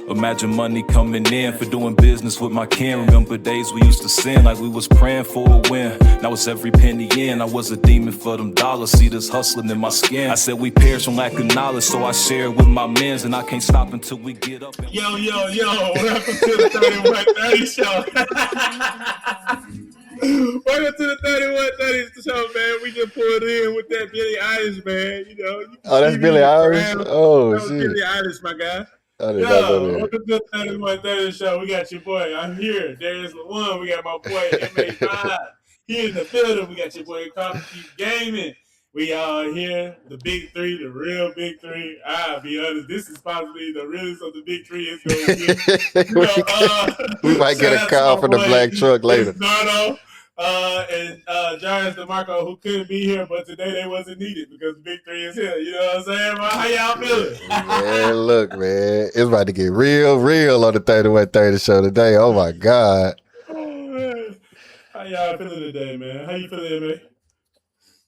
Imagine money coming in for doing business with my kin. Remember days we used to sin like we was praying for a win. Now it's every penny in. I was a demon for them dollars. See this hustling in my skin. I said we perish from lack of knowledge, so I share it with my mens, and I can't stop until we get up. And Yo, welcome to the 3130 show. Welcome to the 3130 show, man. We just pulled in with that Billie Eilish, man. You know, that's Billie Eilish. Oh, that was shit. Billie Eilish, my guy. I did not know that. Welcome to the 3130 show. We got your boy. I'm here. Darius one. We got my boy MA5. Here in the building. We got your boy Crumbl Cookies Gaming. We all here, the big three, the real big three. I'll be honest, this is possibly the realest of the big three. It's gonna get, we might get a call from the black truck later. Nardo, and Darius DeMarco, who couldn't be here, but today they wasn't needed because the big three is here. You know what I'm saying? Well, how y'all feeling? Man, look, man, it's about to get real on the 3130 show today. Oh my God. Oh, man. How y'all feeling today, man? How you feeling, man?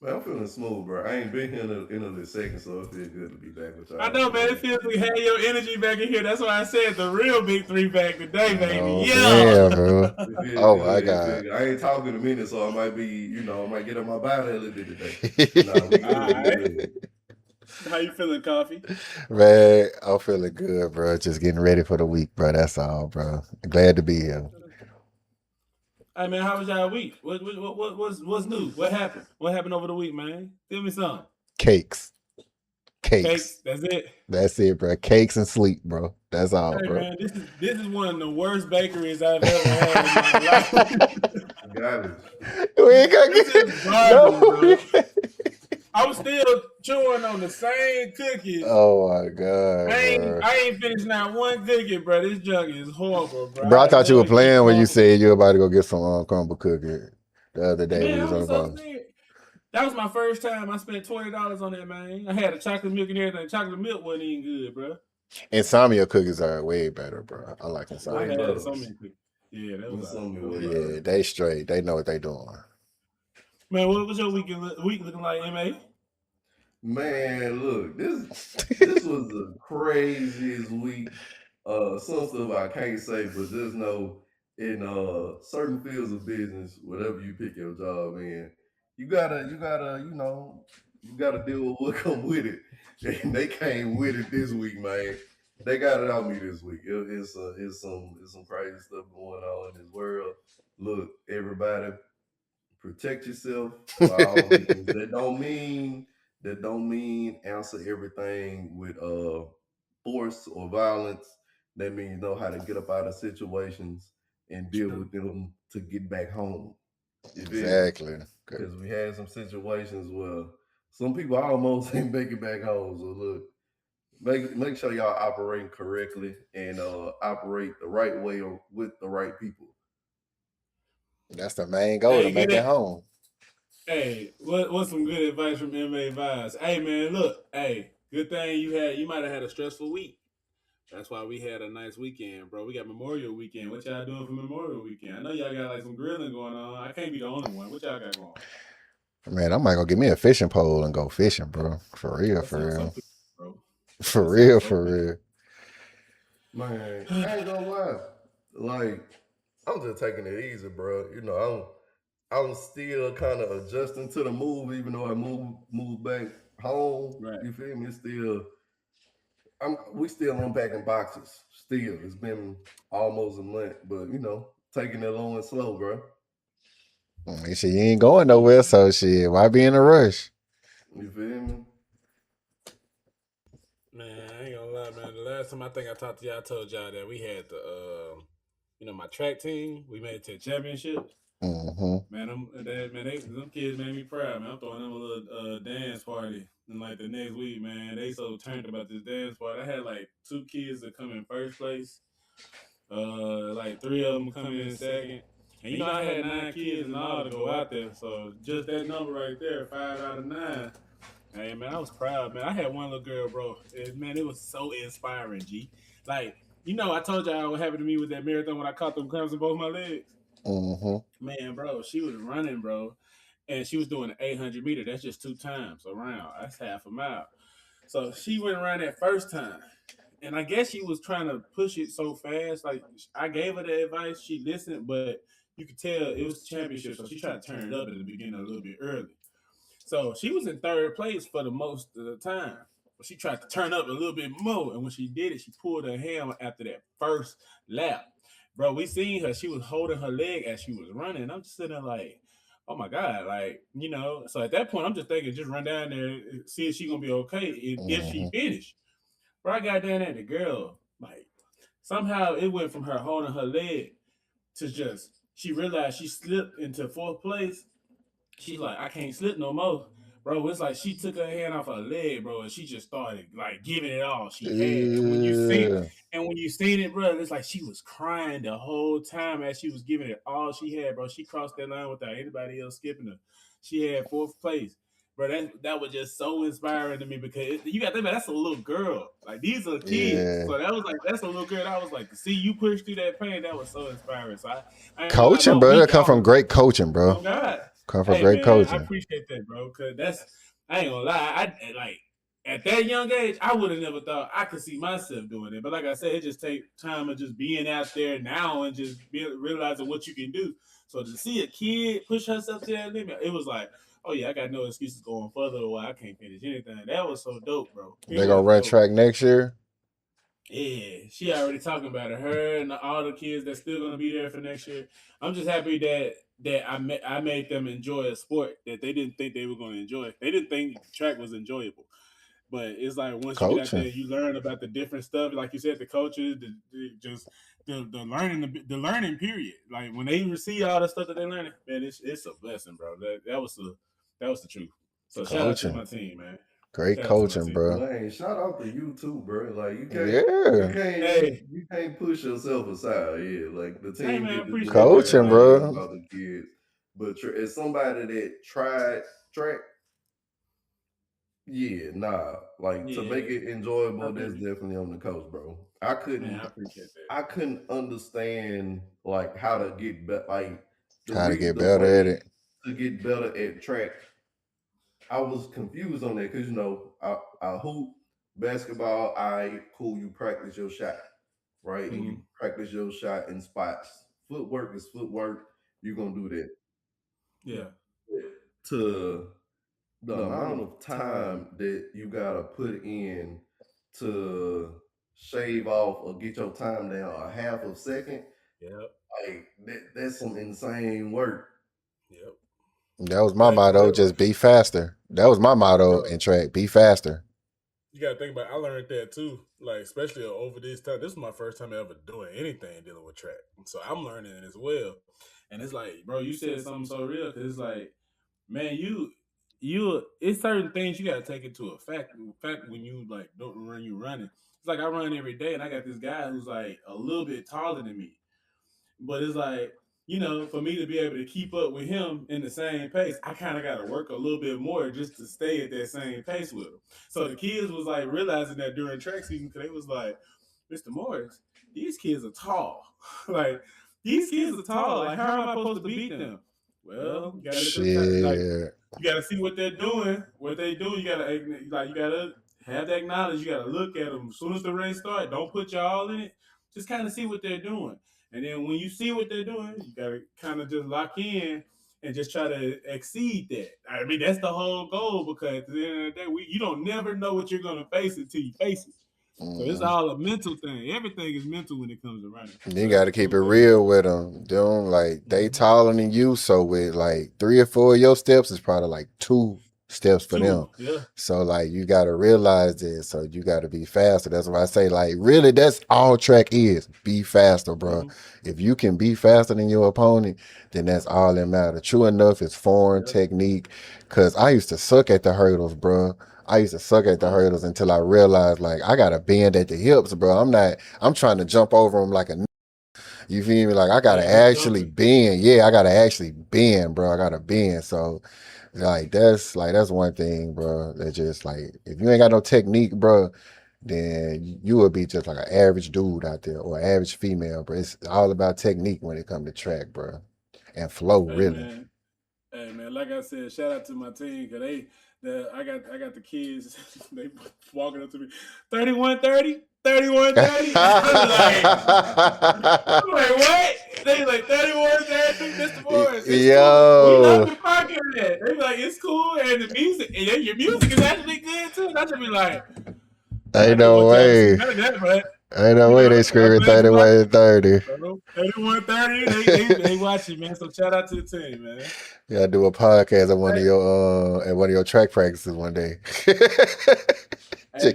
Man, I'm feeling smooth, bro. I ain't been here in a second, so it feels good to be back with y'all. I know, man. It feels like you had your energy back in here. That's why I said the real big three back today, baby. Oh, yeah, bro. Oh my God. I ain't talking in a minute, so I might be, I might get on my body a little bit today. How you feeling, Coffee? Man, I'm feeling good, bro. Just getting ready for the week, bro. That's all, bro. Glad to be here. Hey man, how was y'all week? What's new? What happened? What happened over the week, man? Give me some. Cakes. That's it. That's it, bro. Cakes and sleep, bro. That's all, hey, bro. Man, this is one of the worst bakeries I've ever had in my life. Got it. We ain't gonna get no. I was still chewing on the same cookies. Oh my God. I ain't finished not one cookie, bro. This junk is horrible, bro. Bro, I thought you were playing when you said you were about to go get some Crumbl Cookies the other day. Man, we was on the phone. That was my first time I spent $20 on that, man. I had a chocolate milk and everything. Chocolate milk wasn't even good, bro. Insomnia cookies are way better, bro. I like Insomnia. I had so many cookies. Yeah, that was yeah, they straight. They know what they doing. Man, what was your week looking like, MA? Man, look, this was the craziest week. Some stuff I can't say, but just know in certain fields of business, whatever you pick your job in, you gotta deal with what come with it. And they came with it this week, man. They got it on me this week. It's some crazy stuff going on in this world. Look, everybody, protect yourself. That don't mean answer everything with force or violence. That means know how to get up out of situations and deal with them to get back home. Exactly. Because we had some situations where some people almost ain't make it back home. So look, make sure y'all operating correctly and operate the right way or with the right people. That's the main goal, to make it home. Hey, what's some good advice from MA Vibes? Hey man, look, good thing you might have had a stressful week. That's why we had a nice weekend, bro. We got Memorial Weekend. What y'all doing for Memorial Weekend? I know y'all got like some grilling going on. I can't be the only one. What y'all got going on? Man, I might go get me a fishing pole and go fishing, bro. For real. Bro. For real. Man, I ain't gonna lie. Like, I'm just taking it easy, bro. I'm still kind of adjusting to the move, even though I moved back home. Right. You feel me? We still unpacking boxes. Still, it's been almost a month, but taking it low and slow, bro. Shit, you ain't going nowhere, so shit. Why be in a rush? You feel me? Man, I ain't gonna lie, man. The last time I think I talked to y'all, I told y'all that we had the, my track team. We made it to the championship. Mm-hmm. Man, them kids made me proud, man. I'm throwing them a little dance party. And like the next week, man, they so turned about this dance party. I had like 2 kids that come in first place. Like 3 of them come in second. And I had 9 kids and all to go out there. So just that number right there, 5 out of 9. Hey man, I was proud, man. I had one little girl, bro. It was so inspiring, G. Like, I told y'all what happened to me with that marathon when I caught them cramps in both my legs. Mm-hmm. Man, bro, she was running, bro, and she was doing an 800 meter. That's just 2 times around. That's half a mile. So she went around that first time, and I guess she was trying to push it so fast. Like I gave her the advice, she listened, but you could tell it was the championship, so she tried to turn it up at the beginning a little bit early. So she was in third place for the most of the time. But she tried to turn up a little bit more. And when she did it, she pulled her hammer after that first lap. Bro, we seen her. She was holding her leg as she was running. I'm just sitting there like, oh my God. Like, so at that point, I'm just thinking, just run down there, see if she going to be okay if she Mhm. finished. Bro, I got down there, the girl, like, somehow it went from her holding her leg to just, she realized she slipped into fourth place. She's like, I can't slip no more. Bro, it's like she took her hand off her leg, bro, and she just started like giving it all she had. Yeah. And when you seen it, bro, it's like she was crying the whole time as she was giving it all she had, bro. She crossed that line without anybody else skipping her. She had fourth place. Bro, that was just so inspiring to me because you got to think about that's a little girl. Like these are kids. Yeah. So that was like that's a little girl. I was like to see you push through that pain, that was so inspiring. So I ain't gonna lie, my Coaching, bro. That week come off. from great coaching, bro. Oh God. Come from Hey great man, I coaching. appreciate that, bro. Cause I ain't gonna lie. I like at that young age, I would have never thought I could see myself doing it. But like I said, it just takes time of just being out there now and just realizing what you can do. So to see a kid push herself to that limit, it was like, oh yeah, I got no excuses going further or I can't finish anything. That was so dope, bro. It They gonna was run dope. track next year. Yeah, she already talking about it. Her and all the kids that's still gonna be there for next year. I'm just happy that I made them enjoy a sport that they didn't think they were gonna enjoy. They didn't think track was enjoyable, but it's like once you get out there, Coaching. you learn about the different stuff. Like you said, the coaches, the learning period. Like when they see all the stuff that they learning, man, it's a blessing, bro. That was the truth. So shout out to Coaching. my team, man. Great Shout out to my coaching, team. bro. Man, shout out to you too, bro. Like Yeah. Hey, you can't push yourself aside. Yeah, like the hey, team man, get to do appreciate what that, they Coaching, man. love bro. about the kids. But as somebody that tried track, yeah, nah. Like to make Yeah, it I enjoyable, that's feel you. definitely on the coach, bro. Man, I appreciate that. I couldn't understand like how to get better, like How to get the better at way it. to get better at track. I was confused on that because I hoop basketball. I cool. You practice your shot, right? And you Mm-hmm. practice your shot in spots. Footwork is footwork. You're gonna do that. Yeah. To the amount of time that you gotta put in to shave off or get your time down a half a second, Yep. like that's some insane work. Yep. That was my Like, motto. Just be faster. That was my motto bro, in track. Be faster. you gotta think about it. I learned that too. Like, especially over this time. This was my first time ever doing anything dealing with track. So I'm learning it as well. And it's like, bro, you said something so real because it's like, man, it's certain things you gotta take into fact when you like don't run you running. It's like I run every day and I got this guy who's like a little bit taller than me. But it's like, for me to be able to keep up with him in the same pace, I kind of got to work a little bit more just to stay at that same pace with him. So the kids was like realizing that during track season, because they was like, Mr. Morris, these kids are tall. Like, these kids are tall. Like, how am I supposed to beat them? Well, you gotta let them like Shit. you gotta see what they're doing. What they do, you gotta have that knowledge. You gotta look at them as soon as the race starts. Don't put y'all in it. Just kind of see what they're doing. And then when you see what they're doing, you gotta kind of just lock in and just try to exceed that. I mean, that's the whole goal because at the end of the day, you don't never know what you're gonna face until you face it. So it's Mhm. all a mental thing. Everything is mental when it comes to running. You So got that's to the keep cool it thing about real with them. Them like it. they taller than you, so with like 3 or 4 of your steps is probably like 2 steps for them. Two, yeah. So like you got to realize this. So you got to be faster. That's why I say like really that's all track is. Be faster, bro. Mm-hmm. If you can be faster than your opponent, then that's all that matters. True enough, it's foreign Yeah. technique. Cause I used to suck at the hurdles, bro. I used to suck at the hurdles until I realized like I gotta bend at the hips, bro. I'm trying to jump over them like a. You feel me? Like I gotta Yeah, you actually jumping. bend. Yeah, I gotta actually bend, bro. I gotta bend. So that's one thing, bro. That just like if you ain't got no technique, bro, then you will be just like an average dude out there or average female, bro. It's all about technique when it comes to track, bro, and flow, Hey really. man. Hey man, like I said, shout out to my team because I got the kids. They walking up to me, 31-30. 3130. I'm like, what? They like 3130, Mr. Morris. It's cool. We love Yo, your podcast. They be like, it's cool, and the music, and your music is actually good too. And I just be like, I ain't know no what y'all see way. none of that, but Ain't no way they I'm screaming glad you like it. 31-30. 3130, they watch it, man. So shout out to the team, man. Yeah, do a podcast Hey, at one of your track practices one day. hey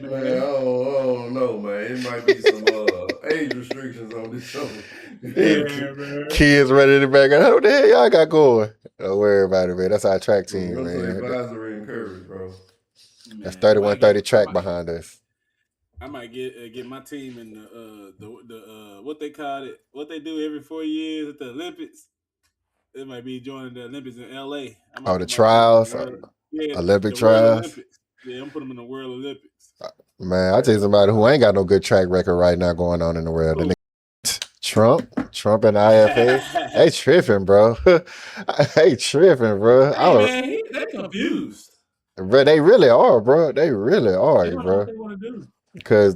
Man, I man. don't know, man. It might be some age restrictions on this show. Yeah, man. Kids running in the back. What the hell y'all got going? Don't worry about it, man. That's our track team, Parental man. advisory encouraged, bro. That's Man, 31-30 track behind us. I might get my team in the what they call it, what they do every 4 years at the Olympics. It might be joining the Olympics in LA. I might Oh, the put my team in the trials, world. Yeah, Olympic the World trials. Olympics. Yeah, I'm putting them in the World Olympics. Man, I tell you somebody who ain't got no good track record right now going on in the world. The Trump and IFA, they tripping, bro. They tripping, bro. Hey man, they confused. Bro, they really are, bro. They really They are, don't know what bro. they want to do. Because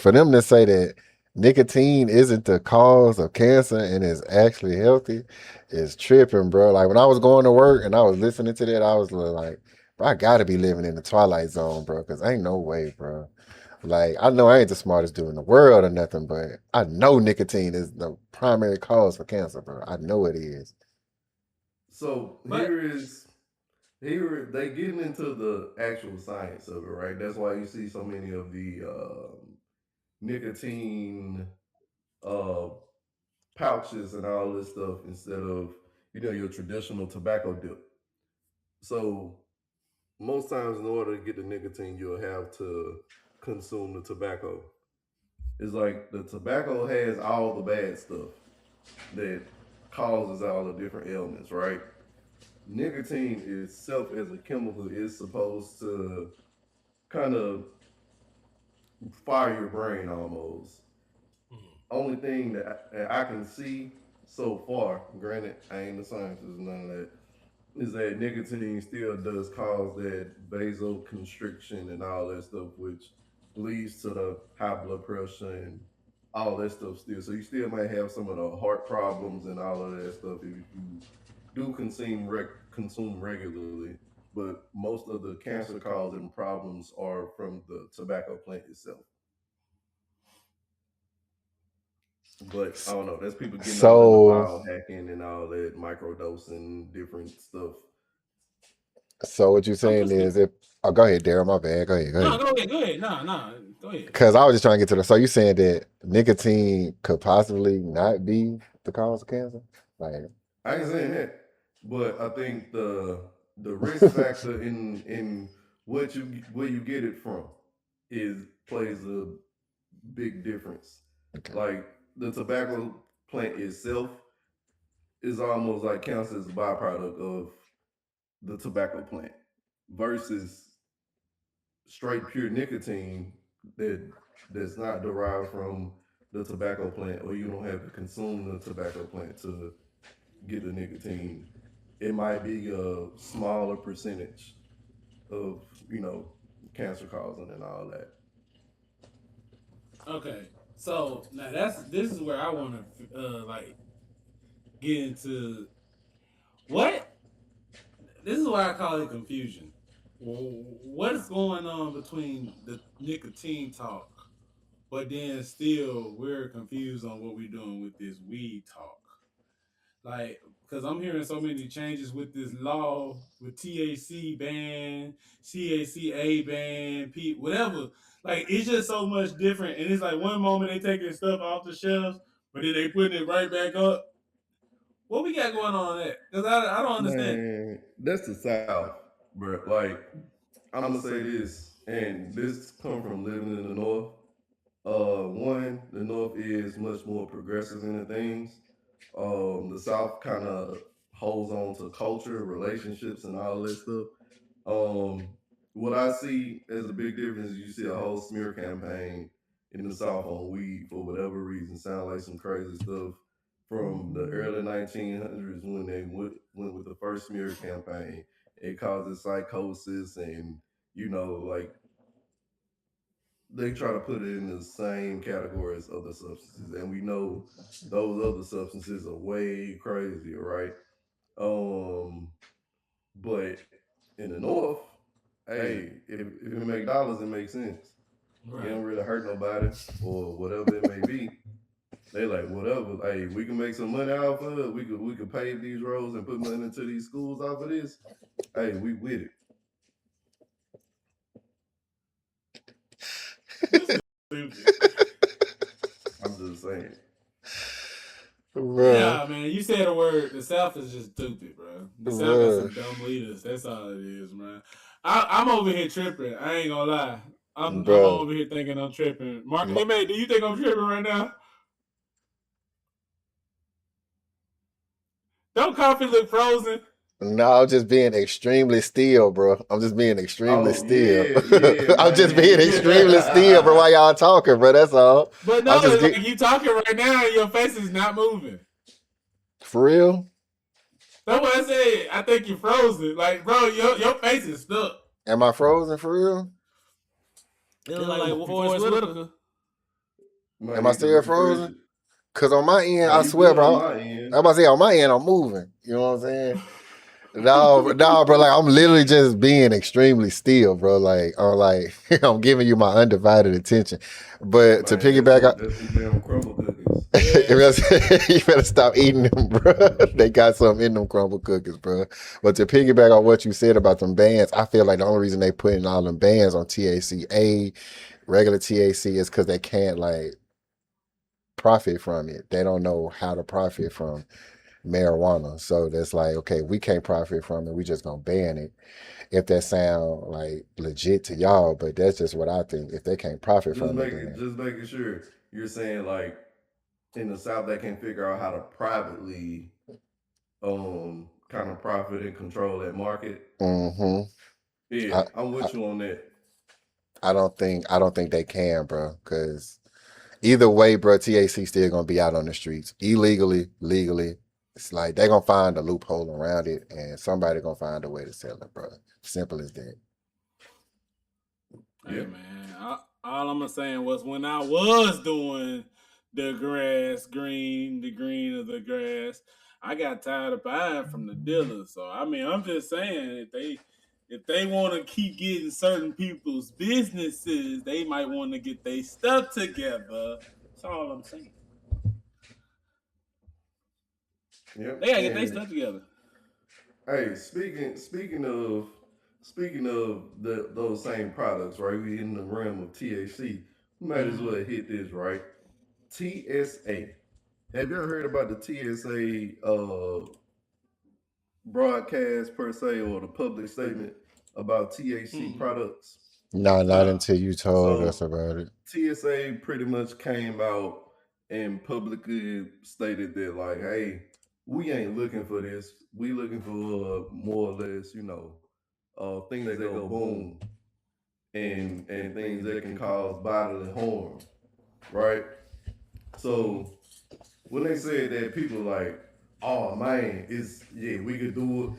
for them to say that nicotine isn't the cause of cancer and is actually healthy is tripping, bro. Like when I was going to work and I was listening to that, I was like, bro, I gotta be living in the twilight zone, bro. Because ain't no way, bro. Like I know I ain't the smartest dude in the world or nothing, but I know nicotine is the primary cause for cancer, bro. I know it is. So But here they getting into the actual science of it, right? That's why you see so many of the nicotine uh, pouches and all this stuff instead of your traditional tobacco dip. So most times, in order to get the nicotine, you'll have to consume the tobacco. It's like the tobacco has all the bad stuff that causes all the different ailments, right? Nicotine itself as a chemical is supposed to kind of fire your brain almost. Only thing that I can see so far, granted, I ain't a scientist, none of that, is that nicotine still does cause that vasoconstriction and all that stuff, which leads to the high blood pressure and all that stuff still. So you still might have some of the heart problems and all of that stuff if you do consume regularly. But most of the cancer causing problems are from the tobacco plant itself. But I don't know. That's people getting all in the So, biohacking and all that microdosing different stuff. so what you I'm saying just is if oh go ahead, Darren, my bad. Go no, ahead. go ahead. No, go ahead. Because I was just trying to get to the so you saying that nicotine could possibly not be the cause of cancer? Like I ain't saying that, but I think the risk factor in where you get it from is plays a big difference. okay. Like the tobacco plant itself is almost like counts as a byproduct of the tobacco plant versus straight pure nicotine that that's not derived from the tobacco plant, or you don't have to consume the tobacco plant to get the nicotine. It might be a smaller percentage of cancer causing and all that. Okay, so now this is where I want to like get into what this is why I call it confusion. What's going on between the nicotine talk, but then still we're confused on what we're doing with this weed talk? Like, because I'm hearing so many changes with this law, with THC ban, CACA ban, whatever. Like, it's just so much different. And it's like one moment they taking stuff off the shelves, but then they putting it right back up. What we got going on there? Because I don't understand it. Man, that's the South, bro. Like I'm gonna say this, and this come from living in the North. One, the North is much more progressive in things. The South kind of holds on to culture, relationships, and all that stuff. Um, what I see as a big difference is you see a whole smear campaign in the South on weed for whatever reason. Sound like some crazy stuff from the early 1900s when they went with the first smear campaign. It causes psychosis and like they try to put it in the same category as other substances, and we know those other substances are way crazier, right? Um, but in the north, hey, if it make dollars, it makes sense. You Right. don't really hurt nobody or whatever it may be. They like whatever. Hey, we can make some money off of it. We could pave these roads and put money into these schools off of this. Hey, we with it. This is stupid. I'm just saying. Bruh, Yeah, man. You said a word. The South is just stupid, bro. The South got some bruh, dumb leaders. That's all it is, man. I'm over here tripping. I ain't gonna lie. I'm bruh. over here thinking I'm tripping. Mark, hey, man, do you think I'm tripping right now? Don't coffee look frozen? No, I'm just being extremely still, bro. I'm just being extremely Oh still. yeah, I'm just being man. extremely still, bro, while y'all talking, bro. That's all. But no, I'm just it's get like you talking right now and your face is not moving. for real. That's what I said. I think you're frozen. Like, bro, your face is stuck. Am I frozen for real? It look like Forrest Whitaker. Might Am I need to still refresh frozen? it. Cause on my end, Now I you swear, good on bro. my I'm end. about to say on my end, I'm moving. You know what I'm saying? No, bro. Like I'm literally just being extremely still, bro. Like I'm like I'm giving you my undivided attention. But to Man, that's piggyback, them damn crumble cookies. Yeah. you better stop eating them, bro. They got something in them crumble cookies, bro. But to piggyback on what you said about them bands, I feel like the only reason they putting all them bands on THC, regular THC, is because they can't like profit from it. They don't know how to profit from marijuana. So that's like, okay, we can't profit from it. We just gonna ban it. If that sound like legit to y'all, but that's just what I think. If they can't profit from it, then Just making sure you're saying like in the South they can't figure out how to privately kind of profit and control that market. mm-hmm. Yeah, I, I'm I with you on that. I don't think they can, bro. Because either way, bro, THC still gonna be out on the streets illegally, legally. It's like they gonna find a loophole around it, and somebody gonna find a way to sell it, bro. Simple as that. Hey Yeah. man, all I'm saying was when I was doing the grass green, the green of the grass, I got tired of buying from the dealers. So I mean, I'm just saying if they want to keep getting certain people's businesses, they might want to get their stuff together. That's all I'm saying. Yep. They gotta get their And stuff together. hey, speaking of those same products, right? We in the realm of THC. We might as well Mm-hmm. hit this, right? TSA. Have you ever heard about the TSA broadcast per se or the public statement about THC Mm-hmm. products? No, not No. until you told us So about it. TSA pretty much came out and publicly stated that like, hey, we ain't looking for this. We looking for more or less, things that go boom and things that can cause bodily harm, right? Mm-hmm. So when they said that, people like, oh man, it's yeah, we could do it.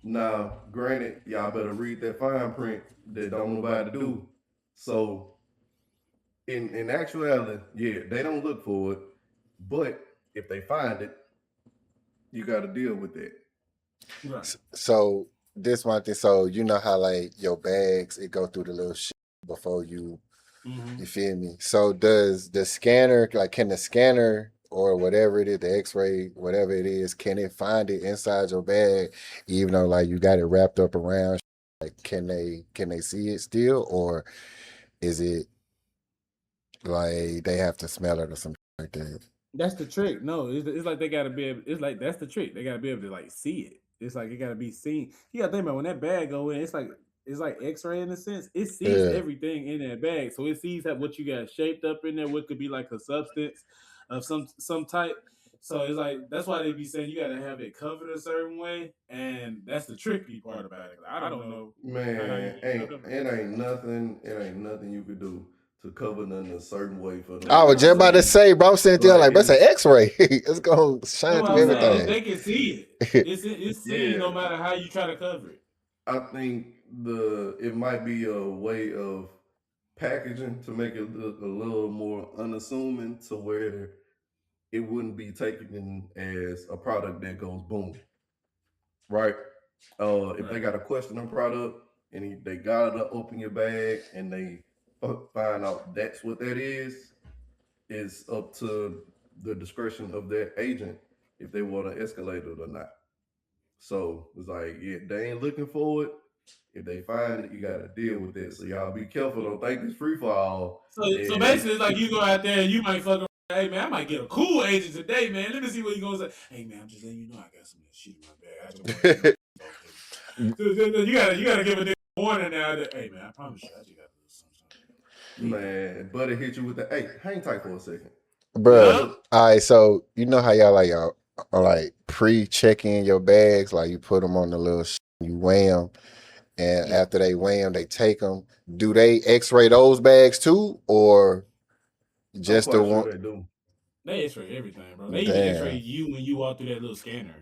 Now, granted, y'all better read that fine print that don't nobody do. So in actuality, yeah, they don't look for it, but if they find it, you got to deal with that. Right. So this one thing, so you know how like your bags it go through the little shit before you Mm-hmm. feel me? So does the scanner like can the scanner or whatever it is, the X-ray, whatever it is, can it find it inside your bag, even though like you got it wrapped up around? Like can they see it still, or is it like they have to smell it or something like that? That's the trick. No, it's like they gotta be able. It's like that's the trick. They gotta be able to like see it. It's like it gotta be seen. You gotta think about when that bag go in. It's like X-ray in a sense. It sees Yeah. everything in that bag, so it sees what you got shaped up in there. What could be like a substance of some type. So it's like that's why they be saying you gotta have it covered a certain way, and that's the tricky part about it. I don't know how you Man, gonna ain't cover it. it ain't nothing you could do to cover nothing a certain way for I them was That's just to what I'm about to saying. say say, bro, I'm sitting there like like, that's an it's X-ray. It's gonna That's shine what through I'm saying. If nah. they everything. can see it, it's seen Yeah, no matter how you try to cover it. I think it might be a way of packaging to make it look a little more unassuming to where it wouldn't be taken as a product that goes boom, right? If they Right. got a question on product and they gotta open your bag and they find out that's what that is, it's up to the discretion of their agent if they want to escalate it or not. So it's like, yeah, they ain't looking for it. If they find it, you got to deal with it. So y'all be careful. Don't think it's free for all. So And basically, it's like you go out there and you might fuck around. Hey man, I might get a cool agent today, man. Let me see what he gonna say. Hey man, I'm just letting you know I got some of that shit in my bag. I just want to, so you gotta give a nigga a warning now that hey man, I promise you, I just got a little something. man, buddy hit you with the hey, hang tight for a second. Bruh. Yeah. Look, All right, so you know how y'all are like pre-check in your bags, like you put them on the little you weigh them, and yeah, after they weigh them, they take them. Do they X-ray those bags too, or I'm just the quite sure one? they do. They X-ray everything, bro. They even X-ray Damn. you when you walk through that little scanner.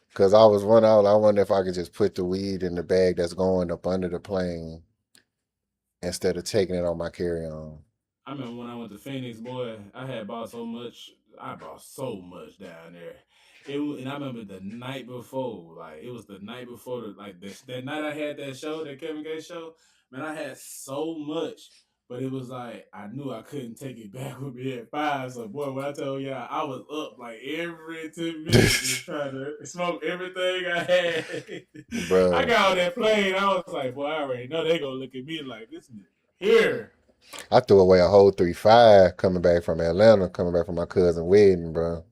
Because I was wondering, I wonder if I could just put the weed in the bag that's going up under the plane instead of taking it on my carry-on. I remember when I went to Phoenix, boy, I had bought so much. I bought so much down there. And I remember the night before, like it was the night before, that night I had that show, that Kevin Gates show. Man, I had so much, but it was like I knew I couldn't take it back with me at 5. So, boy, when I told y'all, I was up like every 10 minutes just trying to smoke everything I had. I Bruh, got on that plane, I was like, boy, I already know they gonna look at me like this nigga here. I threw away a whole 3.5 coming back from Atlanta, coming back from my cousin's wedding, bro.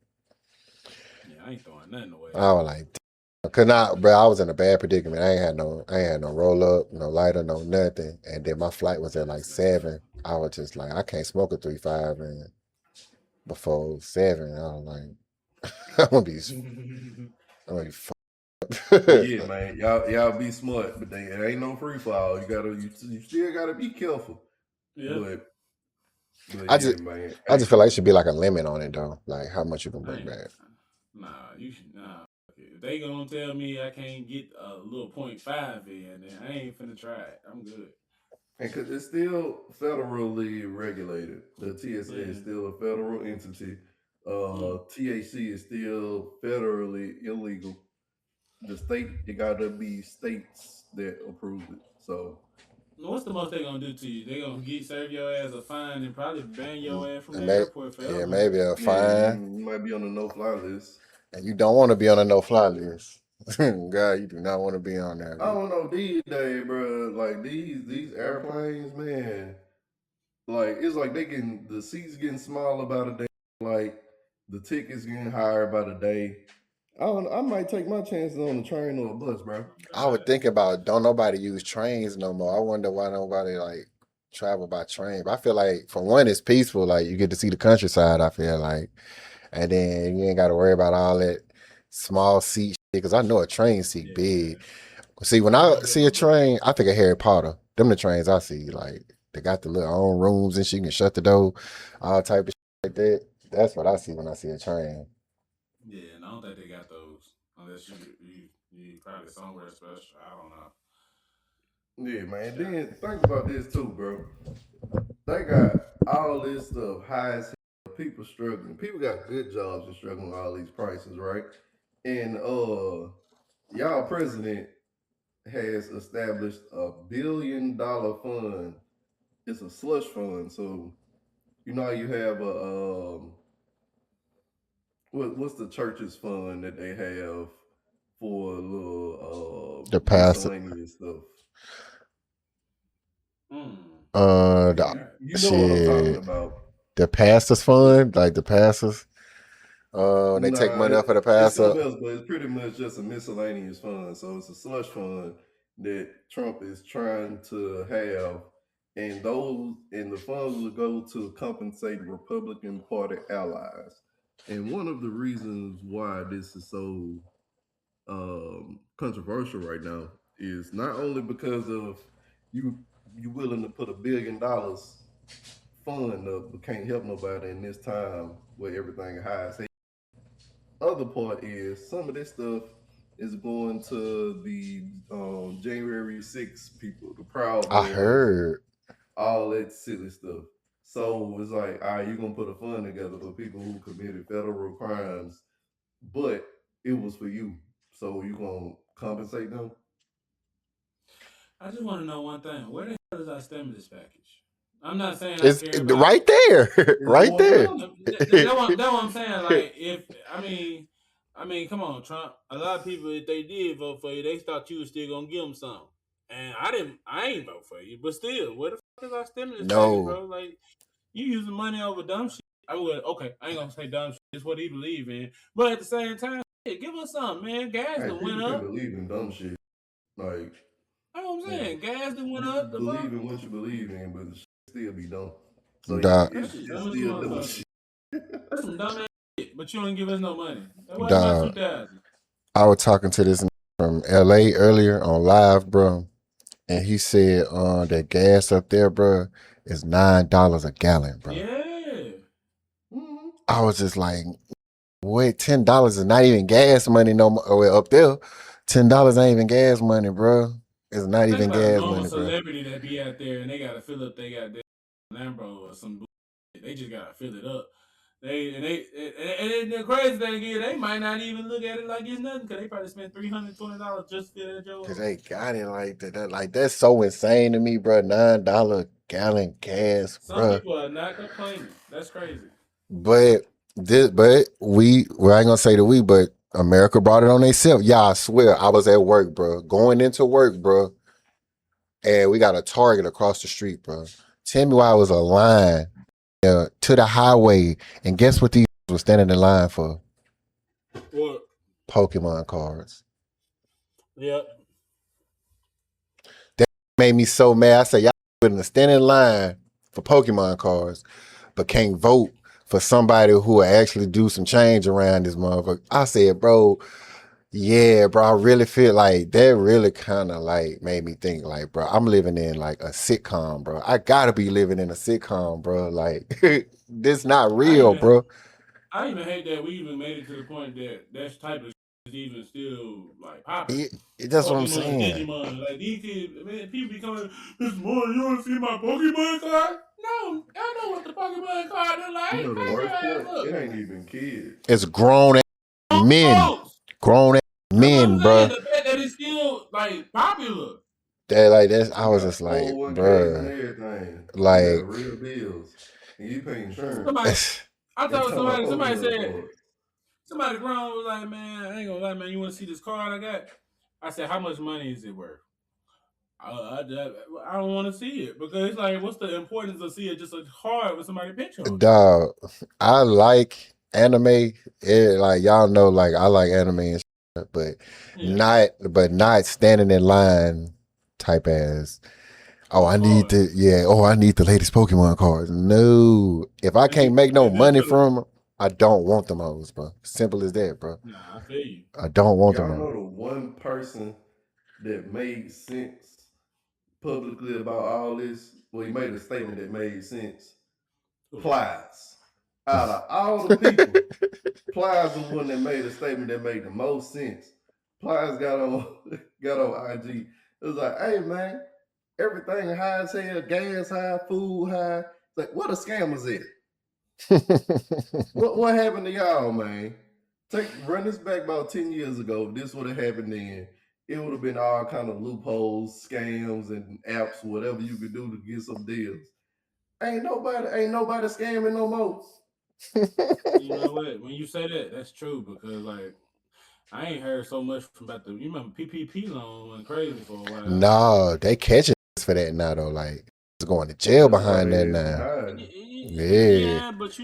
Yeah, I ain't throwing nothing away. I was like, cause not, bro. I was in a bad predicament. I ain't had no roll up, no lighter, no nothing. And then my flight was at like That's nasty. 7. I was just like, I can't smoke a 3.5 and before 7. I was like, I'm gonna be, I'm gonna be But yeah, fucked. man, y'all be smart, but it ain't no free for all. You still gotta be careful. Yeah, But I yeah, just, man. I Hey, just feel like it should be like a limit on it though, like how much you can I bring ain't. back. Nah, you should. Nah. If they gonna tell me I can't get a little .5 in, then I ain't finna try it. I'm good. and because it's still federally regulated, the TSA is Yeah. still a federal entity. Mm. THC is still federally illegal. The state, it gotta be states that approve it. So What's the most they gonna do to you? They gonna serve your ass a fine and probably ban your ass from the And may, airport yeah, forever. maybe a yeah, you, fine. you might be on the no-fly list. And you don't want to be on a no-fly list. God, you do not want to be on that I list. don't know these days, bro. Like these airplanes, man. Like it's like they getting the seats getting smaller by the day. Like the tickets getting higher by the day. I don't. I might take my chances on a train or a bus, bro. I would think about don't nobody use trains no more. I wonder why nobody like travel by train. But I feel like for one, it's peaceful. Like you get to see the countryside. I feel like, and then you ain't got to worry about all that small seat shit. Because I know a train seat Yeah. big. See, when I I remember. see a train, I think of Harry Potter. Them the trains I see. Like they got the little own rooms and she can shut the door, all type of shit like that. That's what I see when I see a train. Yeah, and I don't think they got those unless you probably somewhere special. I don't know. Yeah, man. Yeah. Then think about this too, bro. They got all this stuff high as hell. People struggling. People got good jobs and struggling with all these prices, right? And y'all president has established $1 billion fund. It's a slush fund. So you know how you have a what's the church's fund that they have for a little The pastor, miscellaneous stuff. Mm. I the forgot. You know what I'm talking shit, about. the pastors fund, like the pastors. They take Nah, money off of the it's pastor. something else, but it's pretty much just a miscellaneous fund. So it's a slush fund that Trump is trying to have, and the funds will go to compensate Republican Party allies. And one of the reasons why this is so controversial right now is not only because of you you willing to put $1 billion fund up, but can't help nobody in this time where everything is high as hell. Other part is some of this stuff is going to the January 6th people, the Proud I Boys, heard. all that silly stuff. So it's like, all right, you're gonna put a fund together for people who committed federal crimes, but it was for you. So you gonna compensate them? I just want to know one thing: where the hell is our stimulus package? I'm not saying I It's care about. right there, It's right going there. on. That's what I'm saying. Like, if come on, Trump. A lot of people, if they did vote for you, they thought you was still gonna give them something. And I didn't. I ain't vote for you, but still, where the fuck is our stimulus package, No, bro? Like, you using money over dumb shit. I would. Okay, I ain't gonna say dumb shit. It's what he believe in. But at the same time, shit, give us something, man. Gas Hey, done people went can up. believe in dumb shit. Like, That's what I'm yeah, saying. Gas done went you up. The believe fuck. in what you believe in, but the shit still be dumb. So dog, That shit it's dumb as a still dumb motherfucker. shit. That's some dumb ass shit. But you don't give us no money. Where's my dog. 2,000? I was talking to this from LA earlier on live, bro, and he said that gas up there, bro, is $9 a gallon, bro. Yeah. Mhm. I was just like, wait, $10 is not even gas money no more. Well, up there, $10 ain't even gas money, bro. It's not Think even about a gas normal money, bro. celebrity that be out there and they gotta fill up they got their Lambo or some bullshit. They just gotta fill it up. And the crazy thing is they might not even look at it like it's nothing because they probably spent $320 just to fill that Cause job. they got it like that. Like that's so insane to me, bro. $9 gallon gas, Some bro. people are not complaining. That's crazy. But I ain't gonna say the we, but America brought it on themselves. Yeah, I swear, I was at work, bro, going into work, bro, and we got a Target across the street, bro. Tell me why it was a line to the highway, and guess what these were standing in line for? Well, Pokemon cards. yep. That made me so mad. I said, y'all wouldn't stand in line for Pokemon cards, but can't vote for somebody who will actually do some change around this motherfucker. I said, bro, yeah, bro, I really feel like that really kind of like made me think like, bro, I'm living in like a sitcom, bro. I gotta be living in a sitcom, bro. Like, this not I real, even bro. I even hate that we even made it to the point that that type of shit is even still like popping. That's what I'm Pokemon, saying. Digimon, like these kids, man, people be coming, Mr. Moore, you want to see my Pokemon card? No, I know what the Pokemon card is You like. know the Crack your worst ass part? up. It ain't even kids. It's grown ass men, Folks, grown ass that's what I'm men, saying. bro. The fact that it's still like popular. That like that's I You was got just like, 401ks and bro, everything. You got like real bills. And you pay insurance. Somebody, I And told talking about somebody Pokemon said, cards. somebody grown was like, man, I ain't gonna lie, man, you want to see this card I got? I said, how much money is it worth? I don't want to see it because it's like, what's the importance of seeing just a card with somebody's picture on it? dog. I like anime. Like y'all know, like I like anime and shit, Yeah, but not standing in line type as. Oh, for a I need card. the yeah. Oh, I need the latest Pokemon cards. No, if I can't make no If it's money for the, from them, I don't want them hoes, bro. Simple as that, bro. nah, I feel you. I don't want them Y'all hoes. know the one person that made sense publicly about all this? Well, he made a statement that made sense. Cool. Plies. Out of all the people, Plies the one that made a statement that made the most sense. Plies got on got on IG. It was like, hey man, everything high as hell, gas high, food high. It's like, what a scammers at? What happened to y'all, man? Run this back about 10 years ago. If this would have happened then, it would have been all kind of loopholes, scams, and apps, whatever you could do to get some deals. Ain't nobody scamming no more. You know what? When you say that, that's true because like I ain't heard so much from about the. You remember PPP loan went crazy for a while. No, they catching us for that now though. Like, it's going to jail That's why behind that they ass be now. hiding. Yeah. Yeah, but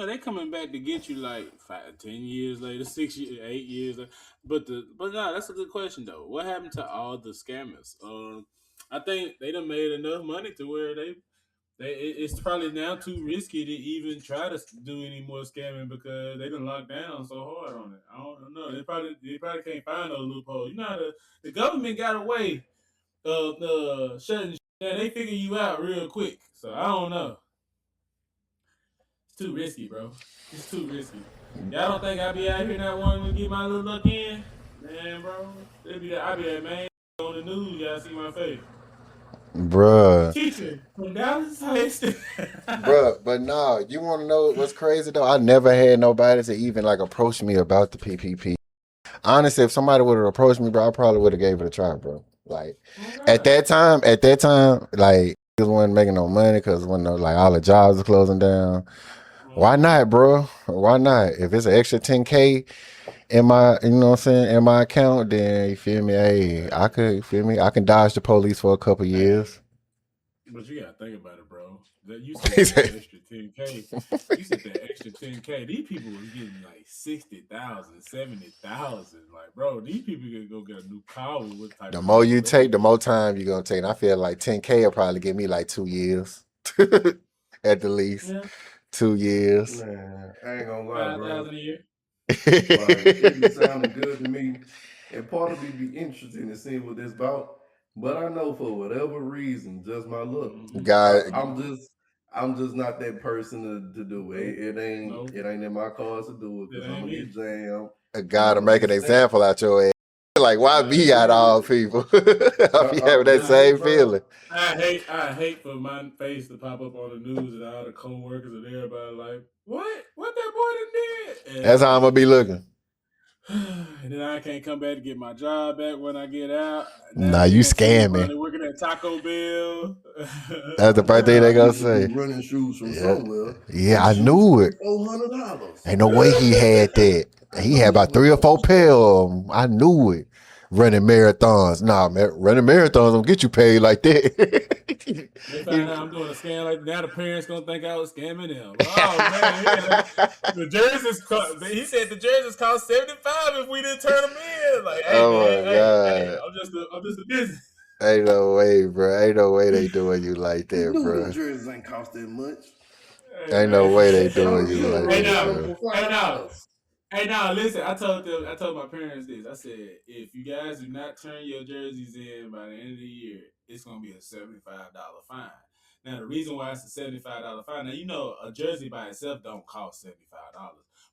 they coming back to get you like 5, 10 years later, 6 years, 8 years. But nah, that's a good question though. What happened to all the scammers? I think they done made enough money to where it's probably now too risky to even try to do any more scamming because they done locked down so hard on it. I don't know. They probably can't find those loopholes. You know how the government got a way of shutting shit down. They figure you out real quick. So I don't know. It's too risky, bro. It's too risky. Y'all don't think I be out here not wanting to get my little luck in? Man, bro. I be that man on the news. Y'all see my face. Bruh. Teacher from Dallas High School. Bruh, but nah, you want to know what's crazy though? I never had nobody to even like approach me about the PPP. Honestly, if somebody would have approached me, bro, I probably would have gave it a try, bro. Like at that time, like niggas wasn't making no money because when like all the jobs are closing down. Why not, bro? Why not? If it's an extra 10K in my, you know what I'm saying, in my account, then you feel me? Hey, I could, you feel me? I can dodge the police for a couple years. But you gotta think about it, bro. That you said that extra 10K. You said that extra 10K. These people was getting like 60,000, 70,000. Like, bro, these people could go get a new car with what type The of more money you they take, the get. more time you're gonna take. And I feel like 10K will probably give me like 2 years. At the least. Yeah. 2 years. Man, I ain't gonna lie, bro. 5,000 a year. Like, it be sounding good to me. And part of me be interested in seeing what this about. But I know for whatever reason, just my luck. God, I'm just not that person to do it. Nope. It ain't in my cards to do it It because I'm ain't gonna me. get jammed. God to I'm gonna make get an stamped. example out your ass. Like, why me out of all people? I be having that same feeling. I hate for my face to pop up on the news and all the co-workers and everybody like, what that boy done did? That's how I'm gonna be looking. And then I can't come back to get my job back when I get out. Now Nah, they you gonna see me scamming. probably working at Taco Bell. That's the first thing they gonna say. Running shoes from somewhere. Yeah, I Shoes knew it. $400. Ain't no way he had that. He had about 3 or 4 pair of them. I knew it. Running marathons. Nah, man, running marathons don't get you paid like that. They find out I'm doing a scam like that. Now the parents gonna think I was scamming them. Oh man, yeah. The jerseys he said the jerseys cost $75 if we didn't turn them in. Like, hey Oh man, my hey, God. I'm just a business. Ain't no way, bro. Ain't no way they doing you like You that, knew bro. them jerseys ain't cost that much. Hey, Ain't no man. way they I doing was you gonna like Hey run that, now, some bro. for hey now, $5. hey now. Listen, I told my parents this. I said, if you guys do not turn your jerseys in by the end of the year, it's gonna be a $75 fine. Now the reason why it's a $75 fine. Now you know a jersey by itself don't cost $75.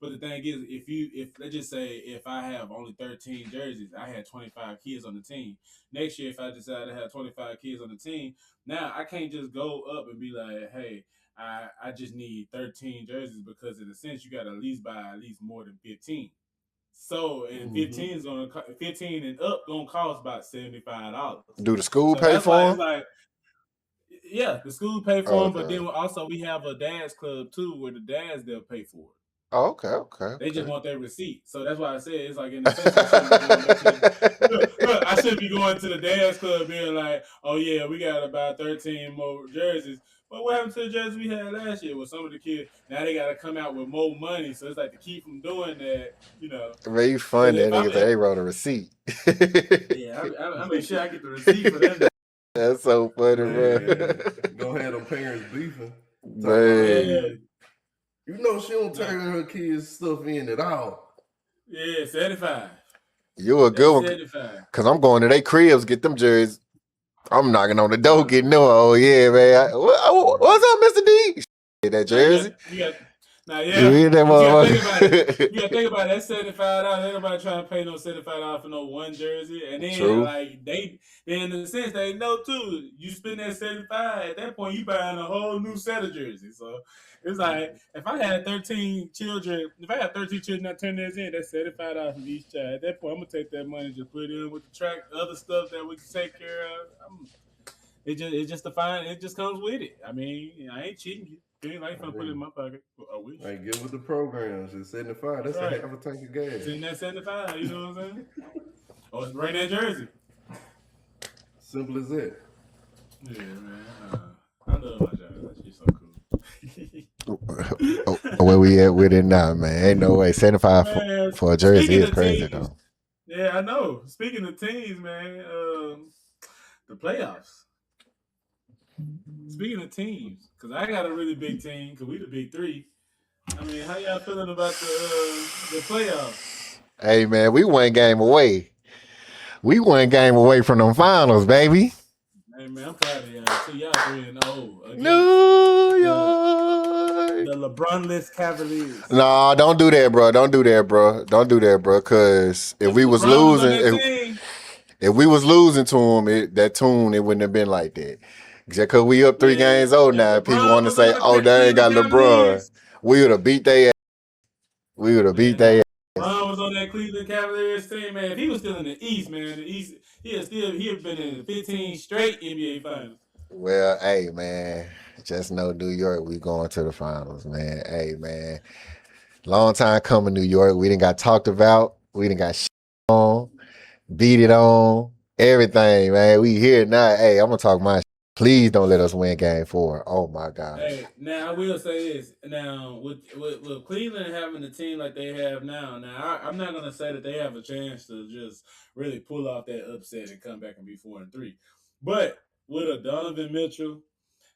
But the thing is, if let's just say if I have only 13 jerseys, I had 25 kids on the team. Next year, if I decide to have 25 kids on the team, now I can't just go up and be like, hey, I just need 13 jerseys because in a sense you got to at least buy at least more than 15. So and 15 is gonna 15 and up gonna cost about $75. Do the school So pay that's why for it's them? like, yeah, the school pay for Oh, them, but okay. then also we have a dad's club too where the dads they'll pay for it. Oh, okay. They just want their receipt. So that's why I said it's like in a sense I shouldn't be going back to the I shouldn't be going to the dance club being like, oh yeah, we got about 13 more jerseys. But what happened to the jerseys we had last year? With some of the kids, now they gotta come out with more money. So it's like to keep them doing that, you know. Man, you Because funny. That nigga said they wrote a receipt. yeah, I make sure I get the receipt for them. That's so funny, bro. Man, go ahead them parents beefing. Man. You know she don't turn her kids' stuff in at all. Yeah, 75. You a good one. 75. Cause I'm going to their cribs, get them jerseys. I'm knocking on the door, getting them. Oh yeah, man. What's up, Mr. D? Get that jersey? Now, You yeah, hear that but you gotta think about it. motherfucker? You gotta think about it. That's $75. Ain't nobody trying to pay no $75 for no one jersey. And then, True. like, they in a sense, they know too. You spend that 75 at that point, you buying a whole new set of jerseys. So it's like if I had 13 children, that turn theirs in, that's $75 from each child. At that point, I'm gonna take that money and just put it in with the track, other stuff that we can take care of. It just it just comes with it. I mean, I ain't cheating you. It ain't like if I put it in my pocket. I wish. Ain't good with the programs. It's 75. That's Right. a half a tank of gas. It's in that 75, you know what I'm saying? Oh, it's bring that jersey. Simple as that. Yeah, man. I love my jersey. She's so cool. Where we at with it now, man? Ain't no way. 75 Man, for a jersey speaking is of crazy, teams, though. Yeah, I know. Speaking of teams, man, the playoffs. Speaking of teams, because I got a really big team, because we the big three. I mean, how y'all feeling about the playoffs? Hey, man, we one game away. We one game away from them finals, baby. Hey, man, I'm proud of y'all. See, y'all 3-0 New York. the LeBron-less Cavaliers. No, don't do that, bro. Don't do that, bro. Don't do that, bro. Because if we was LeBron was on losing, that team. If we was losing to him, it wouldn't have been like that. Just because we up 3 games old If now, people LeBron want to was on say, the oh, they ain't Cleveland got LeBron. Cavaliers, We would have beat they ass. We would have beat man, they if ass. LeBron was on that Cleveland Cavaliers team, man, if he was still in the East, man, the East, he had been in 15 straight NBA finals. Well, hey, man, just know New York, we going to the finals, man. Hey, man, long time coming, New York. We didn't got talked about. We didn't got shit on, beat it on, everything, man. We here now. Hey, I'm going to talk my shit. Please don't let us win game 4. Oh, my gosh. Hey, now I will say this. Now with Cleveland having the team like they have now I'm not gonna say that they have a chance to just really pull off that upset and come back and be 4-3. But with a Donovan Mitchell,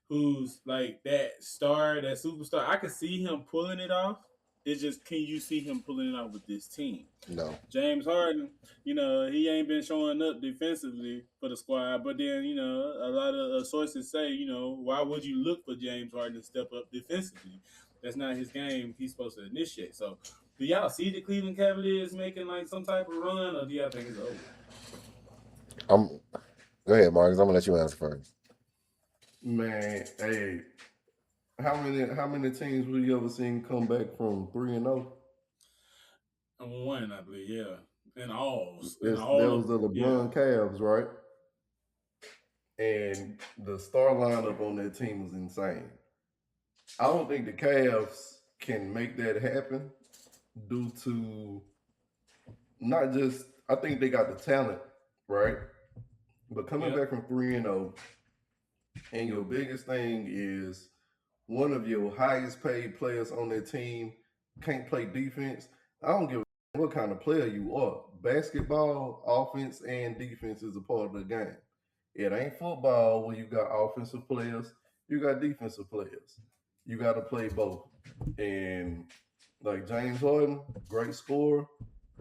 who's like that star, that superstar, I can see him pulling it off. It's just, can you see him pulling it off with this team? No. James Harden, he ain't been showing up defensively for the squad. But then, a lot of sources say, why would you look for James Harden to step up defensively? That's not his game. He's supposed to initiate. So, do y'all see the Cleveland Cavaliers making like some type of run, or do y'all think it's over? Go ahead, Marcus. I'm gonna let you answer first. Man, hey, how many teams we ever seen come back from 3-0? One, I believe, yeah. And all There was the LeBron Cavs, right? And the star lineup on that team was insane. I don't think the Cavs can make that happen due to not just, I think they got the talent, right? But coming back from 3-0, and your biggest thing is one of your highest paid players on their team can't play defense. I don't give a what kind of player you are. Basketball, offense, and defense is a part of the game. It ain't football where you got offensive players, you got defensive players. You got to play both. And like James Harden, great scorer,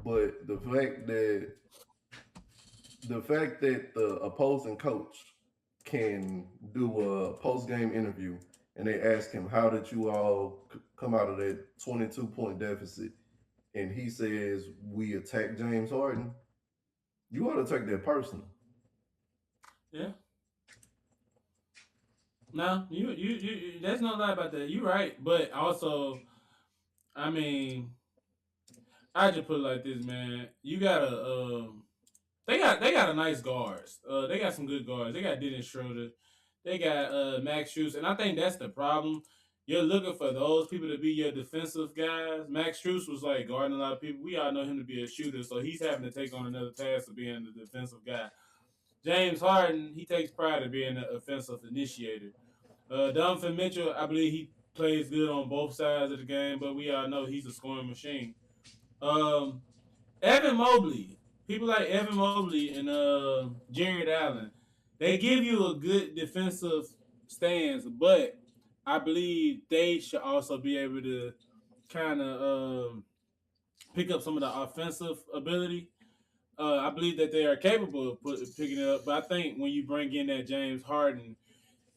but the fact that the opposing coach can do a post game interview and they ask him, how did you all come out of that 22-point deficit? And he says, we attacked James Harden. You ought to take that personal. Yeah. No, you there's no lie about that. You're right. But also, I mean, I just put it like this, man. You gotta they got a nice guards. They got some good guards. They got Dennis Schroeder. They got Max Strus, and I think that's the problem. You're looking for those people to be your defensive guys. Max Strus was like guarding a lot of people. We all know him to be a shooter, so he's having to take on another task of being the defensive guy. James Harden, he takes pride in being an offensive initiator. Donovan Mitchell, I believe he plays good on both sides of the game, but we all know he's a scoring machine. Um, Evan Mobley, people like Evan Mobley and Jared Allen, they give you a good defensive stance, but I believe they should also be able to kind of pick up some of the offensive ability. I believe that they are capable of picking it up, but I think when you bring in that James Harden,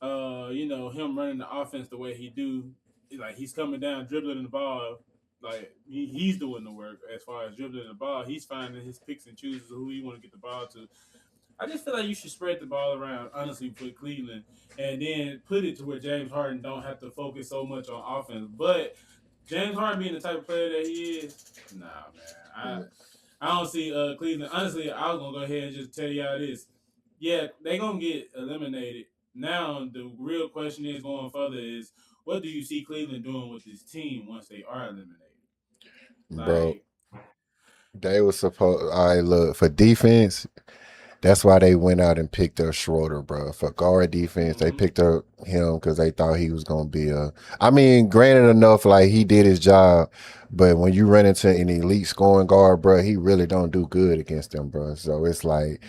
him running the offense the way he do, like he's coming down, dribbling the ball, like he's doing the work as far as dribbling the ball. He's finding his picks and chooses who he want to get the ball to. I just feel like you should spread the ball around, honestly, for Cleveland, and then put it to where James Harden don't have to focus so much on offense. But James Harden being the type of player that he is, nah, man, I don't see Cleveland. Honestly, I was gonna go ahead and just tell y'all this. Yeah, they gonna get eliminated. Now the real question is going further is what do you see Cleveland doing with this team once they are eliminated? Bro, Like, they were supposed. All right, look, for defense, that's why they went out and picked up Schroeder, bro. For guard defense, they picked up him because they thought he was gonna be a. I mean, granted enough, like he did his job, but when you run into an elite scoring guard, bro, he really don't do good against them, bro. So it's like,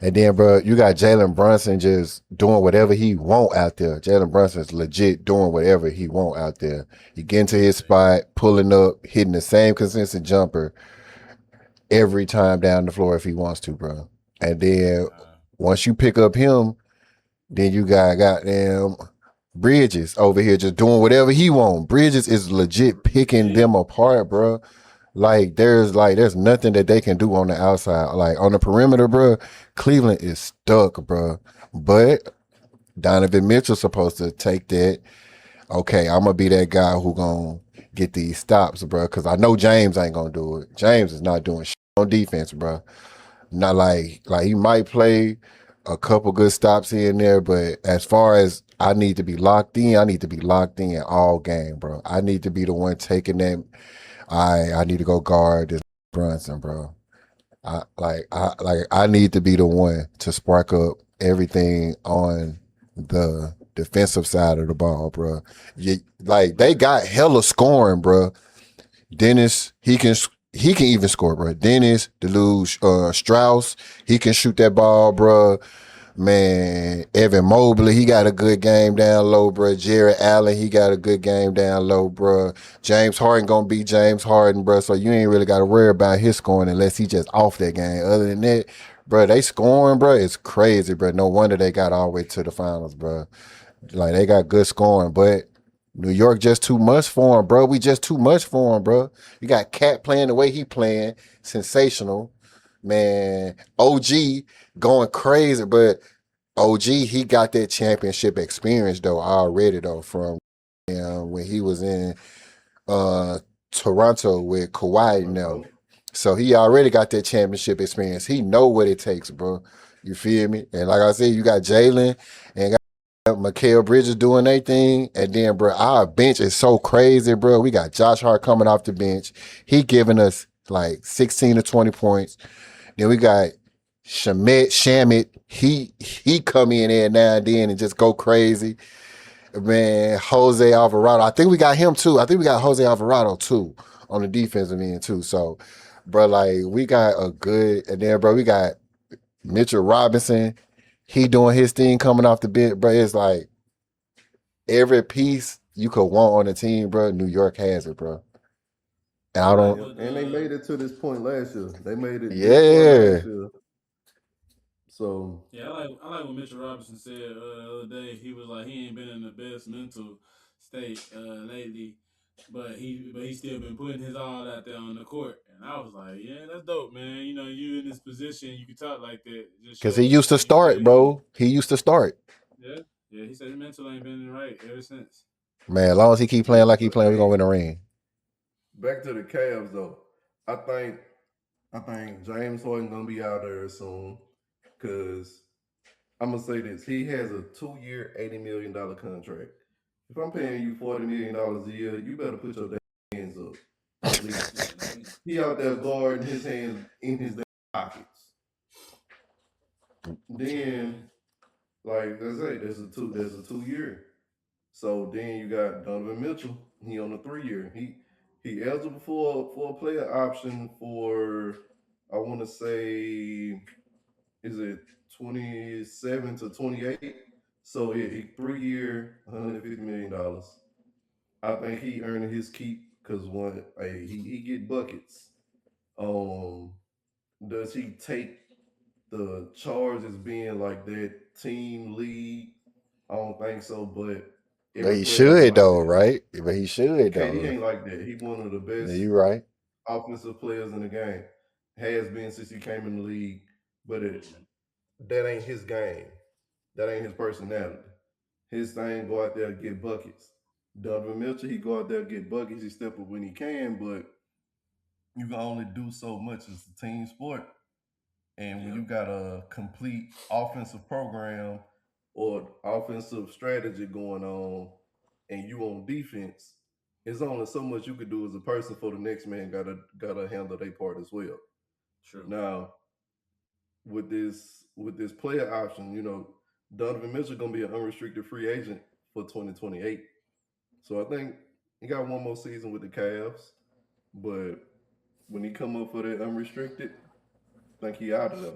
and then, bro, you got Jalen Brunson just doing whatever he want out there. Jalen Brunson's legit doing whatever he want out there. He get into his spot, pulling up, hitting the same consistent jumper every time down the floor if he wants to, bro. And then once you pick up him, then you got goddamn Bridges over here just doing whatever he want. Bridges is legit picking them apart, bro. There's nothing that they can do on the outside. Like on the perimeter, bro, Cleveland is stuck, bro. But Donovan Mitchell's supposed to take that. Okay, I'm gonna be that guy who gonna get these stops, bro. Because I know James ain't gonna do it. James is not doing shit on defense, bro. Not like he might play a couple good stops here and there, but as far as I need to be locked in, I need to be locked in all game, bro. I need to be the one taking that. I need to go guard this Brunson, bro. I need to be the one to spark up everything on the defensive side of the ball, bro. They got hella scoring, bro. Dennis, he can even score, bro. Dennis, Deluge, Strauss, he can shoot that ball, bro. Man, Evan Mobley, he got a good game down low, bro. Jared Allen, he got a good game down low, bro. James Harden gonna be James Harden, bro. So you ain't really got to worry about his scoring unless he just off that game. Other than that, bro, they scoring, bro. It's crazy, bro. No wonder they got all the way to the finals, bro. Like they got good scoring, but New York just too much for him, bro. We just too much for him, bro. You got Cat playing the way he playing, sensational, man. OG going crazy, but OG he got that championship experience though already though from when he was in uh Toronto with Kawhi now. So he already got that championship experience. He know what it takes, bro. You feel me? And like I said, you got Jalen and Mikal Bridges doing their thing, and then, bro, our bench is so crazy, bro. We got Josh Hart coming off the bench. He giving us like 16 to 20 points. Then we got Shamit. He come in there now and then and just go crazy. Man, Jose Alvarado. I think we got him too. I think we got Jose Alvarado too on the defensive end too. So, bro, like we got a good, and then, bro, we got Mitchell Robinson. He doing his thing coming off the bench, bro. It's like every piece you could want on the team, bro. New York has it, bro. And I don't. And they made it to this point last year. They made it this far Yeah, last year. So Yeah, I like what Mitchell Robinson said the other day. He was like he ain't been in the best mental state lately, but he still been putting his all out there on the court. And I was like, yeah, that's dope, man. You know, you in this position, you can talk like that. It just because he shows used to like you start, ready. bro. He used to start. Yeah, yeah. He said his mental ain't been right ever since. Man, as long as he keep playing like he but playing, we gonna hey, win the ring. back to the Cavs though. I think I think James Harden gonna be out there soon. Cause I'm gonna say this. He has a 2-year, $80 million contract. If I'm paying you $40 million a year, you better put your damn hands up. At least. Yeah, no, He out there guarding his hands in his damn pockets. Then, man. like I say, there's a 2-year. So then you got Donovan Mitchell. He on a 3-year. He eligible for a player option for I want to say is it 27 to 28. So yeah, he 3-year, $150 million. I think he earned his keep because one, hey, he get buckets. Um, does he take the charge as being like that team lead? I don't think so, but But every he player ain't should like though, that. right? But he should KD though. ain't like that. He one of the Yeah, best you right. offensive players in the game. Has been since he came in the league, but that ain't his game. That ain't his personality. His thing go out there and get buckets. Donovan Mitchell, he go out there and get buckets. He step up when he can, but you can only do so much as a team sport. And when Yep, you got a complete offensive program or offensive strategy going on and you on defense, it's only so much you could do as a person for the next man gotta handle their part as well. true. Now, with this player option, Donovan Mitchell gonna be an unrestricted free agent for 2028. So I think he got one more season with the Cavs, but when he come up for that unrestricted, I think he out of there.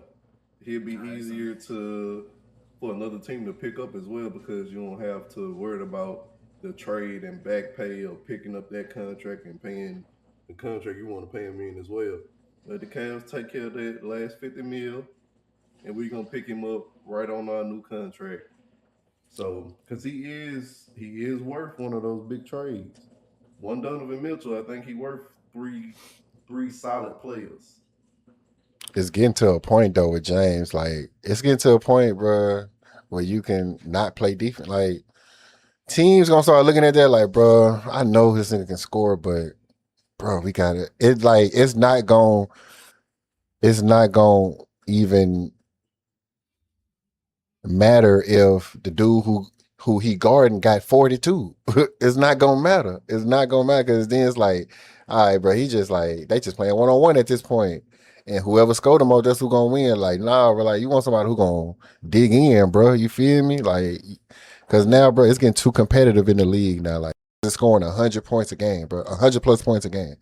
He'll be All right, so easier to for another team to pick up as well because you don't have to worry about the trade and back pay or picking up that contract and paying the contract you want to pay him in as well. Let the Cavs take care of that last 50 mil, and we're gonna pick him up right on our new contract. So, because he is worth one of those big trades. One Donovan Mitchell, I think he worth three solid players. It's getting to a point though with James. Like it's getting to a point, bro, where you can not play defense. Like teams gonna start looking at that like, bro, I know this nigga can score, but bro, we got it. It's like it's not going to even matter if the dude who he guarding got 42. It's not gonna matter. It's not gonna matter because then it's like, all right, bro, he just like they just playing 1-on-1 at this point. And whoever scored the most, that's who gonna win. Like, nah, bro, like you want somebody who gonna dig in, bro. You feel me? Like, cause now, bro, it's getting too competitive in the league now. Like, it's scoring 100 points a game, bro. 100+ points a game.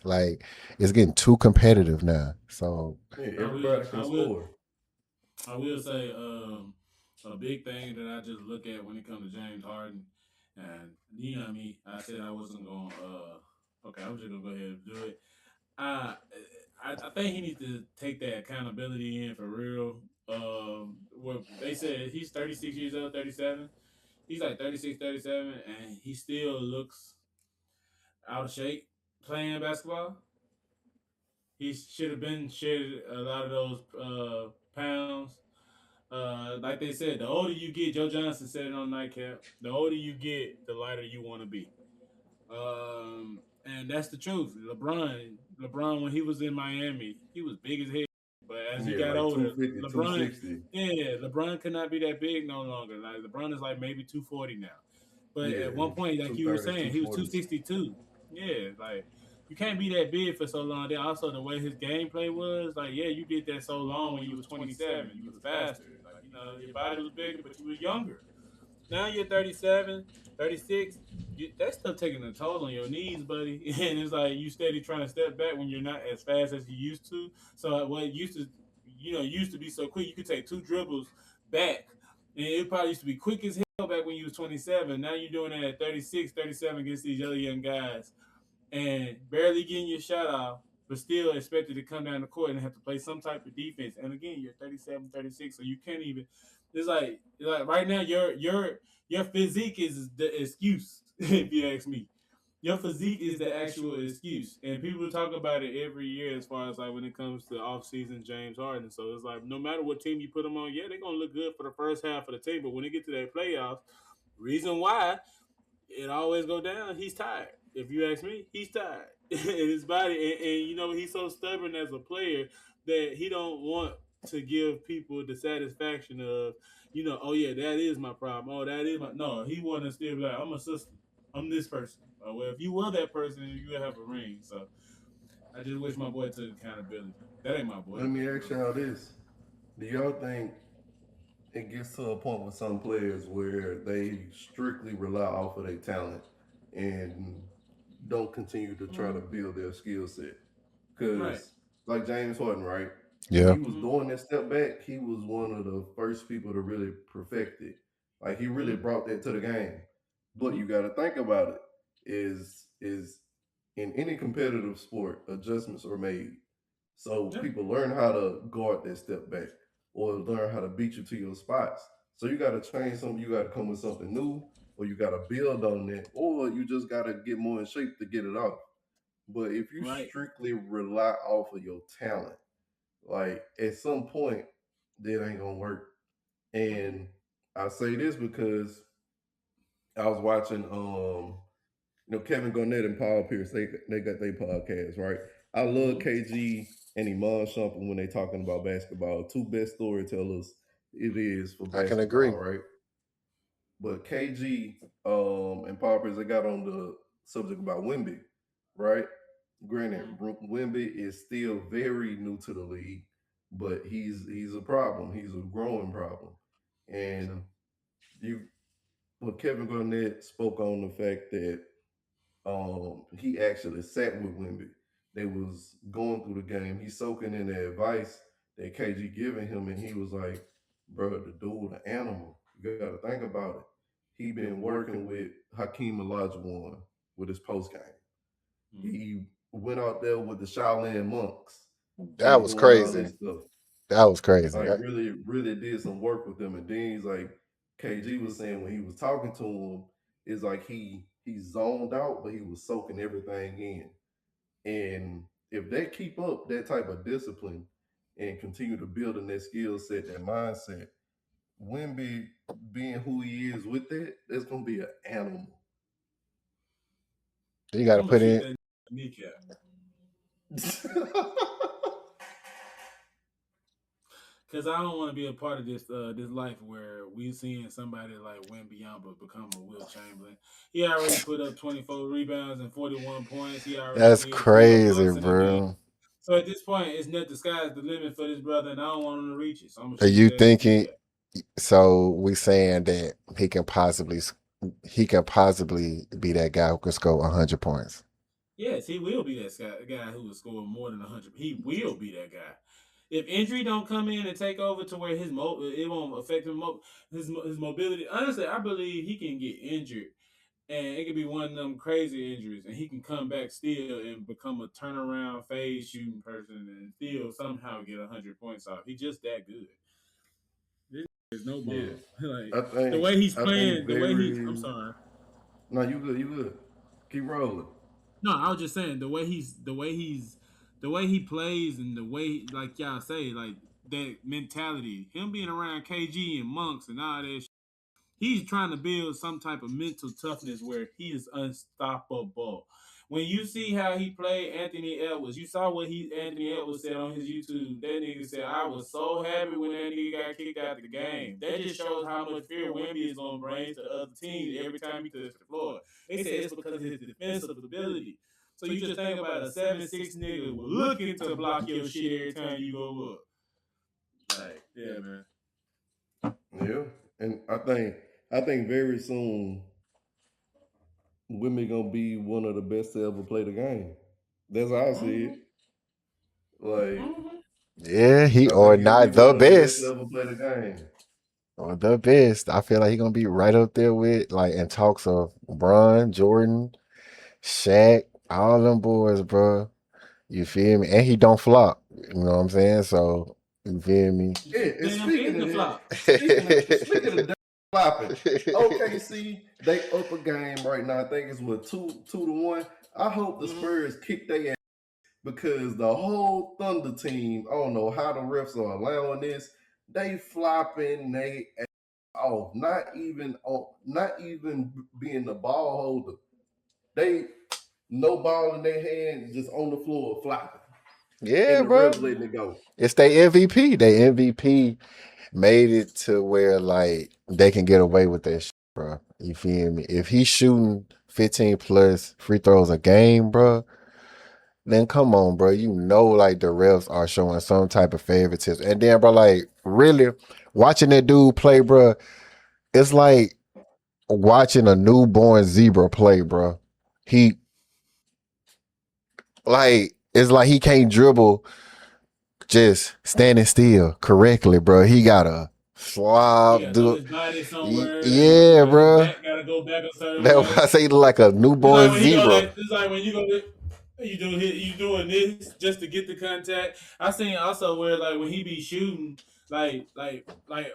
Like, it's getting too competitive now. So Yeah, I will, everybody I can will, score. I will say, a big thing that I just look at when it comes to James Harden, and you know me, I said I wasn't going. Okay, I'm just gonna go ahead and do it. I, I think he needs to take that accountability in for real. What they said, he's 36 years old, 37. He's like 36, 37, and he still looks out of shape playing basketball. He should have been shed a lot of those pounds. Like they said, the older you get, Joe Johnson said it on Nightcap. The older you get, the lighter you want to be. And that's the truth. LeBron, when he was in Miami, he was big as hell. But as he Yeah, got like older, 250, LeBron, 260. yeah, LeBron could not be that big no longer. Like LeBron is like maybe 240 now. But Yeah, at one point, like you were 230s, saying, he was 240s. 262. Yeah, like you can't be that big for so long. Then also the way his gameplay was, like, yeah, you did that so long when you was 27. You was faster. Like, your body was bigger, but you was younger. Now you're 37, 36. That's still taking a toll on your knees, buddy. And it's like you steady trying to step back when you're not as fast as you used to. So what used to be so quick, you could take two dribbles back. And it probably used to be quick as hell back when you was 27. Now you're doing that at 36, 37 against these other young guys and barely getting your shot off, but still expected to come down the court and have to play some type of defense. And again, you're 37, 36, so you can't even. It's like right now your physique is the excuse. If you ask me, your physique is the actual excuse, and people talk about it every year as far as like when it comes to off-season James Harden. So it's like no matter what team you put them on, yeah, they're gonna look good for the first half of the team, but when they get to that playoffs, reason why it always go down. He's tired. If you ask me, he's tired. And his body, and he's so stubborn as a player that he don't want to give people the satisfaction of, oh yeah, that is my problem. Oh, that is my no. He want to still be like, I'm a sister. I'm this person. Oh, well, if you were that person, you would have a ring. So I just wish my boy took accountability. That ain't my boy, Let me but ask y'all this. Do y'all think it gets to a point with some players where they strictly rely off of their talent and don't continue to try to mm, build their skill set? right. Because, like James Harden, right? When yeah, he was Mm-hmm. doing that step back, he was one of the first people to really perfect it. Like he really Mm-hmm. brought that to the game. But Mm-hmm. you got to think about it. Is in any competitive sport, adjustments are made. So Yeah. people learn how to guard that step back or learn how to beat you to your spots. So you got to change something. You got to come with something new, or you got to build on that, or you just got to get more in shape to get it off. But if you Right. strictly rely off of your talent, like at some point, that ain't gonna work. Mm-hmm. And I say this because I was watching Kevin Garnett and Paul Pierce, they got their podcast, right? I love Mm-hmm. KG and Iman Shumpert when they talking about basketball. Two best storytellers it is for I can agree. basketball, right? But KG and Paul Pierce, they got on the subject about Wemby, right? Granted, Mm-hmm. Wemby is still very new to the league, but he's a problem. He's a growing problem. So. And you, well, Kevin Garnett spoke on the fact that he actually sat with Wemby. They was going through the game. He's soaking in the advice that KG giving him, and he was like, "Bro, the dude, an animal. You got to think about it. He been working with Hakeem Olajuwon with his post game. Mm-hmm. He went out there with the Shaolin monks That and was doing all crazy. this stuff. That was crazy. Like really, really did some work with them. And then he's like, KG was saying when he was talking to him, it's like he zoned out, but he was soaking everything in. And if they keep up that type of discipline and continue to build in their skill set, that mindset, Wemby being who he is with that, that's gonna be an animal. You got to I'm gonna put shoot in. that kneecap. Cause I don't want to be a part of this life where we seeing somebody like Wemby become a Will Chamberlain. He already put up 24 rebounds and 41 points. He already That's did four crazy, dunks in a game. bro. So at this point, it's not the sky's the limit for this brother, and I don't want him to reach it. So I'm gonna Are shoot his you ass in the thinking? kneecap. So we saying that he can possibly be that guy who can score 100 points. Yes, he will be that guy who will score more than 100. He will be that guy. If injury don't come in and take over to where it won't affect his mobility. Honestly, I believe he can get injured and it could be one of them crazy injuries, and he can come back still and become a turnaround phase shooting person and still somehow get 100 points off. He's just that good. This is no Yeah. ball. Like I the think way he's I think playing, the way he. I'm very sorry. no, you good, you good. Keep rolling. No, I was just saying the way he plays and the way like y'all say like that mentality. Him being around KG and Monks and all that. He's trying to build some type of mental toughness where he is unstoppable. When you see how he played Anthony Edwards, you saw what Anthony Edwards said on his YouTube. That nigga said, "I was so happy when that nigga got kicked out of the game." That just shows how much fear Wemby is gonna bring to other teams every time he touches the floor. They said it's because of his defensive ability. So you just think about a 7'6" nigga looking to block your shit every time you go up. Like, yeah, man. Yeah. And I think very soon Wimmy gonna be one of the best to ever play the game. That's how I see it. Mm-hmm. Like Mm-hmm. Yeah, he I or think he'll be not the one of the best to best. ever play the game. Or the best. I feel like he gonna be right up there with like in talks of Bron, Jordan, Shaq, all them boys, bro. You feel me? And he don't flop. You know what I'm saying? So you feel me? Yeah, and Damn speaking pig of to that, flop. speaking of damn flopping, OKC they up a game right now. I think it's what 2-1. I hope the Mm-hmm. Spurs kick their ass because the whole Thunder team, I don't know how the refs are allowing this. They flopping they ass off, not even being the ball holder. They no ball in their hands, just on the floor flopping, Yeah, and the bro. refs letting it go. It's their MVP. They MVP made it to where like they can get away with that shit, bro. You feel me? If he's shooting 15 plus free throws a game, bro, then come on, bro. You know, like the refs are showing some type of favoritism. And then, bro, like really watching that dude play, bro, it's like watching a newborn zebra play, bro. He like it's like he can't dribble just standing still correctly, bro. He gotta He swab, gotta throw do his body somewhere, yeah, his bro. back gotta go back a certain That's why I way. say he look like a It's newborn like when he go zebra. like it's like when you go you doing this just to get the contact. I seen also where like when he be shooting like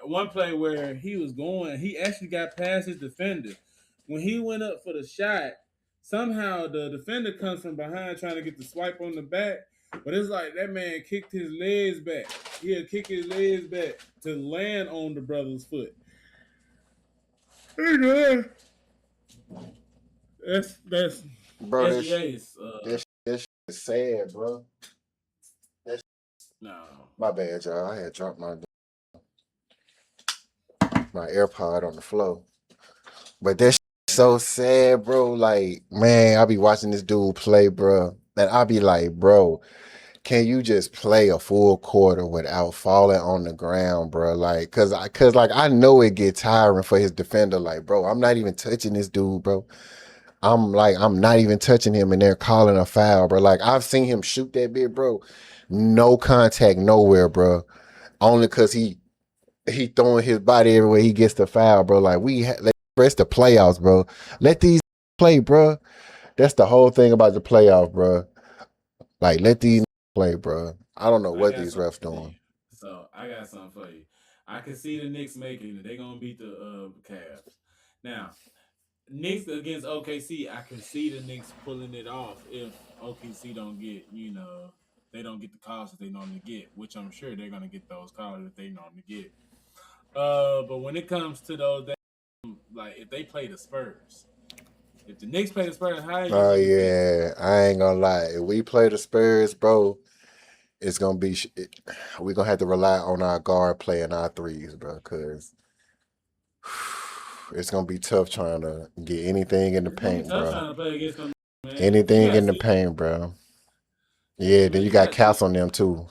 one play where he was going, he actually got past his defender. When he went up for the shot, somehow the defender comes from behind trying to get the swipe on the back, but it's like that man kicked his legs back. He'll kick his legs back to land on the brother's foot. Hey man, that's Bro, SGA's that shit is sad, bro. That no. my bad, y'all. I had dropped my AirPod on the floor. But that shit so sad, bro. Like, man, I be watching this dude play, bro. And I be like, bro, can you just play a full quarter without falling on the ground, bro? Like, cause like I know it get tiring for his defender. Like, bro, I'm not even touching this dude, bro. I'm not even touching him, and they're calling a foul, bro. Like I've seen him shoot that bit, bro. No contact nowhere, bro. Only cause he throwing his body everywhere he gets the foul, bro. Like it's the playoffs, bro. Let these play, bro. That's the whole thing about the playoff, bro. Like let these play, bro. I don't know I what got these something refs for you. doing. So I got something for you. I can see the Knicks making it. They're gonna beat the Cavs. Now, Knicks against OKC, I can see the Knicks pulling it off if OKC don't get, they don't get the calls that they normally get, which I'm sure they're gonna get those calls that they normally get. But when it comes to those, like if they play the Spurs, if the Knicks play the Spurs, how are you Oh gonna be feeling? yeah, I ain't gonna lie. If we play the Spurs, bro, it's gonna be we gonna have to rely on our guard playing our threes, bro, because it's gonna be tough trying to get anything in the It's gonna be paint, tough bro. trying to play against them, man. You Anything got in the six, paint, bro. Yeah, then man. you You got got six. Cass on them too.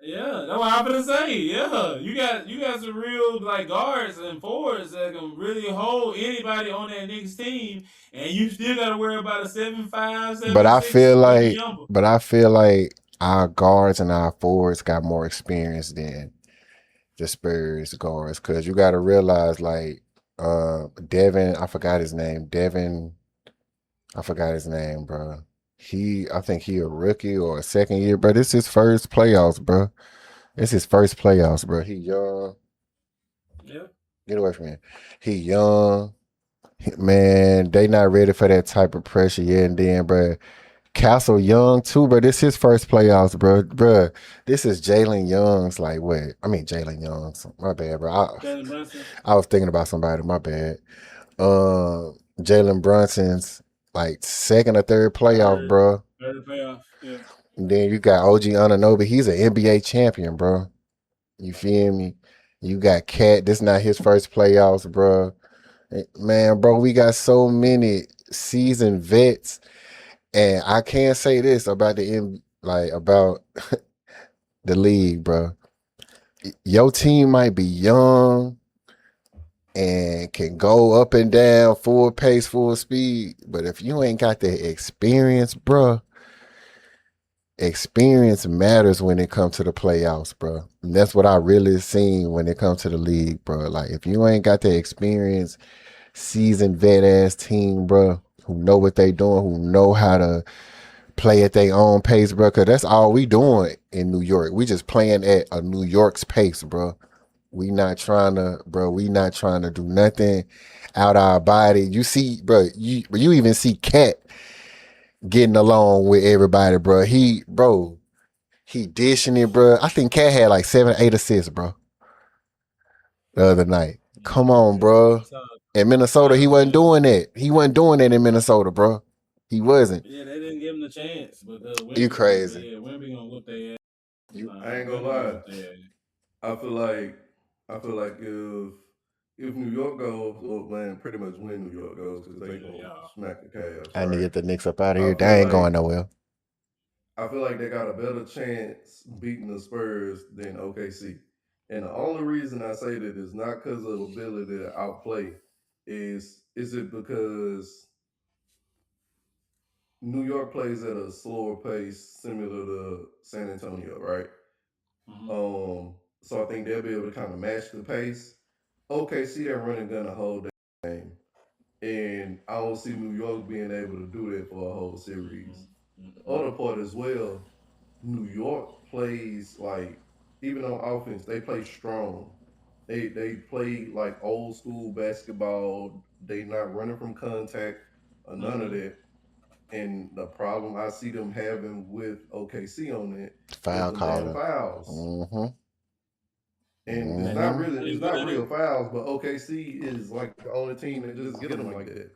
Yeah, that's what I'm gonna say. Yeah, you got some real like guards and forwards that can really hold anybody on that Knicks team, and you still got to worry about a 7'5", But seven I six feel like, Wemby. but I feel like our guards and our forwards got more experience than the Spurs guards, because you got to realize, like, Devin, I forgot his name. Devin, I forgot his name, bro. I think he a rookie or a second year, but it's his first playoffs, bro. It's his first playoffs, bro. He young. Yeah, Get away from him. He young. Man, they not ready for that type of pressure yet. And then, bro, Castle Young too, bro. This his first playoffs, bro. Bro, this is Jalen Young's like what? I mean Jalen Young's. My bad, bro. Jalen Brunson, I was thinking about somebody. My bad. Jalen Brunson's like second or third playoff, third, bro. third playoff. Yeah, And then you got OG Ananobi. He's an NBA champion, bro. You feel me? You got Cat. This not his first playoffs, bro. Man, bro, we got so many seasoned vets, and I can't say this about about the league, bro. Your team might be young and can go up and down, full pace, full speed, but if you ain't got the experience, bro, experience matters when it comes to the playoffs, bro. And that's what I really seen when it comes to the league, bro. Like if you ain't got the experience, seasoned vet ass team, bro, who know what they doing, who know how to play at their own pace, bro. Cause that's all we doing in New York. We just playing at a New York's pace, bro. We not trying to do nothing out our body. You see, bro, you even see Cat getting along with everybody, bro. He dishing it, bro. I think Cat had like 7, 8 assists, bro, the other night. Come on, yeah. bro. In I saw Minnesota, he him wasn't play. doing that. He wasn't doing that in Minnesota, bro. He wasn't. Yeah, they didn't give him the chance because You Wemby gonna, crazy. yeah, Wemby gonna whoop their ass. You I ain't gonna Wemby gonna lie. whoop their ass. I feel like if New York goes, well, man, pretty much when New York goes, because they gonna Yeah, smack the Cavs, I need to right? get the Knicks up out of I here. feel They ain't like going nowhere. they got a better chance beating the Spurs than OKC. And the only reason I say that is not because of ability to outplay, is it because New York plays at a slower pace, similar to San Antonio, right? hmm So I think they'll be able to kind of match the pace. OKC are running gun the whole game, and I don't see New York being able to do that for a whole series. The hmm other part as well, New York plays like even on offense, they play strong. They play like old school basketball. They not running from contact or none of hmm that. And the problem I see them having with OKC on it is Foul them damn calling. fouls. Mm-hmm. And And they Mm-hmm. it's ain't good not at it. real fouls, but OKC is like the only team that just get them like that.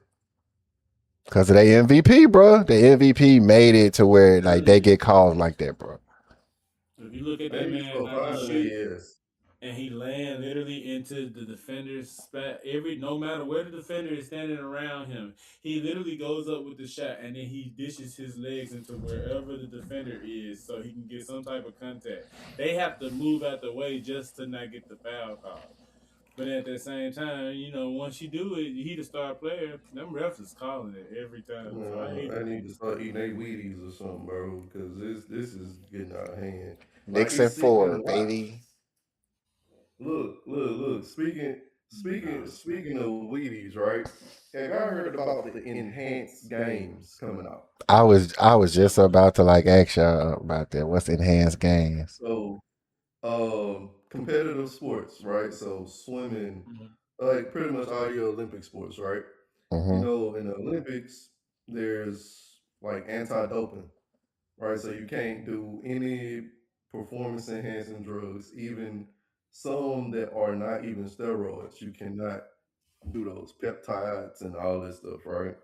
Because of their MVP, bro. The MVP made it to where like Literally, they get calls like that, bro. if you look at that Maybe man for not to finding shoot, it, yes. and he land literally into the defender's spot, no matter where the defender is standing around him, he literally goes up with the shot and then he dishes his legs into wherever the defender is so he can get some type of contact. They have to move out the way just to not get the foul call. But at the same time, once you do it, he the star player. Them refs is calling it every time. So I hate I it. need to start eating they Wheaties or something, bro, because this is getting out of hand. Like Knicks and it's sick to 4, watch. baby. Look. Speaking of Wheaties, right? Have y'all heard about the enhanced games coming out? I was just about to like ask y'all about that. What's enhanced games? So, competitive sports, right? So swimming, Mhm. like pretty much all your Olympic sports, right? You Mm-hmm. know, in the Olympics, there's like anti-doping. right? So you can't do any performance enhancing drugs, even some that are not even steroids. You cannot do those peptides and all this stuff, right?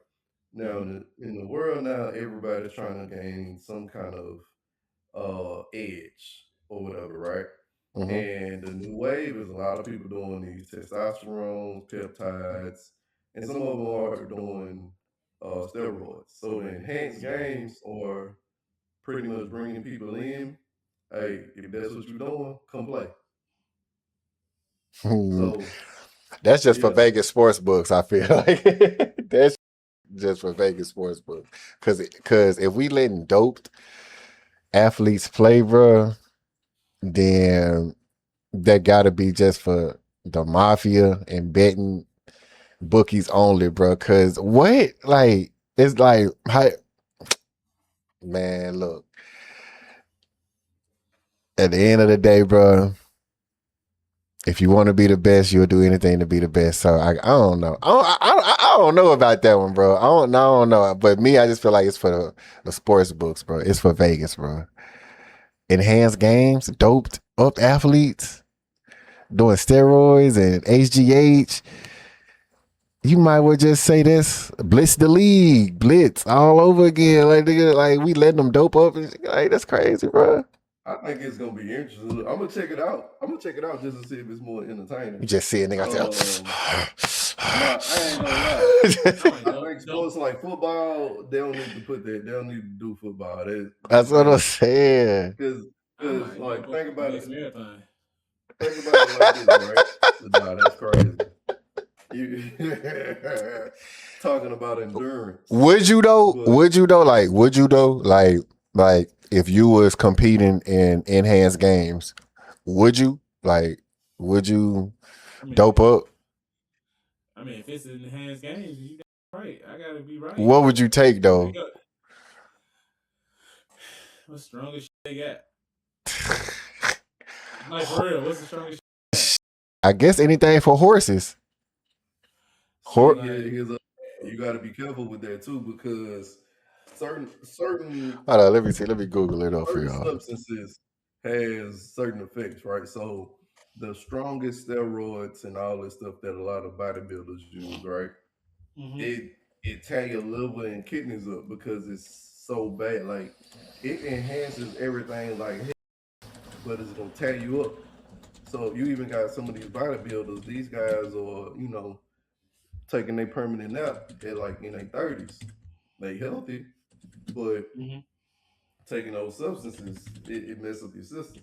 Now, Mm-hmm. in the world now, everybody's trying to gain some kind of edge or whatever, right? Mm-hmm. And the new wave is a lot of people doing these testosterone, peptides, and some of them are doing steroids. So the enhanced games are pretty much bringing people in. Hey, if that's what you're doing, come play. So That's just for yeah, Vegas sports books. I feel like that's just for Vegas sports books. Cause if we letting doped athletes play, bro, then that got to be just for the mafia and betting bookies only, bro. Cause what, like, it's like, man, look. At the end of the day, bro, if you want to be the best, you'll do anything to be the best. So I don't know. I don't know about that one, bro. I don't know. But me, I just feel like it's for the sports books, bro. It's for Vegas, bro. Enhanced games, doped up athletes doing steroids and HGH. You might well just say this: blitz the league, blitz all over again. Like nigga, like we letting them dope up. And like that's crazy, bro. I think it's gonna be interesting. I'm gonna check it out. I'm gonna check it out just to see if it's more You entertaining. just see a nigga Nah, I ain't gonna lie. I might I dope, think dope. sports like football, they don't need to put that. They don't need to do football. That's This what I'm ain't saying. I because might like dope up the Knicks marathon. think about it like this, right? Nah, that's crazy. You talking about endurance, Would you though? but Would you though? Like, would you though? Like if you was competing in enhanced games, would you? Like, would you I mean, dope up? if it's enhanced games, you got right. I gotta be right. What would you take What they though? got? What's the strongest shit they got? Like for real, what's the strongest shit they got? I guess anything for horses. So Hor- see, like, here's a you got to be careful with that too because certain Hold on, let me see. Let me Google it up for certain y'all. substances has certain effects, right? So the strongest steroids and all this stuff that a lot of bodybuilders use, right? mm-hmm. It tear your liver and kidneys up because it's so bad. Like it enhances everything, like but it's gonna tear you up. So you even got some of these bodybuilders. These guys are, taking their permanent nap at like in their 30s. They healthy, but Mm-hmm. taking those substances, it messes up your system.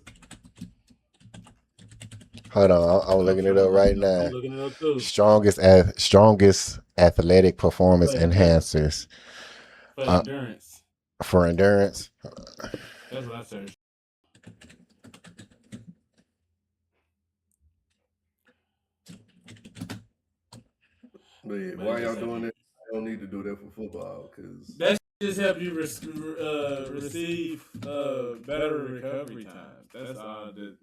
Hold on, I'm looking it up right I'm now. looking it up too. Strongest athletic performance For endurance. enhancers For uh, endurance. for endurance. That's what I searched. But yeah, But it why y'all just help doing you. that? I don't need to do that for football because That just help you receive better recovery times. That's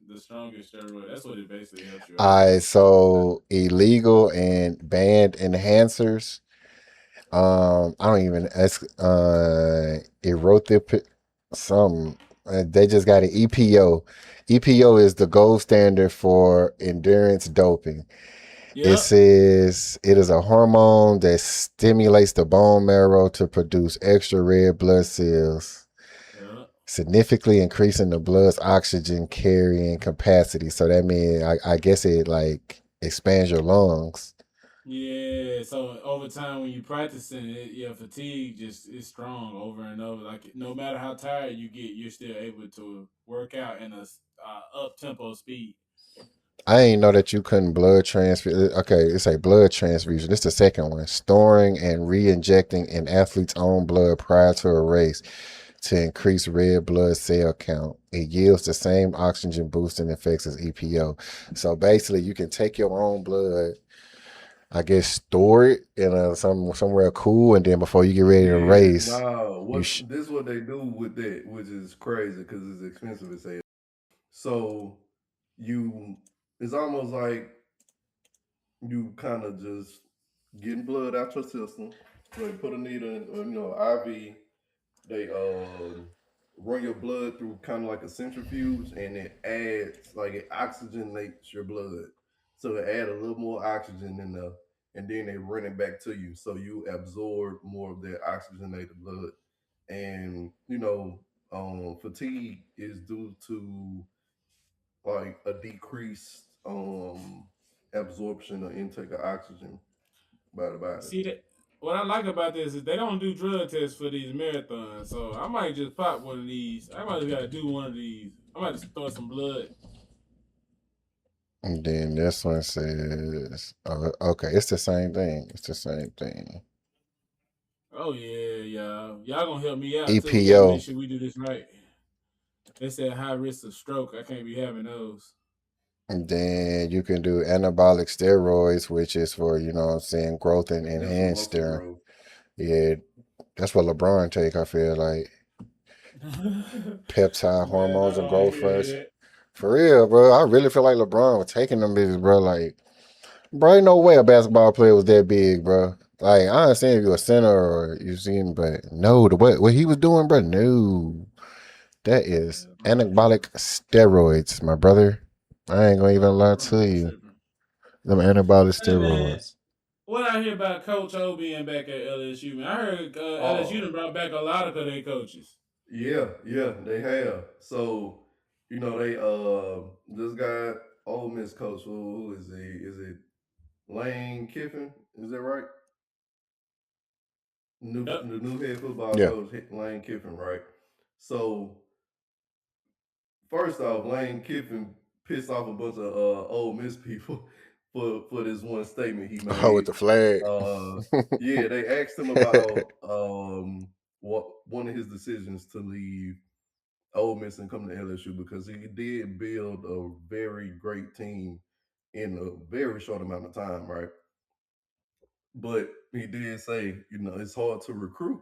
the strongest steroid. That's what it basically helps you out with. I so illegal and banned enhancers. I don't even it's erothic some they just got an EPO. EPO is the gold standard for endurance doping. It Yep. says it is a hormone that stimulates the bone marrow to produce extra red blood cells, Yep. significantly increasing the blood's oxygen carrying capacity. So that means I guess it like expands your lungs. Yeah, so over time when you practicing it, your fatigue just is strong over and over. Like no matter how tired you get, you're still able to work out in a up tempo speed. I ain't know that you couldn't blood transfer. Okay, it's a blood transfusion. This is the second one. Storing and re-injecting an athlete's own blood prior to a race to increase red blood cell count. It yields the same oxygen boosting effects as EPO. So basically, you can take your own blood, I guess, store it in somewhere cool, and then before you get ready to yeah, race, nah. you This what they do with that, which is crazy because it's expensive as hell. So you, it's almost like you kind of just getting blood out your system. They put a needle in, or, IV. They run your blood through kind of like a centrifuge, and it adds like it oxygenates your blood, so it add a little more oxygen in there, and then they run it back to you, so you absorb more of that oxygenated blood, and fatigue is due to like a decreased absorption or intake of oxygen by the body. See that? What I like about this is they don't do drug tests for these marathons, so I might just pop one of these. I might just gotta do one of these. I might just throw some blood. And then this one says, okay, it's the same thing. It's the same thing. Oh yeah, y'all gonna help me out too. We gotta EPO. make sure we do this right. They said high risk of stroke. I can't be having those. And then you can do anabolic steroids, which is for, you know what I'm saying, growth and That's for enhanced muscle steroid. growth. Yeah, that's what LeBron take, I feel like. Peptide Man, hormones I and don't growth hear first. that. For real, bro. I really feel like LeBron was taking them bitches, bro. Like, bro, ain't no way a basketball player was that big, bro. Like, I understand if you're a center or you seen, but no, what he was doing, bro, no. That is LeBron anabolic tripping. steroids, my brother. I ain't gonna even lie to LeBron you. tripping. Them anabolic Hey man, steroids. what I hear about Coach O being back at LSU, man? I heard LSU Oh, done brought back a lot of their coaches. yeah, they have. So, they this guy, Ole Miss coach, who is he? Is it Lane Kiffin? Is that right? Yep. The new head football Yeah. coach, Lane Kiffin, right? So first off, Lane Kiffin pissed off a bunch of Ole Miss people for this one statement he Oh, with made. the flag. Uh, yeah, they asked him about what one of his decisions to leave Ole Miss and come to LSU because he did build a very great team in a very short amount of time, right? But he did say, it's hard to recruit.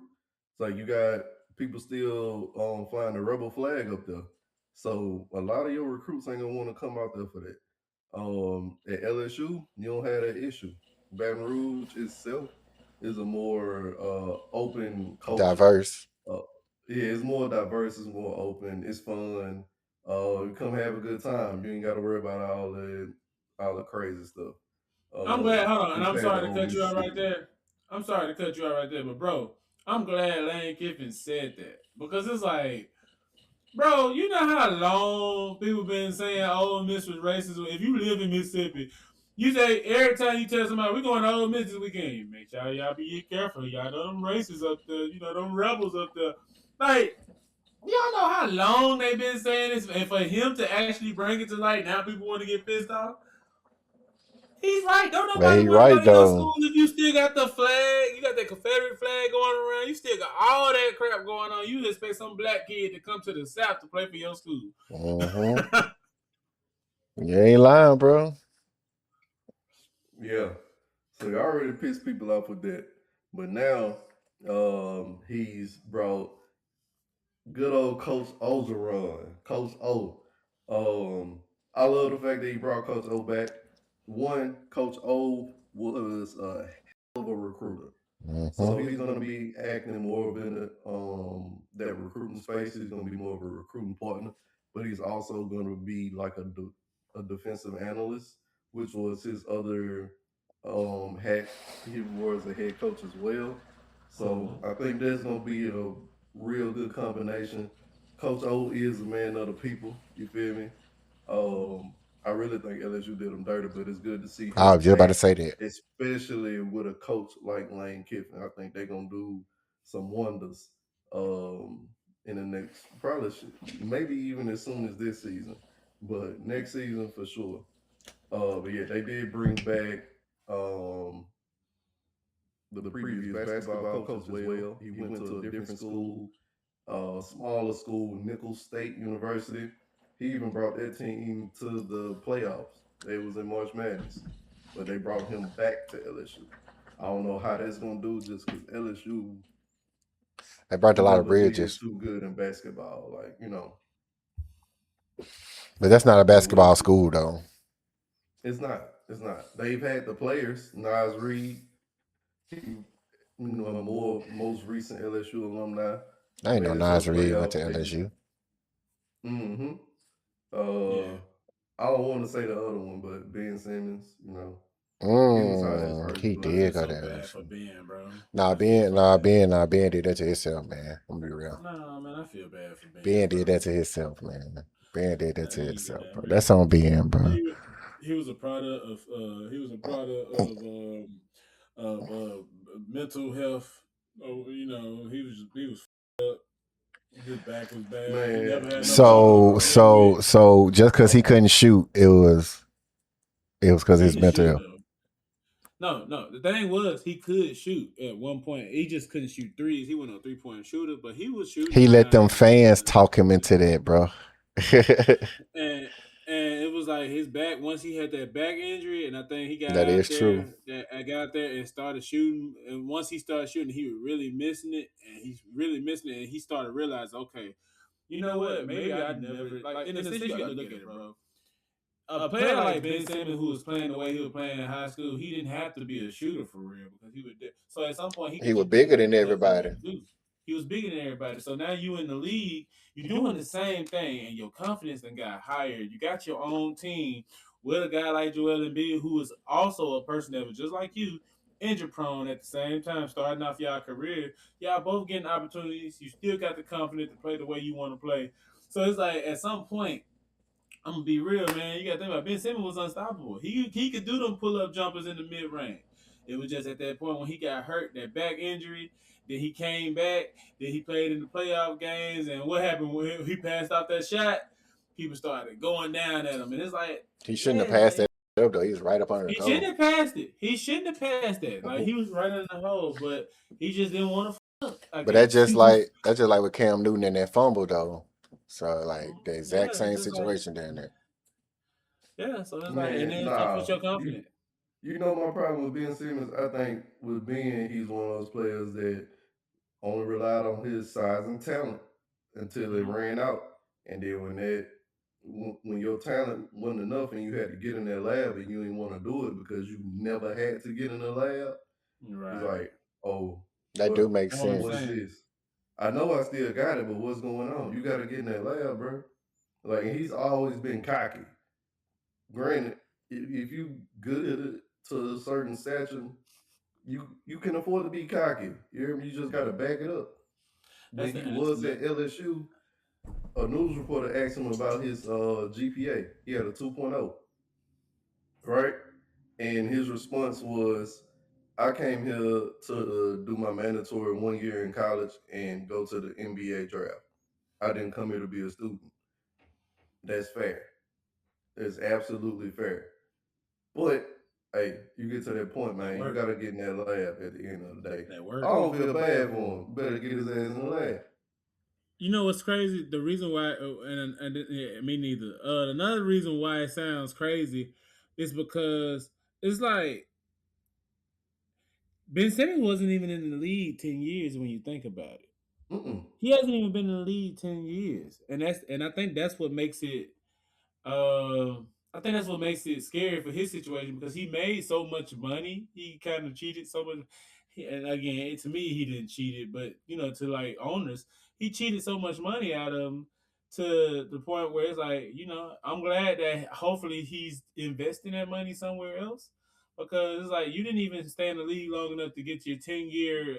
It's like you got people still flying the rebel flag up there. So a lot of your recruits ain't gonna want to come out there for that. At LSU, you don't have that issue. Baton Rouge itself is a more open culture. Diverse. Uh, yeah, it's more diverse. It's more open. It's fun. You come have a good time. You ain't got to worry about all the crazy stuff. I'm glad. Hold on, and I'm Compared to sorry to old cut you out right Mississippi. there. I'm sorry to cut you out right there, but bro, I'm glad Lane Kiffin said that because it's like, bro, you know how long people been saying Ole Miss was racist. If you live in Mississippi, you say every time you tell somebody we going to Ole Miss this weekend, make sure y'all be careful. Y'all know them racists up there. You know them rebels up there. Like, y'all know how long they've been saying this, and for him to actually bring it to light, now people want to get pissed off. He's right. Don't But nobody he want to go right to your though. school if you still got the flag. You got that Confederate flag going around. You still got all that crap going on. You expect some black kid to come to the South to play for your school. Mm-hmm. You ain't lying, bro. Yeah. So he already pissed people off with that. But now he's brought good old Coach Ozeron. Coach O. I love the fact that he brought Coach O back. One, Coach O was a hell of a recruiter. So Mm-hmm. he's going to be acting more of in that recruiting space. He's going to be more of a recruiting partner, but he's also going to be like a defensive analyst, which was his other hat. He was a head coach as well. So I think that's going to be a real good combination. Coach O is a man of the people. You feel me? I really think LSU did him dirty, but it's good to see I him was just about to back, say that. especially with a coach like Lane Kiffin. I think they're gonna do some wonders in the next, probably maybe even as soon as this season, but next season for sure. But yeah, they did bring back um, the previous basketball coach as well. He went to a different school, smaller school, Nicholls State University. He even brought that team to the playoffs. They was in March Madness, but they brought him back to LSU. I don't know how that's gonna do just because LSU They burnt a lot of never did bridges. too good in basketball. Like But that's not a so we'll basketball see. school though. It's not. It's not. They've had the players. Nas Reed, he, a more most recent LSU alumni. I ain't know Played some Nas Reed went to playoff series. LSU. Mm-hmm. Yeah. I don't want to say the other one, but Ben Simmons, he was out his first He I blood. did feel go to so bad for LSU. Ben, bro. Nah, I feel Ben, so nah, bad. Ben, nah, Ben did that to himself, man. I'm gonna be real. No, man, I feel bad for Ben, Ben did bro. that to himself, man. Ben did that to himself, I bro. mean, That's on Ben, bro. he was a product of he was a product of mental health. Oh, he was up. His back was bad. He Man, never had no job to So, nah. begin with. so, so just because he couldn't shoot, it was because He his could mental shoot health. though. No. The thing was, he could shoot at one point. He just couldn't shoot threes. He wasn't a 3-point shooter, but he was shooting He it let now them and again. fans talk him into that, bro. And and it was like his back once he had that back injury, and I think he got That out is true. there. That I got out there and started shooting. And once he started shooting, he was really missing it, and he's really missing it. And he started realizing, okay, you know what? Maybe I never like. In a sense, you got to look at it, bro. A player like Ben Simmons, who was playing the way he was playing in high school, he didn't have to be a shooter for real because he would. So at some point, he He could was just do bigger than what he everybody. wanted to do. He was bigger than everybody. So now you in the league, you're doing the same thing, and your confidence then got higher. You got your own team with a guy like Joel Embiid, who is also a person that was just like you, injury prone at the same time, starting off y'all career. Y'all both getting opportunities. You still got the confidence to play the way you want to play. So it's like at some point I'm gonna be real, man. You got to think about Ben Simmons was unstoppable. He could do them pull up jumpers in the mid range. It was just at that point when he got hurt, that back injury. Then he came back. Then he played in the playoff games. And what happened when he passed off that shot? People started going down at him, and it's like, He shouldn't have yeah, passed man. that up though. He was right up under the He shouldn't goal. have passed it. He shouldn't have passed that. Like he was right in the hole, but he just didn't want to fuck. I But that's guess just he just like that's just like with Cam Newton and that fumble though. So like the exact yeah, it's same just like situation down there. yeah. So it's like, and Man, then it comes with nah. your You confidence. you know my problem with Ben Simmons. I think with Ben, he's one of those players that only relied on his size and talent until it Mm-hmm. ran out. And then when your talent wasn't enough and you had to get in that lab and you didn't want to do it because you never had to get in the lab, it's Right. like, oh, That what do make That's what I'm what's sense. saying. this? I know I still got it, but what's going on? You got to get in that lab, bro. Like he's always been cocky. Granted, if you good at it to a certain stature, you can afford to be cocky. You hear me? You just got to back it up. That's When the he and that's was the at LSU, a news reporter asked him about his GPA. He had a 2.0, right? And his response was, I came here to do my mandatory 1 year in college and go to the NBA draft. I didn't come here to be a student. That's fair. That's absolutely fair. But hey, you get to that point, that man. You work. got to get in that lab at the end of the day. That I work. don't feel bad for him. Better get his ass in the lab. You know what's crazy? The reason why, yeah, me neither. Another reason why it sounds crazy is because it's like Ben Simmons wasn't even in the league 10 years when you think about it. Mm-mm. He hasn't even been in the league 10 years, and I think that's what makes it I think that's what makes it scary for his situation because he made so much money. He kind of cheated so much. And again, to me, he didn't cheat it, but to like owners, he cheated so much money out of them to the point where it's like, I'm glad that hopefully he's investing that money somewhere else because it's like you didn't even stay in the league long enough to get your 10-year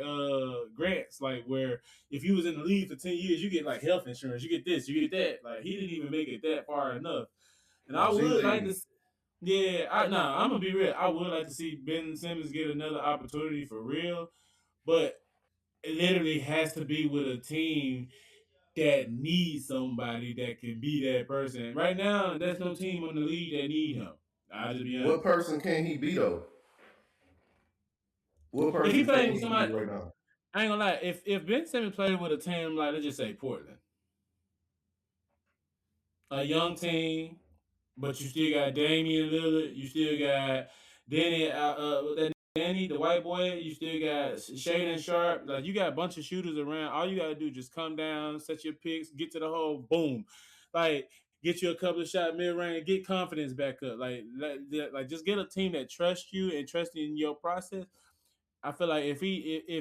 grants, like where if you was in the league for 10 years, you get like health insurance, you get this, you get that. Like he didn't even make it that far enough. And I would like to, GZ. yeah, I'm gonna be real. I would like to see Ben Simmons get another opportunity for real, but it literally has to be with a team that needs somebody that can be that person. Right now, there's no team in the league that need him. I'll just be What honest. person can he be though? What If he person played can with he be somebody, right now? I ain't gonna lie. If Ben Simmons played with a team like let's just say Portland, a young team. But you still got Damian Lillard. You still got Danny, the white boy. You still got Shaden Sharp. Like you got a bunch of shooters around. All you gotta do is just come down, set your picks, get to the hole, boom. Like get you a couple of shot mid range, get confidence back up. Like just get a team that trusts you and trusts in your process. I feel like if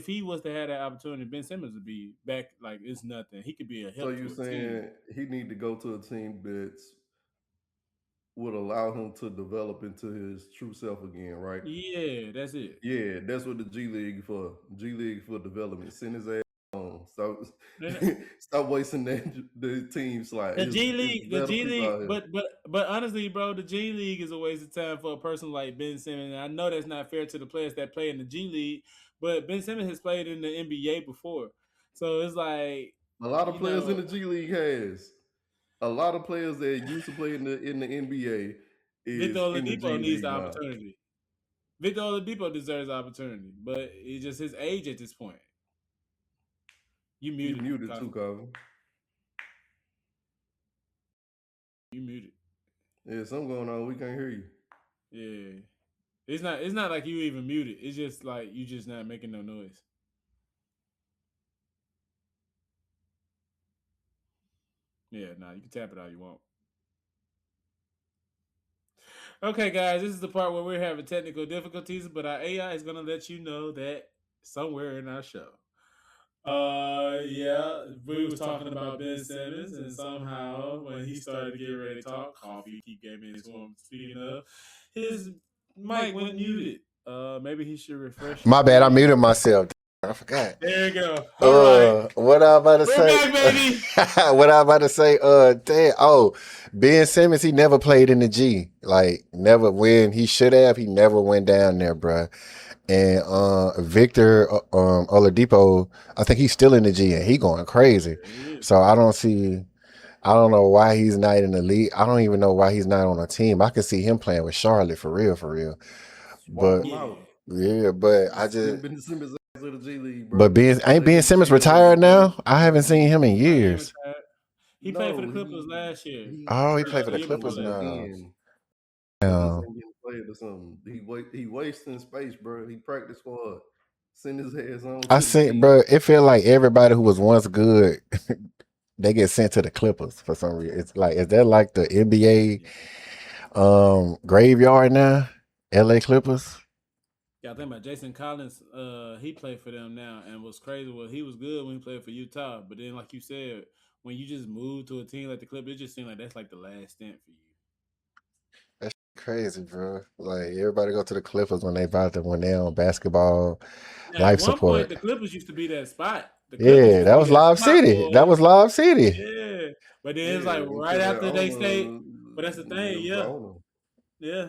he was to have that opportunity, Ben Simmons would be back like it's nothing. He could be a So help you to a team. saying he need to go to a team that's would allow him to develop into his true self again, right? Yeah, that's it. Yeah, that's what the G League for. G League for development. Send his ass home. Stop, And stop wasting the team slot. It's The better G people League, out here. but honestly, bro, the G League is a waste of time for a person like Ben Simmons. And I know that's not fair to the players that play in the G League, but Ben Simmons has played in the NBA before, so it's like A lot of you players in know, the G League has. A lot of players that used to play in the NBA Victor is in the G Oladipo needs the League now. opportunity. Victor Oladipo deserves the opportunity, but it's just his age at this point. You You muted, muted too, Coffee. Calvin. You muted. Yeah, something going on. We can't hear you. Yeah. It's not like you even muted. It's just like you just not making no noise. Yeah, nah, you can tap it all you want. Okay, guys, this is the part where we're having technical difficulties, but our AI is gonna let you know that somewhere in our show. Yeah, we was talking about Ben Simmons, and somehow when he started to get ready to talk, Coffee keep getting into him. Speaking of, his mic went muted. Maybe he should refresh his My bad, I screen. muted myself. I forgot. There you go. All right, What I about to we're say? back, baby. What I about to say? Damn. Oh, Ben Simmons, he never played in the G. Like, never when he should have. He never went down there, bruh. And Victor Oladipo, I think he's still in the G, and he going crazy. There he is. So I don't know why he's not in the league. I don't even know why he's not on a team. I can see him playing with Charlotte for real, for real. Swap But them Yeah. out. yeah, but I Send just Ben Simmons ass to the G League, bro. but Ben ain't Let Ben him Simmons chill in the retired G. now? I haven't seen him in No, he ain't years. retired. He played for the No, Clippers last year. he Oh, he Or played for the the year before Clippers practicing last. now. again. He just Damn. ain't getting played or something. He wasting space, bro. He practice squad. Send his ass on I to the seen, G. bro. It feel like everybody who was once good, they get sent to the Clippers for some reason. It's like, is that like the NBA graveyard now? LA Clippers. Yeah, I think about Jason Collins. He played for them now, and what's crazy was he was good when he played for Utah. But then, like you said, when you just move to a team like the Clippers, it just seemed like that's like the last stint for you. That's crazy, bro. Like everybody go to the Clippers when they about to when they on basketball Now, at life one point, support. the Clippers used to be that spot. The Clippers Yeah, used to that be was that Live spot, City. That boy. was Live City. Yeah, but then it's Yeah, like right until that after they stayed. owner But that's the made thing, him yeah, go yeah.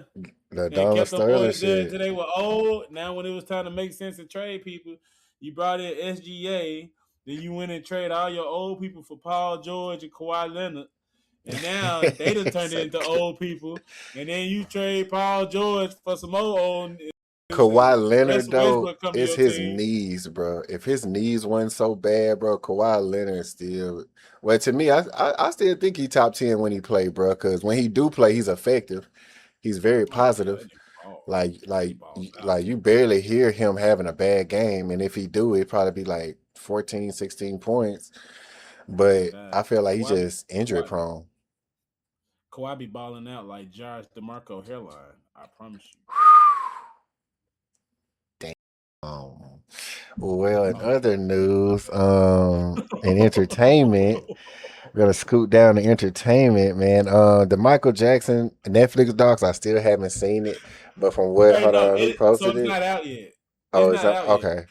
The And Donald kept them Sterling boys there shit. until they were old. Now, when it was time to make sense and trade people, you brought in SGA. Then you went and traded all your old people for Paul George and Kawhi Leonard. And now they done turned So, into old people. And then you trade Paul George for some more old. Kawhi Leonard Russell though, Westbrook come to it's your his team. knees, bro. If his knees weren't so bad, bro, Kawhi Leonard still. Well, to me, I still think he top 10 when he play, bro. Because when he do play, he's effective. He's very Oh yeah, that positive. nigga ball. Like He like balls out. like you barely hear him having a bad game, and if he do, it probably be like 14, 16 points. Oh But God, I feel like he's Kawhi, just injury Kawhi, prone. Kawhi be balling out like Josh DeMarco hairline. I promise you. Damn. Well, in Oh other news, in entertainment, no. we're gonna scoot down to entertainment, man. The Michael Jackson Netflix docs, I still haven't seen it, but from what, Hey, hold no, on, who so posted it's it? not out yet. It's Oh, is not that out yet. okay?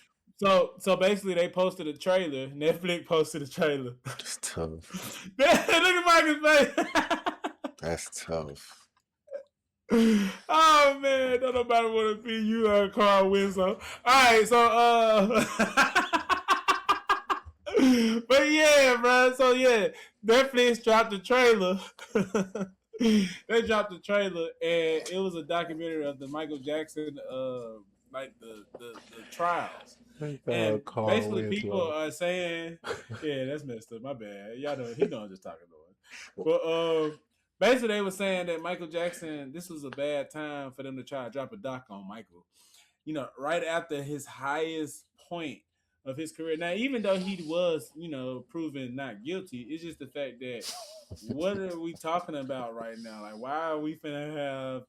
So basically, they posted a trailer. Netflix posted a trailer. It's tough. Look at Michael's face. That's tough. Oh man, don't nobody want to be you, Carl Winslow. All right, so but yeah, bro. So yeah, Netflix dropped the trailer. They dropped the trailer, and it was a documentary of the Michael Jackson, like the trials. And Carl basically, people Winslow. are saying, "Yeah, that's messed up. My bad. Y'all know he know I'm just talking to him." But basically, they were saying that Michael Jackson, this was a bad time for them to try to drop a doc on Michael. Right after his highest point of his career. Now, even though he was, proven not guilty, it's just the fact that what are we talking about right now? Like, why are we finna have,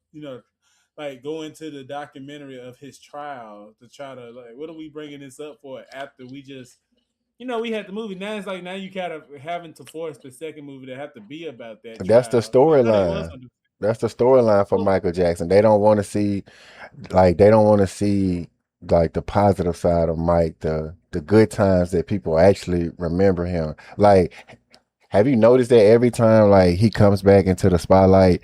like go into the documentary of his trial to try to like, what are we bringing this up for after we just, we had the movie. Now it's like now you kind of having to force the second movie to have to be about that That's the trial. Even though they was storyline. gonna do. That's the storyline for Well, Michael Jackson. They don't want to see, like, they don't want to see like the positive side of Mike, the good times that people actually remember him. Like, have you noticed that every time like he comes back into the spotlight,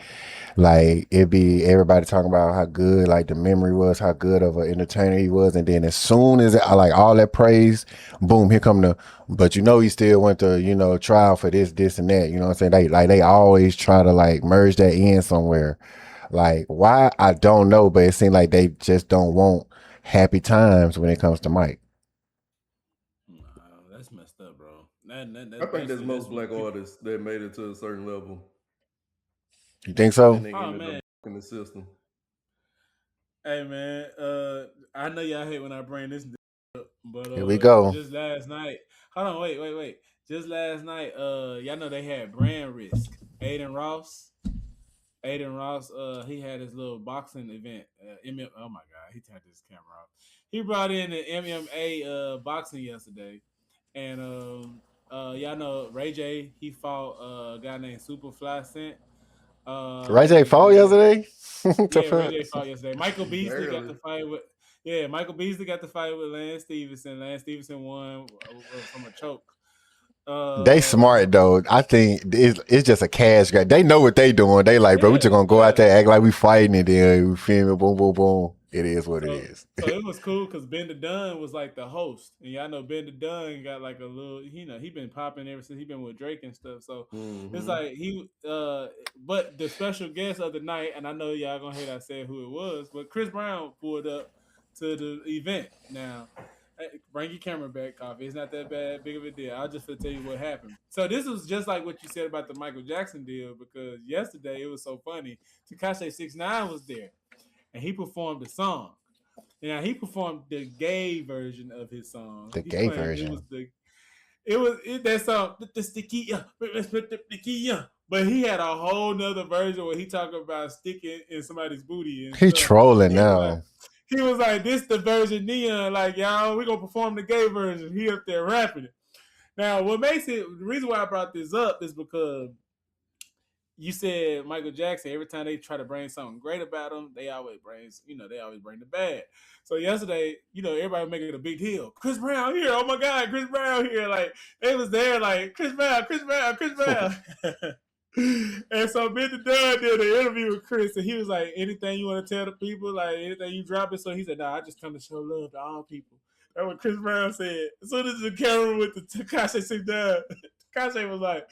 like it be everybody talking about how good like the memory was, how good of an entertainer he was, and then as soon as like all that praise, boom, here come the. But he still went to trial for this and that. You know what I'm saying? They always try to like merge that in somewhere. Like why I don't know, but it seems like they just don't want happy times when it comes to Mike. nah, that's messed up, bro. I think that's Basically most what black people. artists that made it to a certain level, You think and then so? they Oh ended man, up in the system. hey man, I know y'all hate when I bring this up, but Here we go. just last night. Hold on, wait. Just last night, y'all know they had brand risk. Aiden Ross. He had his little boxing event. Oh my god, he turned his camera off. He brought in the MMA boxing yesterday, and y'all know Ray J. He fought a guy named Superfly Cent. Ray J And fought then yesterday. The yeah, Ray fuck? J fought yesterday. Michael Beasley got Barely. to fight with. Yeah, Michael Beasley got to fight with Lance Stevenson. Lance Stevenson won from a choke. They smart though. I think it's just a cash grab. They know what they doing. They like, bro, we Yeah, just gonna go out yeah. there act like we fighting, and then we film it. Boom, boom, boom. It is what it So is. so it was cool because Ben the Dunn was like the host, and y'all know Ben the Dunn got like a little, he been popping ever since he been with Drake and stuff. So it's Mm-hmm. like but the special guest of the night, and I know y'all gonna hate I said who it was, but Chris Brown pulled up to the event. Now, bring your camera back, Coffee. It's not that big of a deal. I'll just tell you what happened. So this was just like what you said about the Michael Jackson deal because yesterday it was so funny. Tekashi 6ix9ine was there, and he performed a song. Now he performed the gay version of his song. The He gay claimed version. that song the sticky but he had a whole nother version where he talking about sticking in somebody's booty and He stuff. trolling And now. he was like, this the version Neon, like y'all, we gonna perform the gay version. He up there rapping it. Now, the reason why I brought this up is because you said Michael Jackson, every time they try to bring something great about him, they always bring the bad. So yesterday, everybody was making it a big deal. Chris Brown here, oh my God, Chris Brown here. Like they was there like Chris Brown. And so Ben the Dunn did an interview with Chris, and he was like, anything you want to tell the people, like anything you drop it. So he said, nah, I just come to show love to all people. That's what Chris Brown said. As soon as the camera with the Tekashi sit down, Tekashi was like,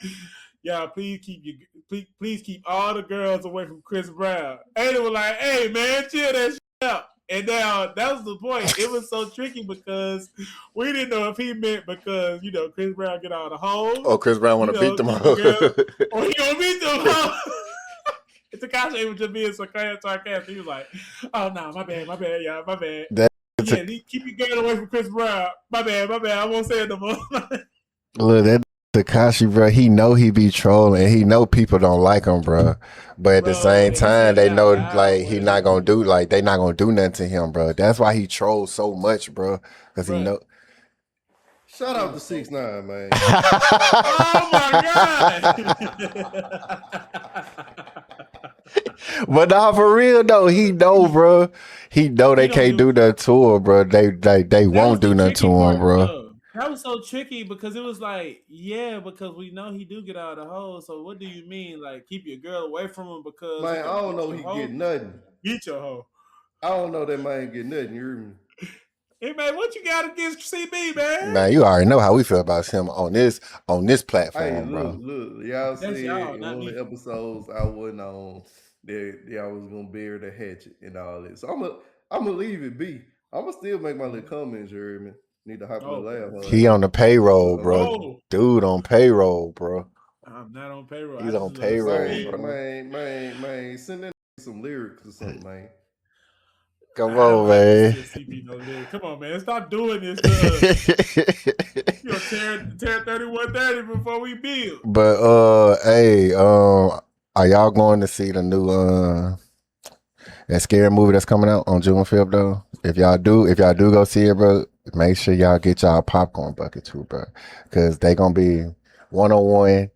y'all, please keep all the girls away from Chris Brown. And it was like, hey man, chill that shit out. And now that was the point. It was so tricky because we didn't know if he meant because Chris Brown get all the hoes, Oh, Chris Brown want to beat them keep up. the girl, or he gonna beat them hoes. Tekashi was just being sarcastic. He was like, "Oh no, my bad, y'all, my bad. That's Yeah, keep your girl away from Chris Brown. My bad. I won't say it no more." look, that Tekashi, bro, he know he be trolling. He know people don't like him, bro. But at the Bro, same and he time, said it they out know loud like with he his not gonna people. do like they not gonna do nothing to him, bro. That's why he trolls so much, bro. Because he Bro, know. Shout it out to was so 6ix9ine, man. oh my god! But nah, for real though, he know, bro. He know He they don't can't give a do fuck. nothing to him, bro. They That was won't the do nothing to tricky him, part, bro. though. That was so tricky because it was like, yeah, because we know he do get out of the hole. So what do you mean, like keep your girl away from him because he Man, I gonna don't beat know your he hoe? get nothing. Beat your hoe. I don't know that man get nothing. You hear me? Hey man, what you got against CB, man? Man, you already know how we feel about him on this Hey, platform, look, bro. look. Y'all said That's y'all, in not one of me. the episodes I wasn't on that y'all was gonna bury the hatchet and all that. So I'm gonna leave it be. I'm gonna still make my little comments. You hear me? Need to hop in the Okay. laugh He on. on the payroll, But bro. Oh, Dude on payroll, bro. I'm not on payroll. I He's just on love payroll, CB. man, bro. man, send that some lyrics or something, man. Come I don't on, have to man. send CB no lyric. Come on, man. Stop doing this to us. Tear 3130 before we build. But hey, are y'all going to see the new That scary movie that's coming out on June 5th though. If y'all do go see it, bro, make sure y'all get y'all popcorn bucket too, bro. Cause they gonna be 101.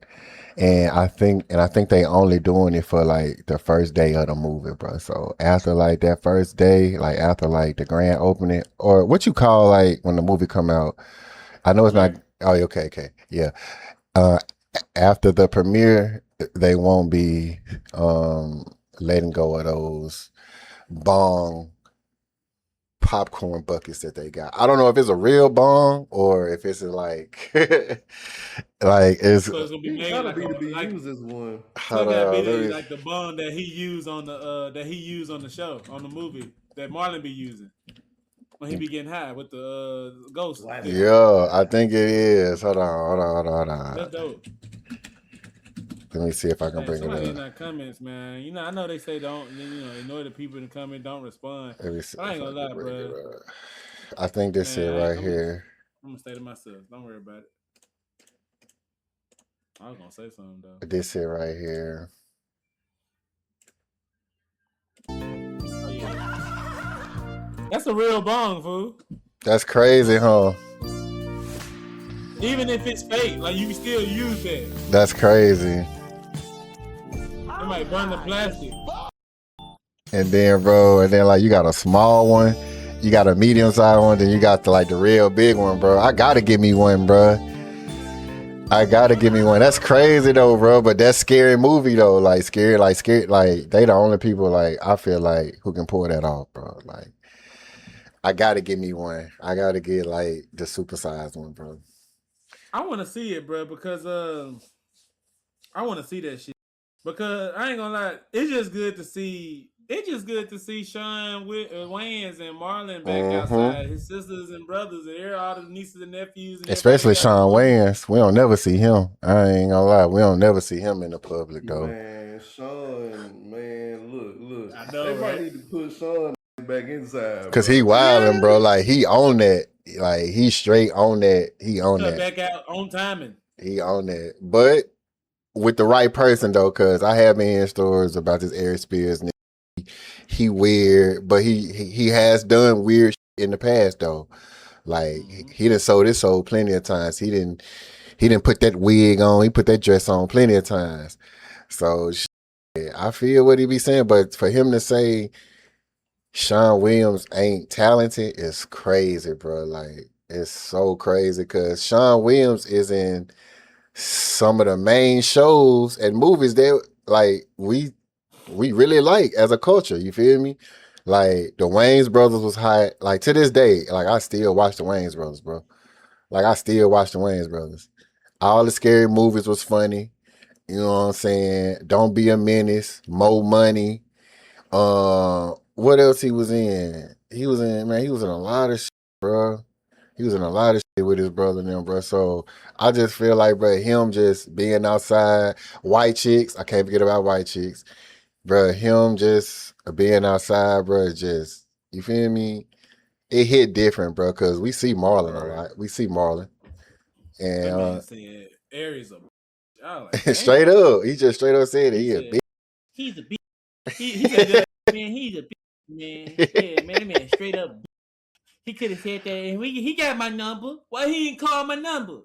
And I think they only doing it for like the first day of the movie, bro. So after like that first day, like after like the grand opening, or what you call like when the movie come out. I know it's not. Oh, okay, yeah. Uh, After the premiere, they won't be letting go of those bong popcorn buckets that they got. I don't know if it's a real bong or if it's like like it's So it's gonna be He made gotta like be to be like used as one. so hold it gotta be on, let me, like the bond that he used on the show on the movie that Marlon be using when he be getting high with the ghost. Wow. yeah, I think it is. Hold on. That's dope. Let me see if I can Hey, bring it somebody in up. the comments, man. You know, I know they say don't, ignore the people in the comment, don't respond. Let me see But I if ain't I gonna can lie, bring it bro. up. I think this it Man, right here. I'm gonna stay to myself. Don't worry about it. I was gonna say something though. This it right here. Oh yeah, that's a real bong, fool. That's crazy, huh? Even if it's fake, like you can still use that. That's crazy. It might burn the plastic. And then, bro, like you got a small one, you got a medium sized one, then you got the real big one, bro. I gotta give me one, bro. That's crazy though, bro. But that's scary movie though. Like scary. Like they the only people like I feel like who can pull that off, bro. Like I gotta give me one. I gotta get like the supersized one, bro. I want to see it, bro, because I want to see that shit. Because I ain't gonna lie, it's just good to see. It's just good to see Sean Wayans and Marlon back outside. His sisters and brothers, and all the nieces and nephews, and everybody Especially got Sean cool. Wayans. We don't never see him. I ain't gonna lie. We don't never see him in the public though. Man, Sean, man, look. I know, They right? might need to put Sean back inside, Cause bro. he wildin', bro. Like he on that. Like he straight on that. He on Cut that. back out on timing. He on that. But with the right person though, cause I have been hearing stories about this Aries Spears. He weird, but he has done weird shit in the past though. Like he done sold his soul plenty of times. He didn't put that wig on. He put that dress on plenty of times. So I feel what he be saying, but for him to say Sean Williams ain't talented is crazy, bro. Like it's so crazy because Sean Williams is in some of the main shows and movies that like we really like as a culture. You feel me? Like the Wayans brothers was hot. Like to this day, like I still watch the Wayans brothers, bro. Like I still watch the Wayans brothers. All the scary movies was funny. You know what I'm saying? Don't Be a Menace, Mo Money. What else he was in? He was in a lot of shit, bro. He was in a lot of shit with his brother and them, bro. So I just feel like, bro, him just being outside, white chicks. I can't forget about white chicks, bro. Him just being outside, bro. Just you feel me? It hit different, bro, because we see Marlon a lot. We see Marlon, That man and said Aries a. I was like, damn. straight up, he just straight up said it. He He a said, bitch. he's a bitch. He said, man, he's a bitch, man. Yeah, man, straight up. He could have said that, and he got my number. Why he didn't call my number?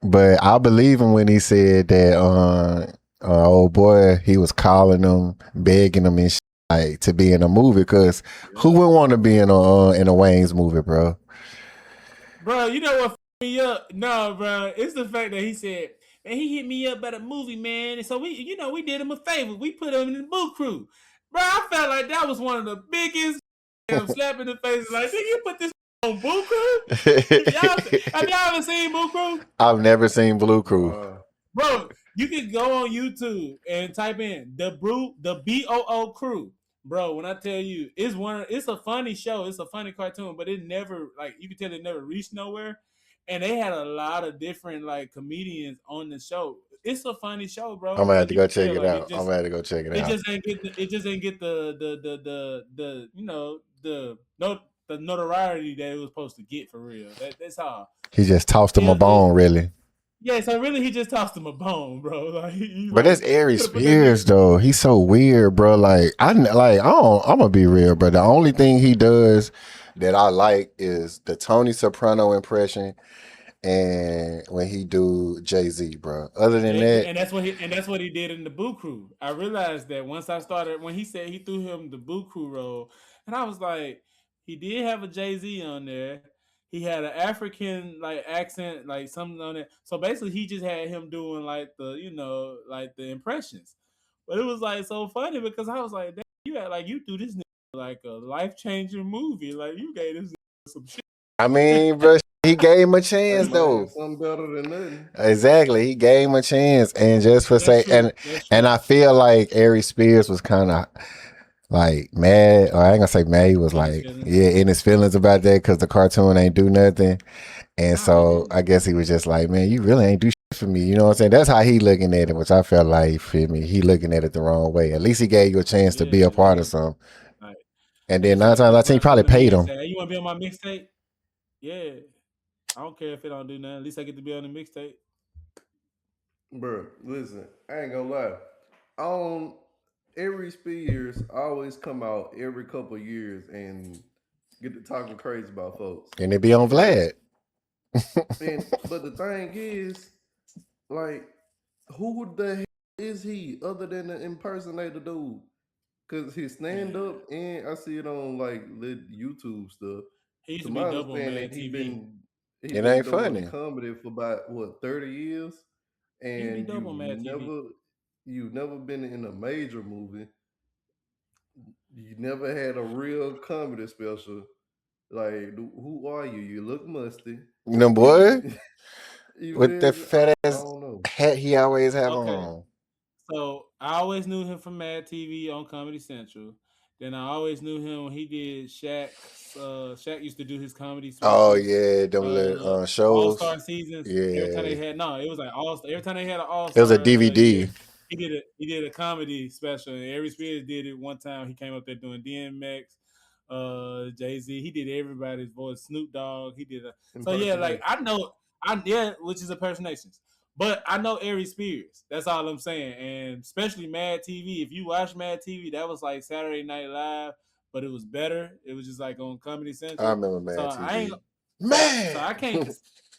But I believe him when he said that old boy, he was calling him, begging him and shit, like to be in a movie. Cause who would want to be in a Wayne's movie, bro? Bro, you know what f***ed me up? No, bro. It's the fact that he said, man, he hit me up about a movie, man. And so we did him a favor. We put him in the Boo Crew. Bro, I felt like that was one of the biggest slap in the face. Like, nigga, you put this on Boo Crew? Have y'all ever seen Boo Crew? I've never seen Blue Crew. Bro, you can go on YouTube and type in the BOO Crew. Bro, when I tell you, it's a funny show, it's a funny cartoon, but it never, like, you can tell it never reached nowhere. And they had a lot of different like comedians on the show. It's a funny show, bro. I'm gonna have Like, to you go can tell, check it like, out. I'm gonna have to go check it it out. just ain't get the notoriety that it was supposed to get for real. That's all. He just tossed him a He'll- bone, really. Yeah, so really he just tossed him a bone, bro. Like he's But that's like, you Aries could have put that nigga. Spears though. He's so weird, bro. Like I don't. I'm gonna be real, bro. The only thing he does that I like is the Tony Soprano impression, and when he do Jay-Z, bro. Other than Jay-Z, that, and that's what he did in the Boo Crew. I realized that once I started when he said he threw him the Boo Crew role, and I was like, he did have a Jay-Z on there. He had an African like accent, like something on it. So basically, he just had him doing like like the impressions. But it was like so funny because I was like, damn, you act like you threw this nigga like a life changing movie. Like you gave this nigga some shit. I mean, bro, he gave him a Hey chance man, though. something better than nothing. Exactly, he gave him a chance, and just for That's say, true. That's and true. I feel like Aries Spears was kind of like mad, or I ain't gonna say mad. He was In his like, feelings. yeah, in his feelings about that because the cartoon ain't do nothing, and Nah, he so didn't. I guess he was just like, man, you really ain't do shit for me. You know what I'm saying? That's how he looking at it, which I felt like, you feel me? He looking at it the wrong way. At least he gave you a chance to Yeah, be a he part of did. something, Like, and yeah, then so nine times out Chris of 10, he Brown probably come to me paid and him. say, "Hey, you want to be on my mixtape?" Yeah, I don't care if it don't do nothing. At least I get to be on the mixtape. Bro, listen, I ain't gonna lie. On every Spears always come out every couple of years and get to talking crazy about folks. And it be on Like, Vlad. and but the thing is, like, who the hell is he other than the impersonator dude? Cause his stand Man, up and I see it on like lit YouTube stuff. he used To to be my double on understanding, Mad TV. he It been ain't doing funny. comedy for about what 30 years, He used to be and double on Mad TV. you've never been in a major movie. You never had a real comedy special. Like, who are you? You look musty. No boy, You you with the feel me? fat I ass don't know. hat he always have Okay, on. so I always knew him from Mad TV on Comedy Central. Then I always knew him when he did Shaq's. Shaq used to do his comedy Oh specials. yeah, them little All shows. Star seasons. Every time they Yeah, had no, it was like all. Every time they had an All it was a Star DVD. year, he did a comedy special. And Aries Spears did it one time. He came up there doing DMX, Jay Z. He did everybody's voice. Snoop Dogg. He did a. So yeah, like Impersonation. I know, which is impersonations. But I know Aries Spears. That's all I'm saying. And especially Mad TV. If you watch Mad TV, that was like Saturday Night Live, but it was better. It was just like on Comedy I Central. remember So Mad I ain't TV. so Man, I can't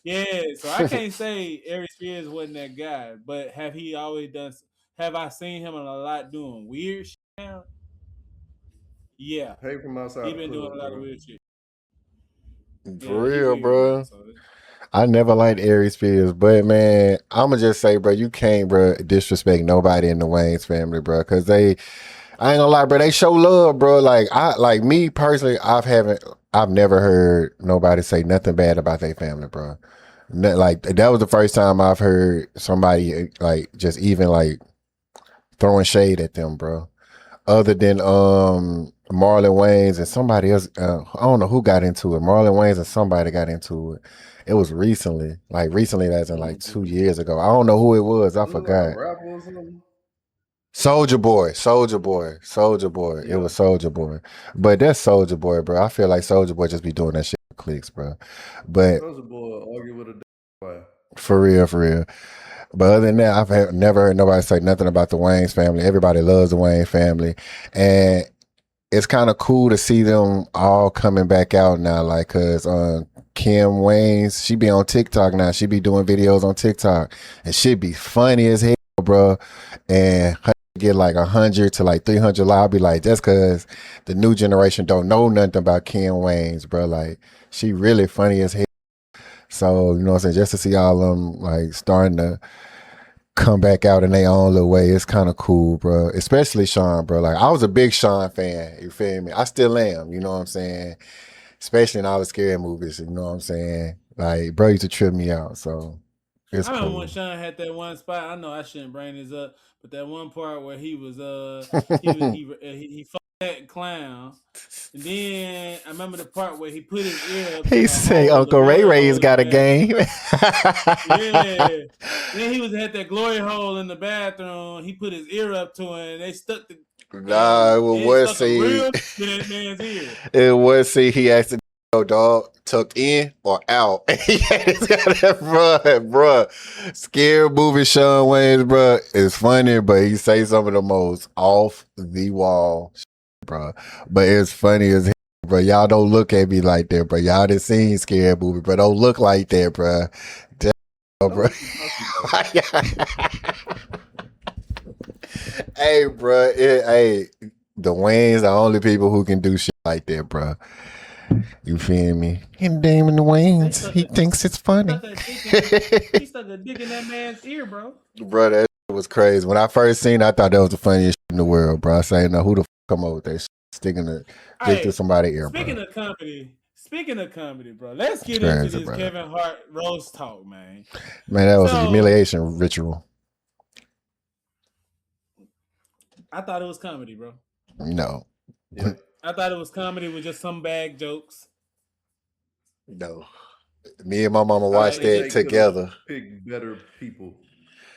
yeah, so I can't say Aries Spears wasn't that guy. But have he always done have I seen him in a lot doing weird shit now? Yeah. Hey from He outside the been doing a club, lot of bro. weird shit. for Yeah, he real, weird now. bro. So I never liked Aries Spears, but man, I'ma just say, bro, you can't, bro, disrespect nobody in the Wayne's family, bro, because I ain't gonna lie, bro, they show love, bro. Like me personally, I've never heard nobody say nothing bad about their family, bro. Like that was the first time I've heard somebody like just even like throwing shade at them, bro. Other than Marlon Wayans and somebody else, I don't know who got into it. Marlon Wayans and somebody got into it. It was recently, like recently, that's in like Mm-hmm. 2 years ago. I don't know who it was. I It look like a forgot. rapper or something. Soldier Boy, Soldier Boy, Soldier Boy. It Yeah. was Soldier Boy, but that's Soldier Boy, bro. I feel like Soldier Boy just be doing that shit for clicks, bro. But Soldier Boy argue with a guy. for real, for real. But other than that, never heard nobody say nothing about the Wayne's family. Everybody loves the Wayne family, and it's kind of cool to see them all coming back out now. Like, cause Kim Wayne's, she be on TikTok now. She be doing videos on TikTok, and she be funny as hell, bro. And her get like 100 to like 300 live. I'll be like, just cause the new generation don't know nothing about Kim Wayne's, bro. Like, she really funny as hell. So, you know what I'm saying? Just to see all them like starting to come back out in their own little way. It's kind of cool, bro. Especially Sean, bro. Like I was a big Sean fan. You feel me? I still am. You know what I'm saying? Especially in all the scary movies. You know what I'm saying? Like, bro used to trip me out. So it's I remember when cool. Sean had that one spot. I know I shouldn't bring this up, but that one part where he fucked that clown, and then I remember the part where he put his ear up to He the say hole, the Uncle Ray glory Ray's hole in the got a bathroom. game. Yeah. Then he was had that glory hole in the bathroom. He put his ear up to it, and they stuck the Nah, damn. it They was stuck a see. real in that man's ear. It was see. He asked Yo, dog, tucked in or out? Yeah, it's got that, bruh. Scary movie Sean Wayne's, bruh. It's funny, but he say some of the most off the wall, bruh. But it's funny as hell, bruh. Y'all don't look at me like that, bruh. Y'all done seen Scary Movie, bruh. Don't look like that, bruh. Damn, I know bruh. what you talking about. Hey, bruh. Hey, the Waynes the only people who can do shit like that, bruh. You feel me? And Damon Wayans, he thinks it's funny. He stuck a dick in that man's ear, bro. Bro, that shit was crazy. When I first seen it, I thought that was the funniest shit in the world, bro. I say, no, who the come up with that shit? Sticking a dick through Hey, somebody's ear, bro. speaking of comedy, bro, let's get into Crazy, this bro. Kevin Hart roast talk, man. Man, that was a So humiliation ritual. I thought it was comedy, bro. No. Yeah. I thought it was comedy with just some bag jokes. No. Me and my mama I watched think that they could have together. picked better people.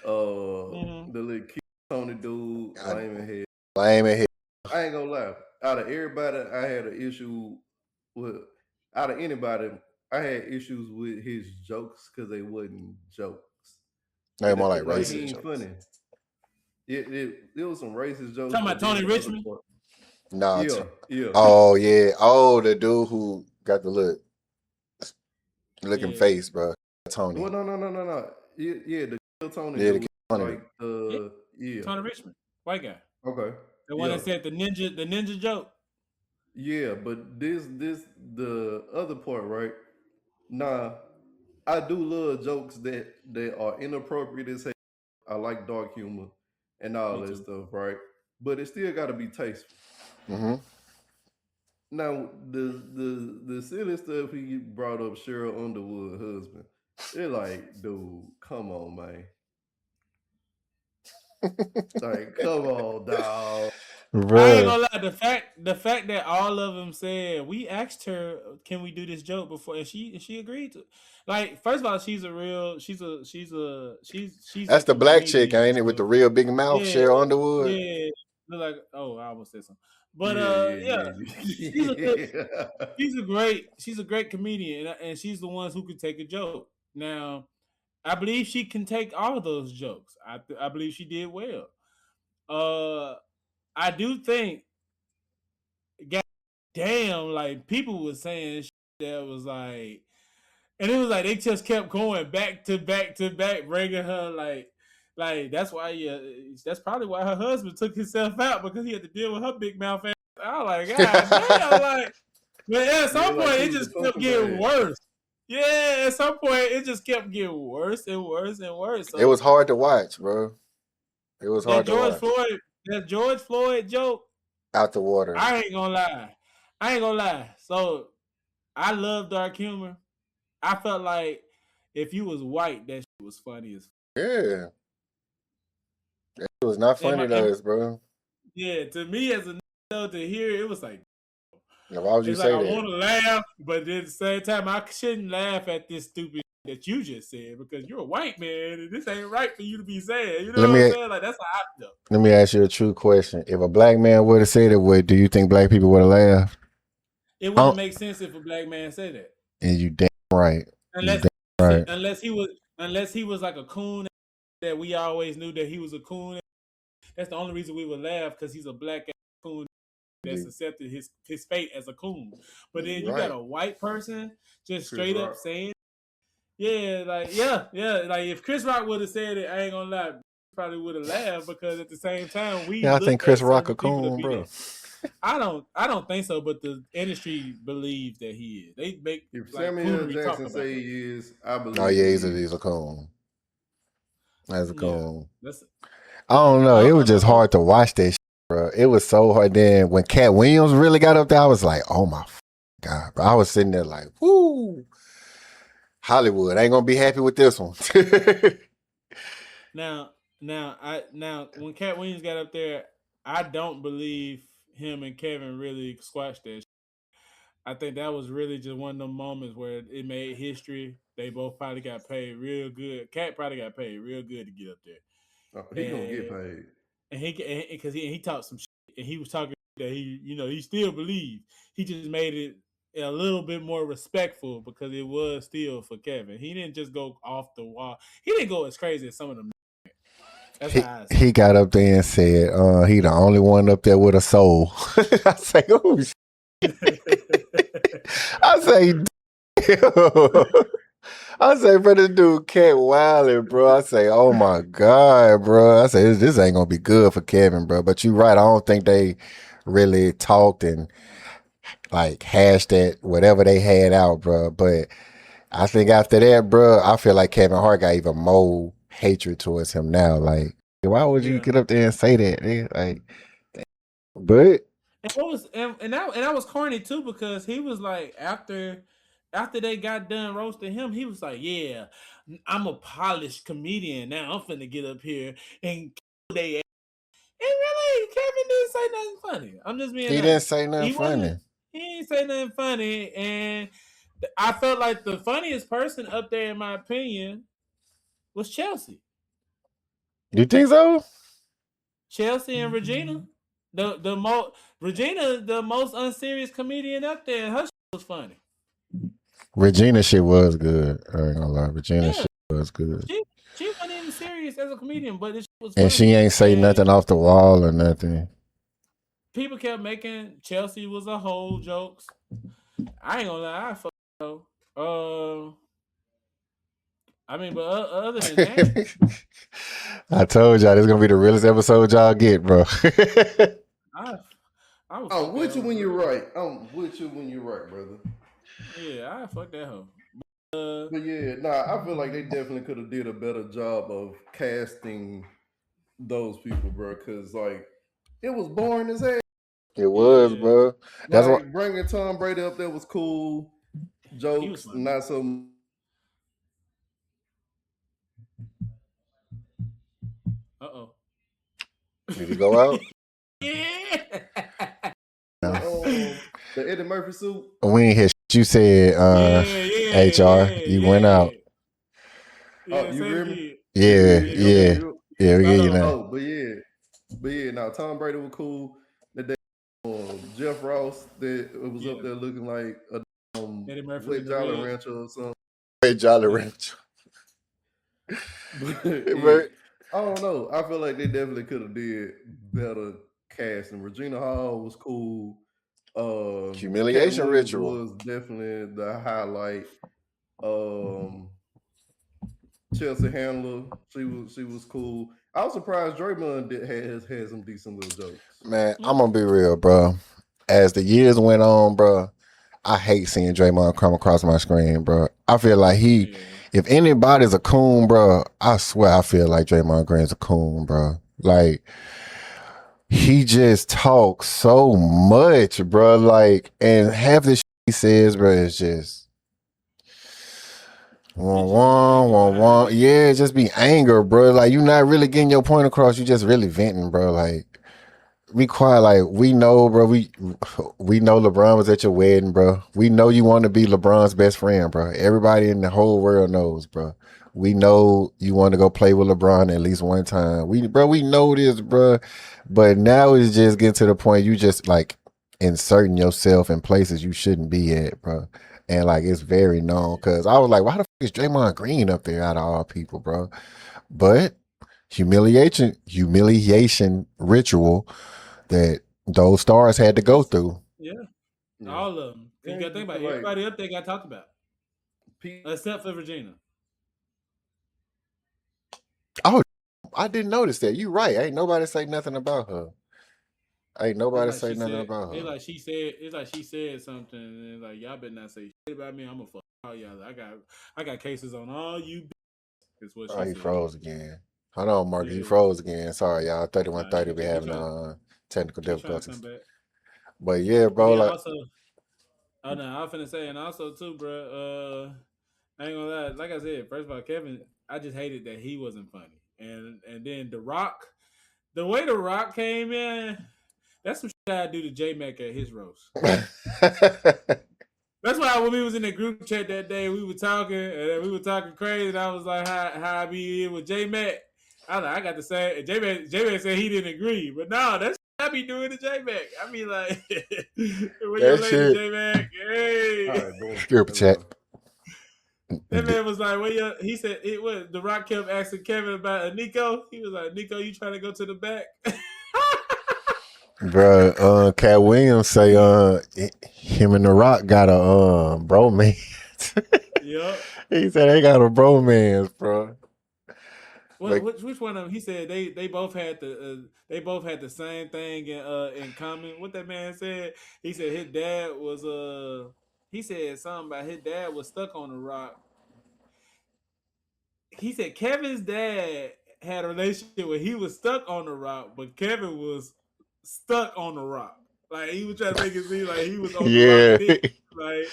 The little kid Tony dude, lame in head. Lame and hit. I ain't gonna lie. Out of everybody, I had an issue with. Out of anybody, I had issues with his jokes because they wasn't jokes. They more like Like he racist ain't jokes. funny. It was some racist jokes. Talking But about then Tony the other Richmond. part, Nah. yeah. Oh, yeah. Oh, the dude who got the looking Yeah. face, bro. Tony. Well, no. Yeah, the Kill Tony Yeah, the dude, Tony. like yeah. Tony Richmond, white guy, Okay. the one Yeah. that said the ninja joke. Yeah, but this the other part, right? Nah, I do love jokes that are inappropriate as hell. I like dark humor and all Me that too. stuff, right? But it still got to be tasteful. Mm-hmm. Now, the silly stuff he brought up Cheryl Underwood husband, they're like, dude, come on, man. Like, come on, dog. I ain't Bruh. gonna lie. The fact that all of them said we asked her, can we do this joke before, and she agreed to. Like, first of all, she's That's like the a black chick, comedian. ain't it? With the So real big mouth, yeah, Cheryl Underwood. yeah. Look like, oh, I almost said something, but yeah, she's a good, Yeah. she's a great comedian, and she's the ones who can take a joke. Now, I believe she can take all of those jokes. I believe she did well. Uh, I do think, God damn, like people were saying shit that was like, and it was like they just kept going back to back to back, bringing her like that's why, yeah, that's probably why her husband took himself out, because he had to deal with her big mouth ass. I was like, God damn, like, but at Yeah, some like point he it was a just kept punching getting bag. worse. Yeah, at some point it just kept getting worse and worse and worse. It So was hard to watch, bro. It was that hard to George watch. Floyd, that George Floyd joke, Out the water. I ain't gonna lie. I ain't gonna lie. So I love dark humor. I felt like if you was white, that shit was funny as. Yeah. It was not And funny to us, bro. yeah, to me as a nigga, to hear it was like, Now, why would you it's like say I that? want to laugh, but at the same time I shouldn't laugh at this stupid that you just said, because you're a white man and this ain't right for you to be saying. You know Let what I'm me saying? Like, that's how I feel. let me ask you a true question. If a black man would have said it, do you think black people would have laughed? It wouldn't make sense if a black man said that, And you damn right. You unless damn right. unless he was like a coon that we always knew that he was a coon. That's the only reason we would laugh, because he's a black coon that's accepted his fate as a coon. But then you got Right. a white person just Chris straight up Rock. saying, yeah, like if Chris Rock would have said it, I ain't gonna lie, probably would have laughed, because at the same time we Yeah, I think look Chris at Rock certain a people to coon, be bro. that. I don't think so, but the industry believes that he is. They make If like Samuel coonery talk Jackson about say him. he is, I believe Oh yeah, he he's is. a coon. That's a Yeah, coon. that's. I don't know. I It don't was know the just whole. hard to watch that shit, bro. It was so hard. Then when Cat Williams really got up there, I was like, oh my God, bro. I was sitting there like, whoo. Hollywood ain't gonna be happy with this one. Now when Cat Williams got up there, I don't believe him and Kevin really squashed that. I think that was really just one of them moments where it made history. They both probably got paid real good. Cat probably got paid real good to get up He gonna there, get paid. and he because he talked some shit, and he was talking that he still believed. He just made it a little bit more respectful because it was still for Kevin. He didn't just go off the wall. He didn't go as crazy as some of them. That's He how I he see got up there and said, he the only one up there with a soul. I say, oh, it. I say, damn. I say, bro, this dude Cat wildin', bro. I say, oh my God, bro. I say, this ain't gonna be good for Kevin, bro. But you right, I don't think they really talked and like hashed that whatever they had out, bro. But I think after that, bro, I feel like Kevin Hart got even more hatred towards him now. Like, why would you Yeah. get up there and say that? Nigga? Like, but And what was and that was corny too because he was like after they got done roasting him, he was like, "Yeah, I'm a polished comedian now. I'm finna get up here and kill they." And really, Kevin didn't say nothing funny. I'm just being he didn't honest. say nothing He wasn't. funny. He didn't say nothing funny, and I felt like the funniest person up there, in my opinion, was Chelsea. You think so? Chelsea and Regina. The most Regina, the most unserious comedian up there. Her shit was funny. Regina shit was good. I ain't gonna lie. Regina Yeah, shit was good. she wasn't even serious as a comedian, but it was And she funny. ain't say And nothing off the wall or nothing. people kept making Chelsea was a whole jokes. I ain't gonna lie, I fuck though. I mean, but other than that, I told y'all this is gonna be the realest episode y'all get, bro. I I would I'm fuck that with you hoe. when you're right. I'm with you when you're right, brother. Yeah, I fuck that hoe. But yeah, nah, I feel like they definitely could have did a better job of casting those people, bro. Cause like it was boring as hell. It was, Yeah, bro. That's what. Like bringing Tom Brady up there was cool. he was Jokes, funny. not so. Oh. Did he go out? Yeah. The Eddie Murphy suit. We ain't hear shit you said, HR. You went out. Yeah, You say it hear me? again. Yeah, Yeah, go yeah, ahead. yeah. We Start hear you over. now. Oh, but yeah. Now Tom Brady was cool. The day Jeff Ross that was up there looking like a Eddie Murphy wet in the Jolly red. Rancher or something. Hey, Jolly Yeah. Rancher. But yeah, But I don't know. I feel like they definitely could have did better casting. Regina Hall was cool. Cat humiliation Williams ritual. was definitely the highlight. Chelsea Handler, she was cool. I was surprised Draymond had some decent little jokes. Man, I'm gonna be real, bro. As the years went on, bro, I hate seeing Draymond come across my screen, bro. I feel like Yeah. if anybody's a coon, bro, I swear I feel like Draymond Green's a coon, bro. Like, he just talks so much, bro. Like, and half the shit he says, bro, is just wah, It just be wah, anger wah, behind wah. it. Yeah, it just be anger, bro. Like, you're not really getting your point across. You just really venting, bro. Like, be quiet. Like, we know, bro. We know LeBron was at your wedding, bro. We know you want to be LeBron's best friend, bro. Everybody in the whole world knows, bro. We know you want to go play with LeBron at least one time. We know this, bro. But now it's just getting to the point you just like inserting yourself in places you shouldn't be at, bro. And like it's very known because I was like, why the fuck is Draymond Green up there out of all people, bro? But humiliation ritual that those stars had to go through. Yeah, Yeah. all of them. Cause you gotta think about it. Like, Everybody up there got talked about, Pete, except for Regina. Oh, I didn't notice that. You right. Ain't nobody say nothing about her. Ain't It's nobody like say she nothing said. about It's her. like she said. It's like she said something, and it's like y'all better not say shit about me. I'm gonna fuck all y'all. I got cases on all you. Is what Oh, she he said. froze again. Hold on, Mark. He Yeah. froze again. Sorry, y'all. Nah, 3130 be he having trying. technical He trying to come difficulties. back. But yeah, But bro, yeah, like also, oh no, I was finna say, and also too, bro. I ain't gonna lie. Like I said, first of all, Kevin, I just hated that he wasn't funny, and then The Rock, the way The Rock came in, that's some shit I do to J Mac at his roast. That's why when we was in the group chat that day, we were talking and we were talking crazy, and I was like, how I be in with J Mac. I got to say, J Mac said he didn't agree, but no, that's I be doing the J-Mac. I be like, when your That lady shit. J-Mac, hey. All right, boom. Group chat. That man was like, he said, it was, The Rock kept asking Kevin about a Nico. He was like, Nico, you trying to go to the back? Bro, Cat Williams say him and The Rock got a bromance. Yep. He said they got a bromance, bro. Which one of them? He said they both had the same thing in common. What that man said? He said his dad was he said something about his dad was stuck on the rock. He said Kevin's dad had a relationship where he was stuck on the rock, but Kevin was stuck on the rock. Like he was trying to make it seem like he was on the rock dick. Like,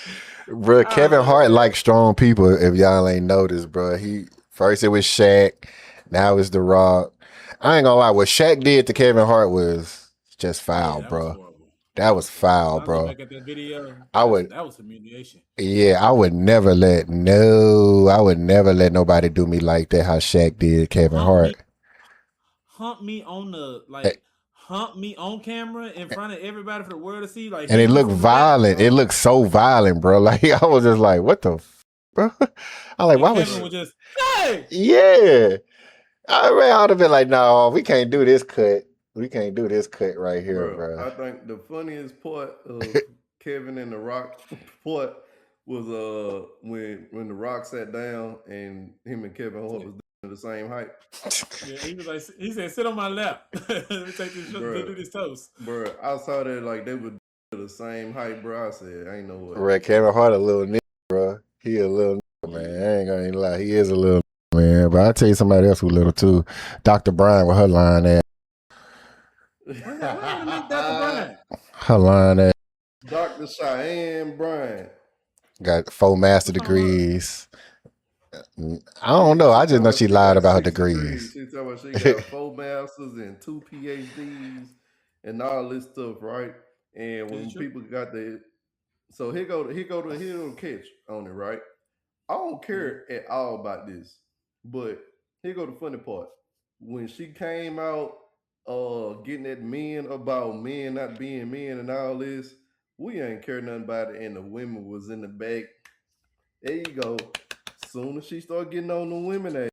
bro, Kevin Hart like strong people. If y'all ain't noticed, bro, he first it was Shaq, now it's The Rock. I ain't gonna lie, what Shaq did to Kevin Hart was just foul, bro. That was foul, bro. Back at that video, that was humiliation. Yeah, I would never let nobody do me like that. How Shaq did Kevin Hart. Hump me on camera in front of everybody for the world to see. Like, and it looked violent. It looked so violent, bro. Like I was just like, what the, bro? I'm like, why Kevin was just, hey, yeah. I would have been like, no, we can't do this cut. We can't do this cut right here, bro. I think the funniest part of Kevin and The Rock part was when The Rock sat down and him and Kevin Hart was the same height. Yeah, he said, sit on my lap. Let me take this, do this toast. Bro, I saw that like they were the same height, bro. I said, I ain't know what. Right, Kevin Hart a little nigga, bro. He a little nigga, man. I ain't gonna lie. He is a little nigga, man. But I'll tell you somebody else who little too. Dr. Brian with her line at. Her line at. Dr. Cheyenne Bryant. Got 4 master degrees. I don't know. I just know she lied about her degrees. She talking about she got 4 masters and 2 PhDs and all this stuff, right? And when people got so here go the catch on it, right? I don't care at all about this, but here go the funny part. When she came out, getting at men about men not being men and all this, we ain't care nothing about it, and the women was in the back. There you go. Soon as she start getting on the women,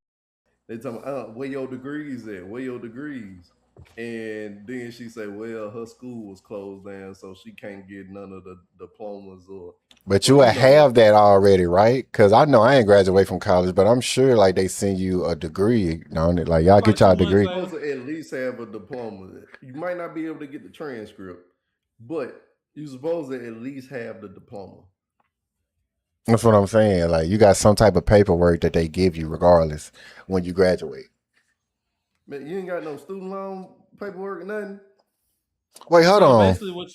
they tell me, where your degrees at? Where your degrees? And then she say, well, her school was closed down, so she can't get none of the diplomas or. But you would have that already, right? Because I know I ain't graduate from college, but I'm sure like they send you a degree on it. Like y'all get y'all degree. You're supposed to at least have a diploma. You might not be able to get the transcript, but you're supposed to at least have the diploma. That's what I'm saying. Like you got some type of paperwork that they give you regardless when you graduate. Man, you ain't got no student loan paperwork or nothing. Wait, hold on. Basically,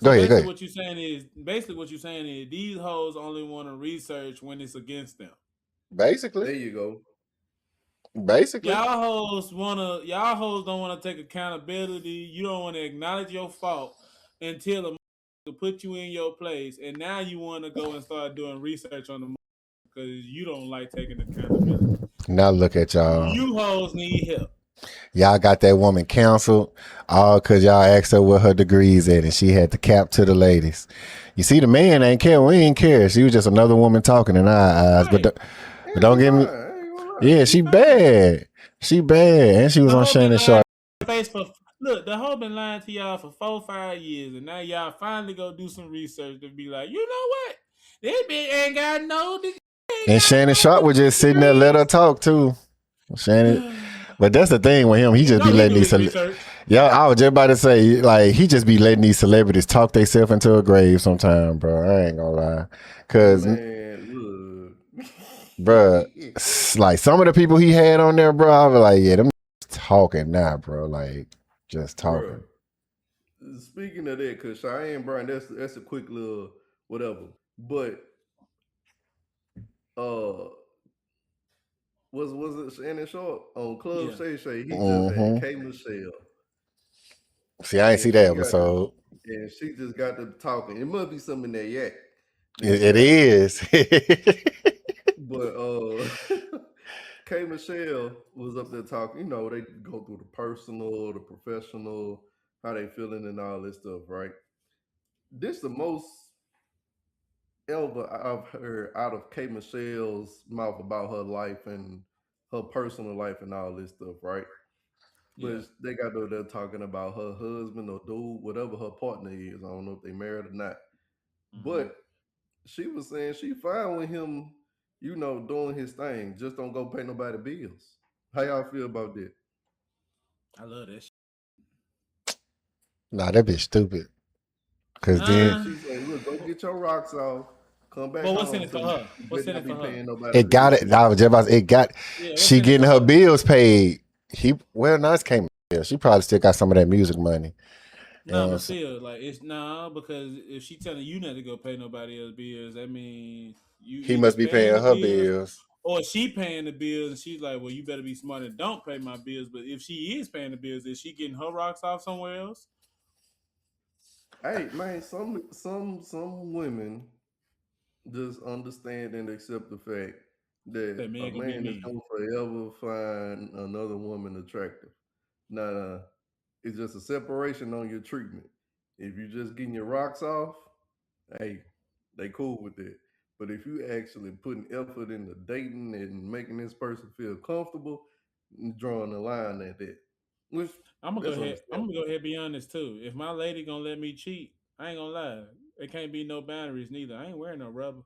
go ahead. What you're saying is these hoes only want to research when it's against them. Basically, there you go. Basically, y'all hoes don't want to take accountability. You don't want to acknowledge your fault until the to put you in your place, and now you want to go and start doing research on the because you don't like taking accountability. Now look at y'all. You hoes need help. Y'all got that woman canceled all because y'all asked her what her degrees at, and she had to cap to the ladies. You see, the man ain't care. We ain't care. She was just another woman talking in our eyes. Right. But don't get me. Yeah, she bad. She bad, and she was on Shannon Sharp. Look, the hoe been lying to y'all for 4-5 years, and now y'all finally go do some research to be like, you know what? This bitch ain't got no degree. And Shannon Sharp was just sitting there, let her talk too. Shannon, but that's the thing with him. He just be letting these. I was just about to say, like, he just be letting these celebrities talk themselves into a grave sometime, bro. I ain't gonna lie, cause, bro, like some of the people he had on there, bro, I was like, yeah, them talking now, bro, like. Just talking. Bro, speaking of that, because Cheyenne Brown, that's a quick little whatever. But was it Shannon Sharp on Club Shay Shay? He just had K Michelle. See, I ain't see that episode. And she just got to talking. It must be something in that yak. It is. But K Michelle was up there talking. You know, they go through the personal, the professional, how they feeling and all this stuff, right? This the most ever I've heard out of K Michelle's mouth about her life and her personal life and all this stuff, right? Yeah. But they got over there talking about her husband or dude, whatever her partner is. I don't know if they married or not. Mm-hmm. But she was saying she fine with him, doing his thing. Just don't go pay nobody bills. How y'all feel about that? I love that shit. Nah, that bitch stupid. Cause She said, then Uh, she's saying, look, go get your rocks off, come back but what's in home, it for because her? you What's better in not it be for her? paying nobody it got bills. it. I was just about to say, it got. Yeah, what's She in it for getting her her? bills paid. No, it came. Yeah, she probably still got some of that music money. Nah, And but still, like it's nah because if she telling you not to go pay nobody else bills, that means you he either must be paying paying the her bills bills. or she paying the bills, and she's like, well, you better be smart and don't pay my bills. But if she is paying the bills, is she getting her rocks off somewhere else? Hey man, some women just understand and accept the fact that That a man gonna be man is mean. gonna forever find another woman attractive. Now, it's just a separation on your treatment. If you just getting your rocks off, hey, they cool with it. But if you actually putting effort into dating and making this person feel comfortable, drawing the line at that, which I'm gonna go that's ahead. I'm understandable. gonna go ahead and be honest too. If my lady gonna let me cheat, I ain't gonna lie. It can't be no boundaries neither. I ain't wearing no rubber.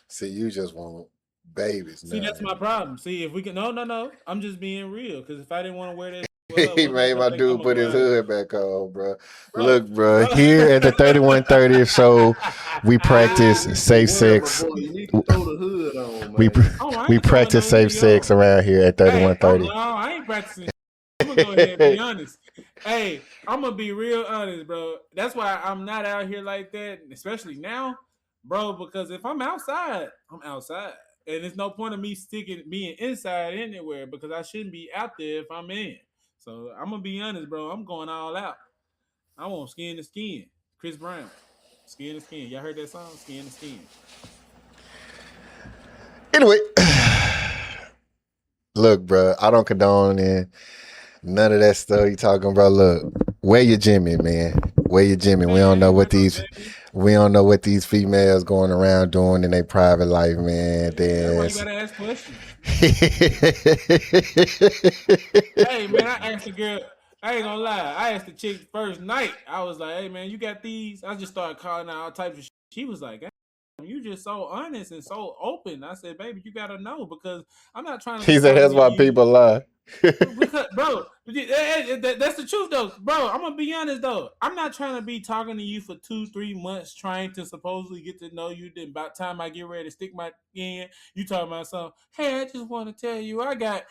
See, you just want babies See, now. that's my problem. See, if we can, no. I'm just being real. Because if I didn't want to wear that with her, He what make made her my think I'm dude gonna put go his out here, hood back on, bro. bro, Look, bro, bro? here at the 3130 show, we Yeah, practice you said safe what, my sex. boy? You need to throw the hood on, We man. Oh, I we ain't throwing practice no safe hoodie sex on. around here at Hey, no, 3130. I ain't practicing. I'm gonna go ahead and be honest. Hey, I'm gonna be real honest, bro. That's why I'm not out here like that, especially now, bro. Because if I'm outside, I'm outside, and there's no point of me sticking being inside anywhere because I shouldn't be out there if I'm in. So I'm gonna be honest, bro. I'm going all out. I want skin to skin. Chris Brown, skin to skin. Y'all heard that song? Skin to skin. Anyway, look, bro, I don't condone none of that stuff you talking about. Look, wear your Jimmy, man. Wear your Jimmy. Man, I ain't wearing no Jimmy. We don't know what these females going around doing in their private life, man. Yeah, that's why you There's gotta ask questions. He Hey man, I asked the girl. I ain't gonna lie. I asked the chick first night. I was like, "Hey man, you got these?" I just started calling out all types of shit. She was like, "Damn, you just so honest and so open." I said, "Baby, you gotta know because I'm not trying to be said talking that's to why you." people lie. Because, bro, that's the truth though, bro. I'm gonna be honest though. I'm not trying to be talking to you for 2-3 months, trying to supposedly get to know you. Then by the time I get ready to stick my in, you talking about something. Hey, I just want to tell you, I got.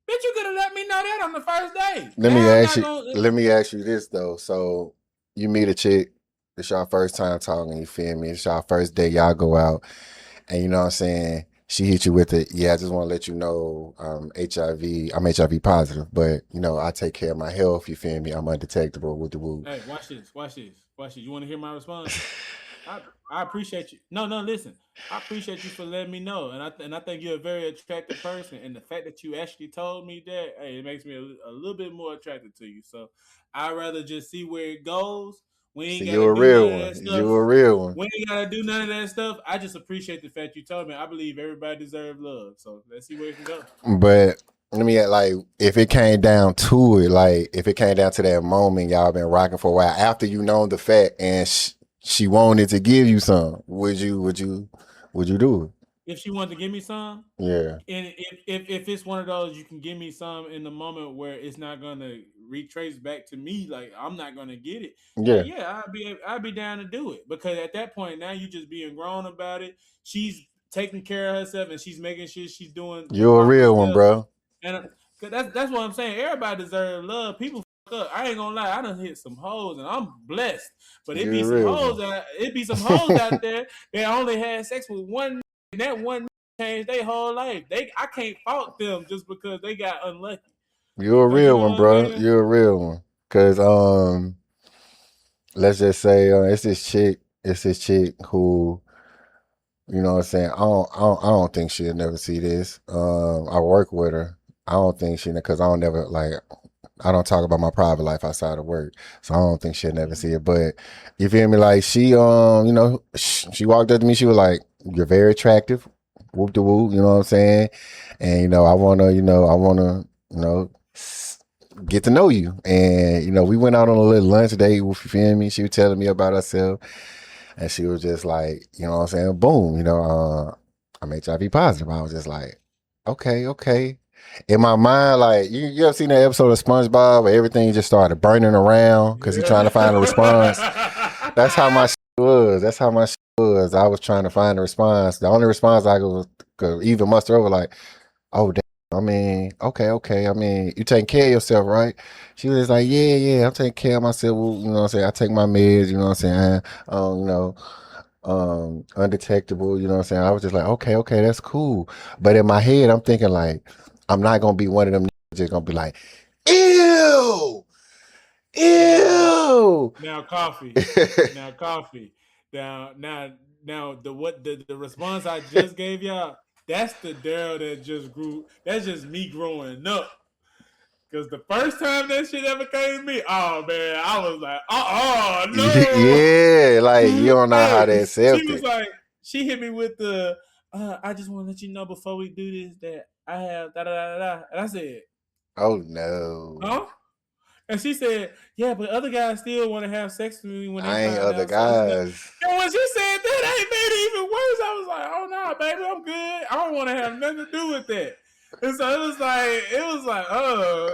Bitch, you could have let me know that on the first day. Let me Now I'm ask not you. gonna. Let me ask you this though. So you meet a chick. It's y'all first time talking. You feel me? It's y'all first day. Y'all go out, and you know what I'm saying. She hit you with it. Yeah, I just want to let you know, HIV. I'm HIV positive, but I take care of my health. You feel me? I'm undetectable with the woo. Hey, watch this. Watch this. Watch this. You want to hear my response? I I appreciate you. No, listen. I appreciate you for letting me know, and I think you're a very attractive person. And the fact that you actually told me that, hey, it makes me a little bit more attracted to you. So I'd rather just see where it goes. We See, ain't you gotta a do real none of one. that You stuff. a real one. We ain't gotta do none of that stuff. I just appreciate the fact you told me. I believe everybody deserves love. So let's see where it can go. But let me like, if it came down to it, like if it came down to that moment, y'all been rocking for a while after you know the fact, and she wanted to give you some, would you do it? If she wanted to give me some, Yeah, and if it's one of those you can give me some in the moment where it's not gonna retrace back to me, like I'm not gonna get it, then yeah, yeah, I'd be down to do it because at that point now you just being grown about it. She's taking care of herself and she's making sure she's doing the you're a proper real one, steps. bro. And 'cause that's what I'm saying. Everybody deserves love. People fuck up. I ain't gonna lie. I done hit some hoes and I'm blessed. But You're a real one. it be some hoes out there that only had sex with one and that one changed their whole life. I can't fault them just because they got unlucky. You're a Like you real know one, what I'm bro. saying? You're a real one. Cause let's just say it's this chick. It's this chick who, what I'm saying. I don't think she'll never see this. I work with her. I don't think she, because I don't never like. I don't talk about my private life outside of work, so I don't think she'll never see it. But you feel me? Like she, you know, she walked up to me. She was like, "You're very attractive." Whoop de whoop. You know what I'm saying? And you know, I wanna, you know, get to know you. And you know, we went out on a little lunch date. You feel me? She was telling me about herself, and she was just like, you know what I'm saying? Boom. You know, I'm HIV positive. I was just like, okay. In my mind, like you ever seen that episode of SpongeBob where everything just started burning around because he's trying to find a response? That's how my shit was. That's how my shit was. I was trying to find a response. The only response I could even muster over, like, oh, damn. I mean, okay. I mean, you taking care of yourself, right? She was just like, yeah, I'm taking care of myself. Well, you know what I'm saying? I take my meds, you know what I'm saying? You know, undetectable, you know what I'm saying? I was just like, okay, that's cool. But in my head, I'm thinking like, I'm not gonna be one of them just gonna be like, ew. Now coffee. Now the response I just gave y'all, that's the Daryl that just grew. That's just me growing up. Cause the first time that shit ever came to me, oh man, I was like, no. Yeah, like you don't know how to Hey, accept she was it. like, she hit me with the, I just want to let you know before we do this that I have da da da da. And I said, Oh no. huh? And she said, yeah, but other guys still want to have sex with me when they I ain't find other out. So it's not. guys. And when she said that, it made it even worse. I was like, oh no, baby, I'm good. I don't want to have nothing to do with that. And so it was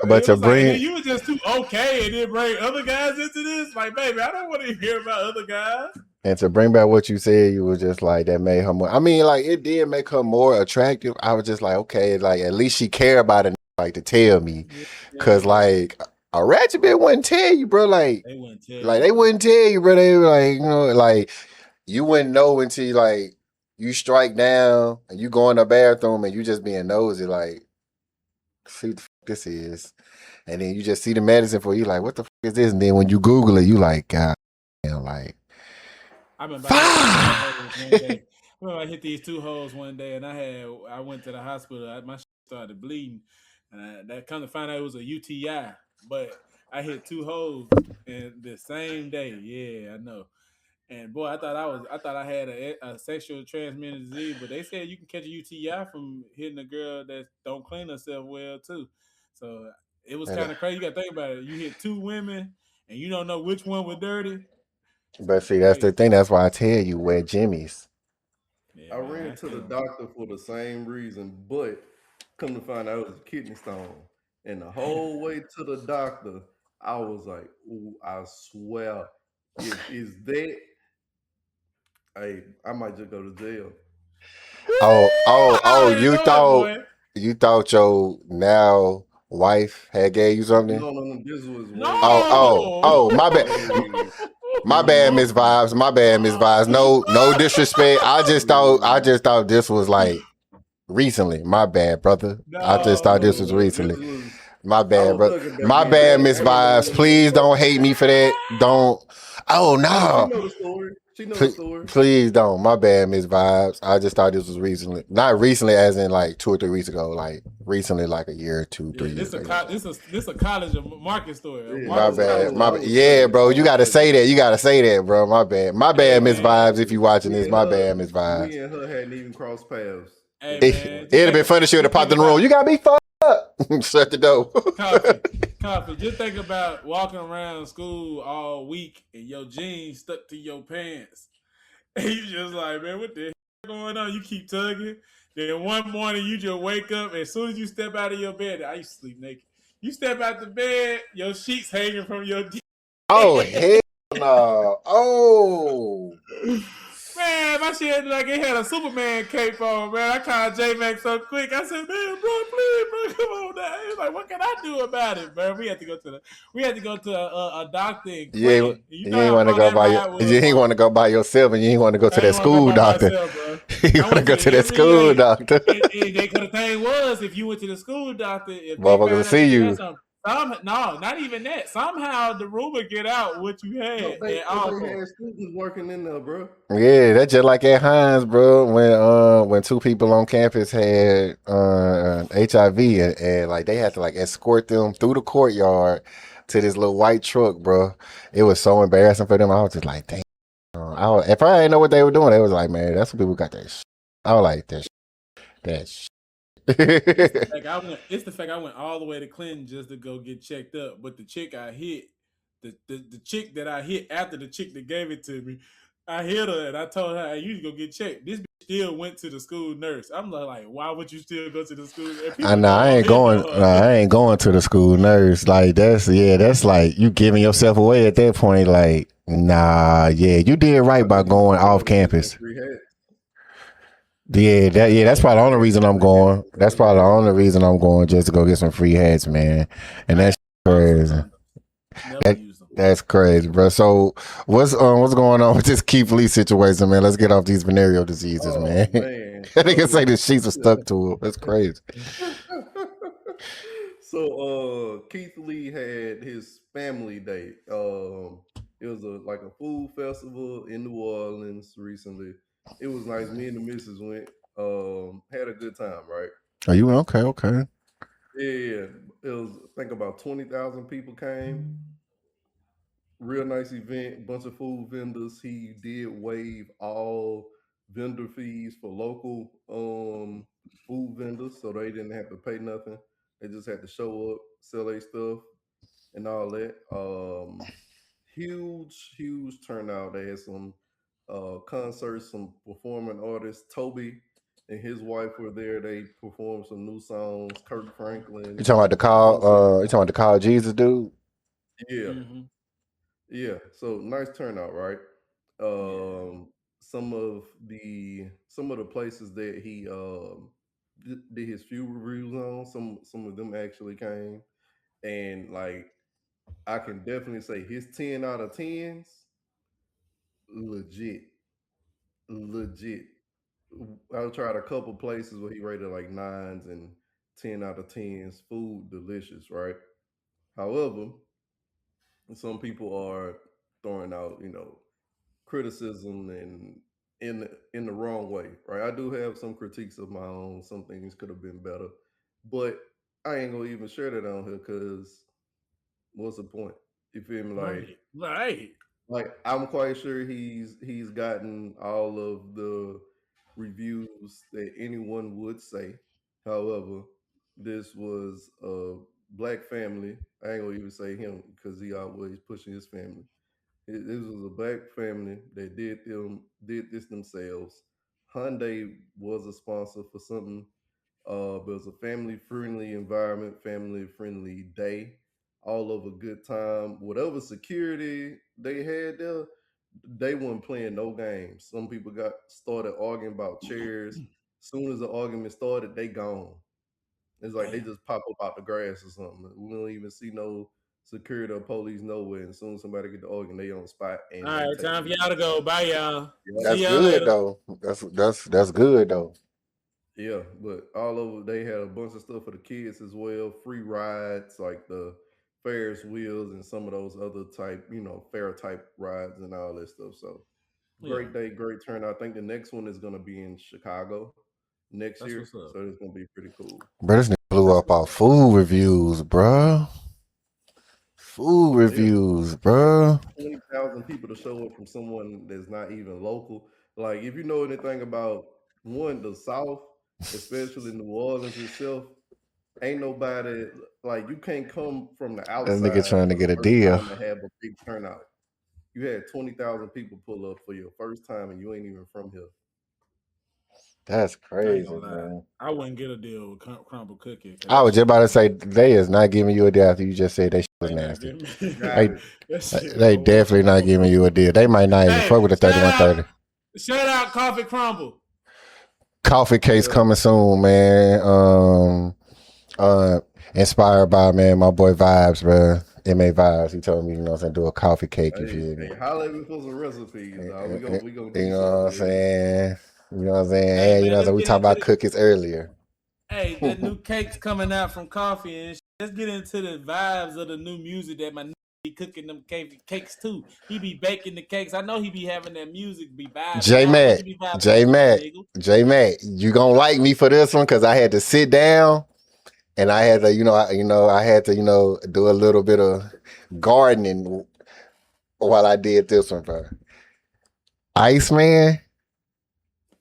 But to and then bring you were just too okay and then bring other guys into this. Like, baby, I don't want to hear about other guys. and to bring back what you said, you were just like that made her more. I mean, like it did make her more attractive. I was just like, okay, like at least she care about it, like to tell me, cause like a ratchet bitch wouldn't tell you, bro. Like they wouldn't tell they wouldn't tell you, bro. They were like, you know, like you wouldn't know until you like you strike down and you go in the bathroom and you just being nosy, like see what the fuck this is, and then you just see the medicine for you, like what the fuck is this, and then when you Google it, you like, God, damn, like. I remember I hit these two holes one day, and I went to the hospital. My shit started bleeding, and that kind of found out it was a UTI. But I hit two holes in the same day. Yeah, I know. And boy, I thought I had a sexual transmitted disease, but they said you can catch a UTI from hitting a girl that don't clean herself well too. So it was kind of crazy. You got to think about it. You hit two women, and you don't know which one was dirty. But see, that's the thing. That's why I tell you, wear Jimmy's. Yeah, I ran to the doctor for the same reason, but come to find out it was a kidney stone. And the whole way to the doctor, I was like, "Ooh, I swear, is that? Hey, I might just go to jail." Oh! You thought your now wife had gave you something? No, this was way. Oh! My bad. My bad, Miss Vibes. My bad, Miss Vibes. No disrespect. I just thought this was like recently. My bad, brother. I just thought this was recently. My bad, brother. My bad, Miss Vibes. Please don't hate me for that. Don't. Oh no. She know the story. She knows the story. Please don't. My bad, Miss Vibes. I just thought this was recently. Not recently as in like 2 or 3 weeks ago. Like recently, like a year or 2, 3 years ago. This a college market story. My bad. Yeah, bro. You gotta say that. Bro. My bad. My bad, Miss Vibes. If you watching this, my bad, Miss Vibes. Me and her hadn't even crossed paths. Hey, it'd have been funny if she would have popped in the room. You got me fucked up. Shut the door. Coffee. Just think about walking around school all week and your jeans stuck to your pants. And you just like, man, what the hell going on? You keep tugging. Then one morning you just wake up. And as soon as you step out of your bed, I used to sleep naked. You step out the bed, your sheets hanging from your dick. Oh, hell no. Oh. Man, my shit like it had a Superman cape on, man. I called J-Mac so quick. I said, man, bro, please, bro, come on now. He's like, what can I do about it, man? We had to go to a doctor. You ain't want to go by yourself, and you ain't want to go to that school doctor. You want to go to that school doctor. The thing was, if you went to the school doctor, if motherfucker will see you. No, not even that. Somehow the rumor get out what you had No, they at all. had students working in there, bro. Yeah, that's just like at Hines, bro. When two people on campus had HIV and like they had to like escort them through the courtyard to this little white truck, bro. It was so embarrassing for them. I was just like, damn. If I didn't know what they were doing, they was like, man, that's what people got that. I was like, that. It's the fact I went all the way to Clinton just to go get checked up. But the chick I hit, the chick that I hit after the chick that gave it to me, I hit her and I told her, hey, you need to go get checked. This bitch still went to the school nurse. I'm like, why would you still go to the school? I ain't going to the school nurse. Like that's like you giving yourself away at that point. Like, nah, yeah, you did right by going off campus. That's probably the only reason I'm going. That's probably the only reason I'm going, just to go get some free hats, man. And that's crazy. That's crazy, bro. So what's going on with this Keith Lee situation, man? Let's get off these venereal diseases, man. I think it's like the sheets are stuck to him. That's crazy. So Keith Lee had his family day. It was like a food festival in New Orleans recently. It was nice. Me and the missus went. Had a good time, right? Are you okay? Yeah. It was, I think about 20,000 people came. Real nice event, bunch of food vendors. He did waive all vendor fees for local food vendors, so they didn't have to pay nothing. They just had to show up, sell their stuff, and all that. Huge turnout. They had some concerts, some performing artists. Toby and his wife were there. They performed some new songs. Kirk Franklin. You talking about the call? You talking about the Call Jesus dude? Yeah. Mm-hmm. Yeah, so nice turnout, right? Some of the places that he did his few reviews on, some of them actually came, and like I can definitely say his 10 out of 10s, legit. I tried a couple places where he rated like 9s and 10 out of 10s. Food delicious, right? However, some people are throwing out, criticism and in the wrong way, right? I do have some critiques of my own. Some things could have been better, but I ain't gonna even share that on here because what's the point? You feel me? Right. Like I'm quite sure he's gotten all of the reviews that anyone would say. However, this was a black family. I ain't gonna even say him because he always pushing his family. This was a black family that did this themselves. Hyundai was a sponsor for something. But it was a family friendly environment, family friendly day, all of a good time. Whatever security they had there, they weren't playing no games. Some people got started arguing about chairs. Soon as the argument started, they gone. It's like they just pop up out the grass or something. We don't even see no security or police nowhere. And soon as somebody get the argument, they on spot. And all right, time for y'all to go. Bye, y'all. That's good though. That's good though. Yeah, but all over they had a bunch of stuff for the kids as well. Free rides like the Ferris wheels and some of those other type, fair type rides and all that stuff. So great day, great turnout. I think the next one is gonna be in Chicago next year. So it's gonna be pretty cool. Bro, this nigga blew up our food reviews, bro. Food reviews, bro. 20,000 people to show up from someone that's not even local. Like if you know anything about the South, especially New Orleans itself, ain't nobody like you can't come from the outside. That nigga trying to get a deal. To have a big turnout. You had 20,000 people pull up for your first time, and you ain't even from here. That's crazy, man. I wouldn't get a deal with Crumbl Cookies. I was just about to say they is not giving you a deal after you just said they shit was nasty. They definitely not giving you a deal. They might not even fuck with the 3130. Shout out Coffee Crumbl. Coffee case coming soon, man. Inspired by my boy Vibes, bro. MA Vibes. He told me, you know what I'm saying, do a coffee cake. You feel me? Holla me for some recipes. We gonna you know what I'm saying? You know what I'm saying? Hey, you know what I'm saying? We talked about cookies earlier. Hey, that new cake's coming out from Coffee and let's get into the vibes of the new music that my nigga be cooking them cakes too. He be baking the cakes. I know he be having that music be vibing J out. What Mac, you be vibing J out to, my Mac, nigga? J Mac, you gonna like me for this one because I had to sit down and I had to, I had to, do a little bit of gardening while I did this one, bro. Iceman,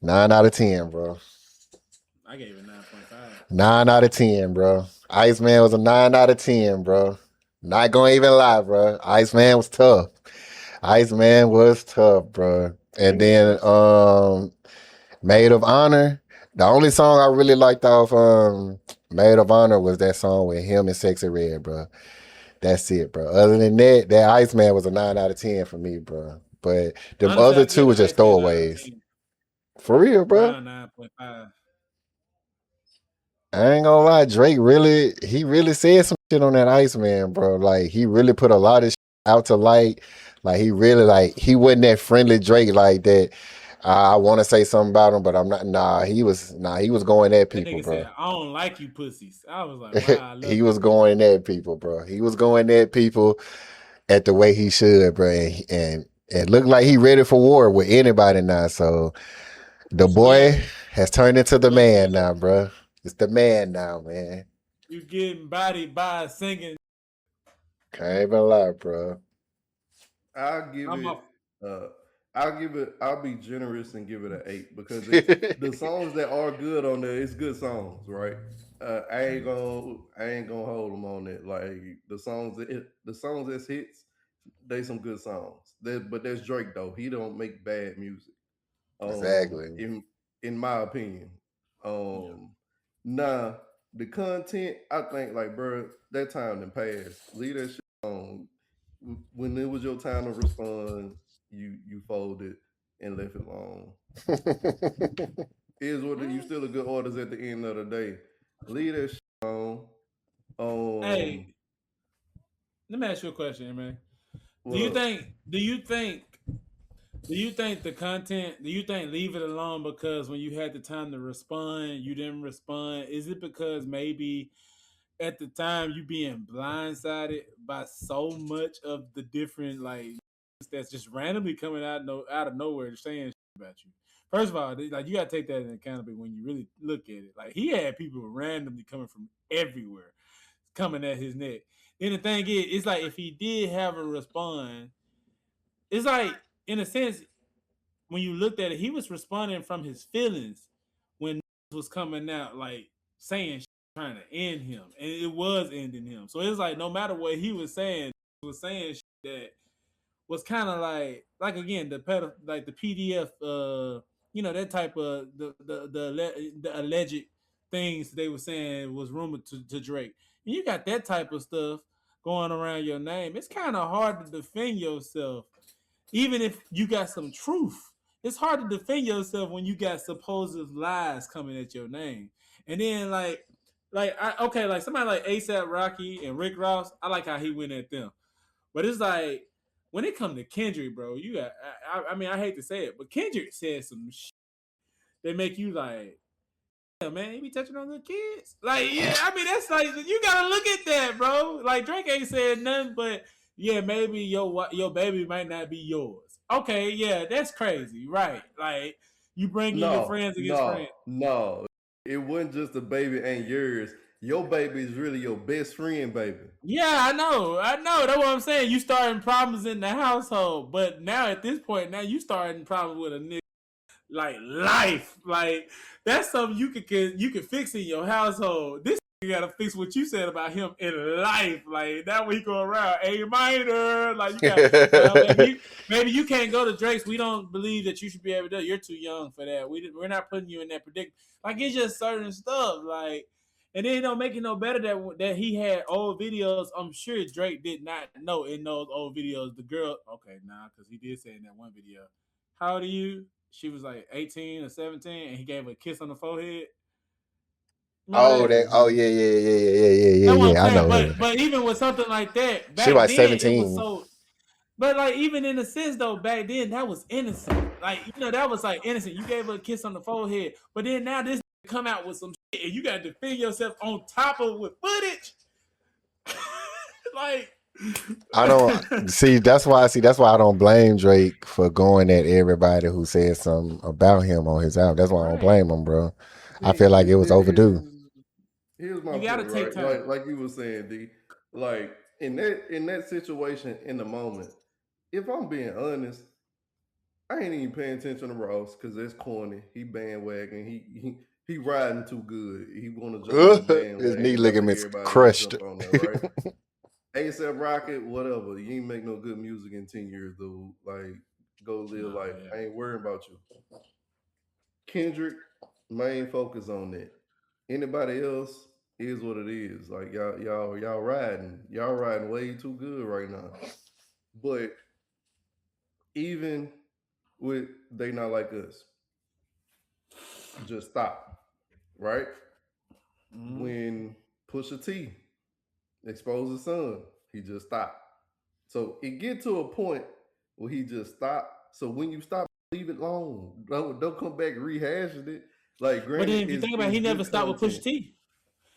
9 out of 10, bro. I gave it 9.5. 9 out of 10, bro. Iceman was a 9 out of 10, bro. Not gonna even lie, bro. Iceman was tough. Iceman was tough, bro. And then Maid of Honor. The only song I really liked off Maid of Honor was that song with him and Sexy Red, bro. That's it, bro. Other than that, that Iceman was a 9 out of 10 for me, bro. But them Honestly, other I two give was the just Iceman 9 out of throwaways. 10. For real, bro. Around 9.5. I ain't gonna lie, Drake he really said some shit on that Iceman, bro. Like he really put a lot of shit out to light. Like he really he wasn't that friendly Drake like that. I want to say something about him, but I'm not. He was going at That people, nigga bro. said, I don't like you pussies. I was like, wow, I love He you. was going at people, bro. He was going at people at the way he should, bro. And it looked like he ready for war with anybody now. So the Yeah, boy has turned into the look, man nigga, now, bro. It's the man now, man. you getting bodied by singing. Can't even lie, bro. I'll give I'm it. a Uh, I'll give it. I'll be generous and give it an 8 because the songs that are good on there, it's good songs, right? I ain't gonna hold them on it. Like the songs that's hits, they some good songs. But that's Drake though. He don't make bad music. Um, Exactly. in in my opinion. yeah. Um, nah, the content, I think like bro, that time done passed. Leave that shit on. When it was your time to respond, you folded and left it alone. Is what you Mm. still a good artist at the end of the day. Leave that shit alone. Hey, Um, let me ask you a question, man. Do what you up? think? Do you think? Do you think the content? Do you think leave it alone because when you had the time to respond, you didn't respond? Is it because maybe at the time you being blindsided by so much of the different that's just randomly coming out of nowhere saying shit about you? First of all, like you gotta take that into account when you really look at it. Like he had people randomly coming from everywhere coming at his neck. Then the thing is, it's like if he did have a respond, it's like in a sense when you looked at it, he was responding from his feelings when was coming out like saying shit, trying to end him, and it was ending him. So it's like no matter what he was saying shit that was kind of like again like the PDF, that type of the alleged things they were saying was rumored to Drake. And you got that type of stuff going around your name. It's kind of hard to defend yourself even if you got some truth. It's hard to defend yourself when you got supposed lies coming at your name. And then like somebody like ASAP Rocky and Rick Ross, I like how he went at them. But it's like when it come to Kendrick, bro, you got I mean I hate to say it, but Kendrick said some shit that make you like, yeah, man, he be touching on good kids. Like, yeah, I mean, that's like you gotta look at that, bro. Like Drake ain't said nothing, but yeah, maybe your baby might not be yours. Okay, yeah, that's crazy, right? Like you bringing your No, friends against no, friends. no. It wasn't just a baby ain't yours. Your baby is really your best friend, baby. Yeah, I know. That's what I'm saying. You starting problems in the household, but now at this point, now you starting problems with a nigga like life. Like that's something you can fix in your household. This you gotta fix what you said about him in life. Like that week go around A minor. Like you got well, maybe you can't go to Drake's. We don't believe that you should be able to. You're too young for that. We're not putting you in that predicament. Like it's just certain stuff. Like and then it don't make it no better that he had old videos. I'm sure Drake did not know in those old videos the girl. Okay, because he did say in that one video, "How old are you?" She was like 18 or 17, and he gave her a kiss on the forehead. Remember Oh, that? that. Oh, yeah, yeah, yeah, yeah, yeah, yeah, That's what yeah, I'm yeah. I saying. know her. But even with something like that, She back like then it was 17. so. But like even in a sense though, back then that was innocent. Like that was like innocent. You gave her a kiss on the forehead, but then now this come out with some shit, and you got to defend yourself on top of with footage. like, I don't see. That's why I don't blame Drake for going at everybody who said something about him on his album. That's why I don't right. blame him, bro. I See, feel like it was overdue. here's my You gotta point, take right? time. Like you were saying, D. Like in that situation in the moment, if I'm being honest, I ain't even paying attention to Ross because that's corny. He bandwagon. He riding too good. He want to jump on the His knee bandwagon after ligaments everybody else crushed. jumped on there, right? ASAP Rocket, whatever. You ain't make no good music in 10 years, dude. Like, go live Nah, life. yeah. I ain't worrying about you. Kendrick, main focus on that. Anybody else is what it is. Like y'all riding way too good right now. But even with they not like us, just stop. Right? Mhm. When Pusha T exposed his son, he just stopped. So it get to a point where he just stopped. So when you stop, leave it alone. Don't come back rehashing it. Like But granted, then if you think about it, it's he never good stopped with Pusha content. T.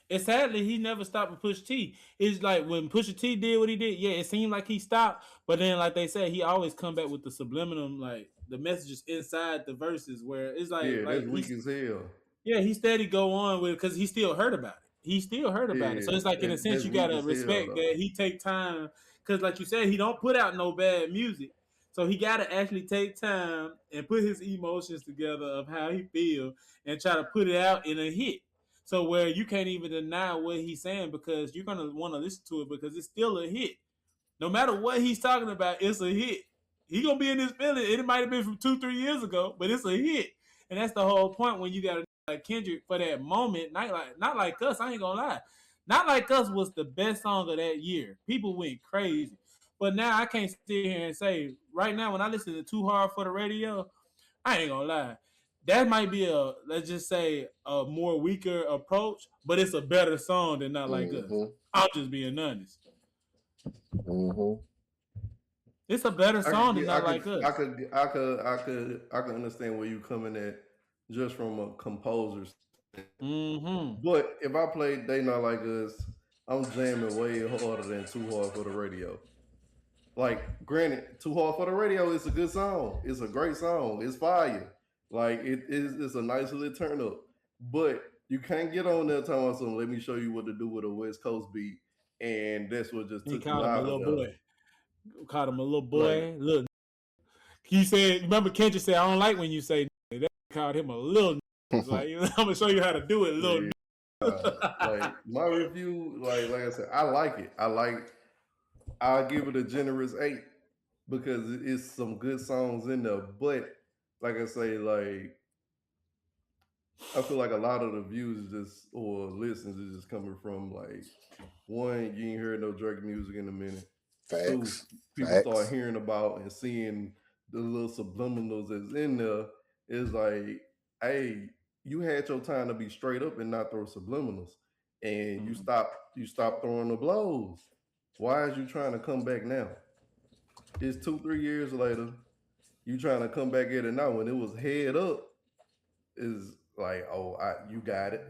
And sadly, he never stopped with Pusha T. It's like when Pusha T did what he did, yeah, it seemed like he stopped. But then, like they said, he always come back with the subliminal, like the messages inside the verses, where it's Yeah, that's like weak as hell. yeah, he steady go on with it because he still heard about it. He still heard about it. Yeah, So it's like in a sense that's you weak gotta as hell respect that though. he take time because like you said, he don't put out no bad music. So he gotta actually take time and put his emotions together of how he feel and try to put it out in a hit. So where you can't even deny what he's saying because you're gonna want to listen to it because it's still a hit. No matter what he's talking about, it's a hit. He gonna be in this feeling. It might have been from 2, 3 years ago, but it's a hit, and that's the whole point when you got like Kendrick for that moment. Not like us. I ain't gonna lie. Not like us was the best song of that year. People went crazy, but now I can't sit here and say right now when I listen to Too Hard for the Radio, I ain't gonna lie. That might be a let's just say a more weaker approach, but it's a better song than Not Like Us. Hmm. I'm just being honest. Hmm. It's a better I could song than get, Not Like Us. I could understand where you coming at just from a composer's. Mm-hmm. But if I played They Not Like Us, I'm jamming way harder than Too Hard for the Radio. Like, granted, Too Hard for the Radio is a good song. It's a great song. It's fire. Like it's a nice little turn up. But you can't get on there talking about something. Let me show you what to do with a West Coast beat, and that's what just He took you called him a out of little there. boy. Called him a little Like, boy. Look, he said. Remember, Kendrick said, "I don't like when you say." They called him a little. Like I'm gonna show you how to do it, little. yeah, like my review, like I said, I like it. I'll give it a generous 8 because it's some good songs in there. But like I say, like I feel like a lot of the views just or listens is just coming from like one, you ain't heard no Drake music in a minute. Two, Facts. people start Facts. hearing about and seeing the little subliminals that's in there. Is like, hey, you had your time to be straight up and not throw subliminals, and you stop throwing the blows. Why is you trying to come back now? It's 2, 3 years later. You trying to come back at it now when it was head up. Is like, oh, you got it.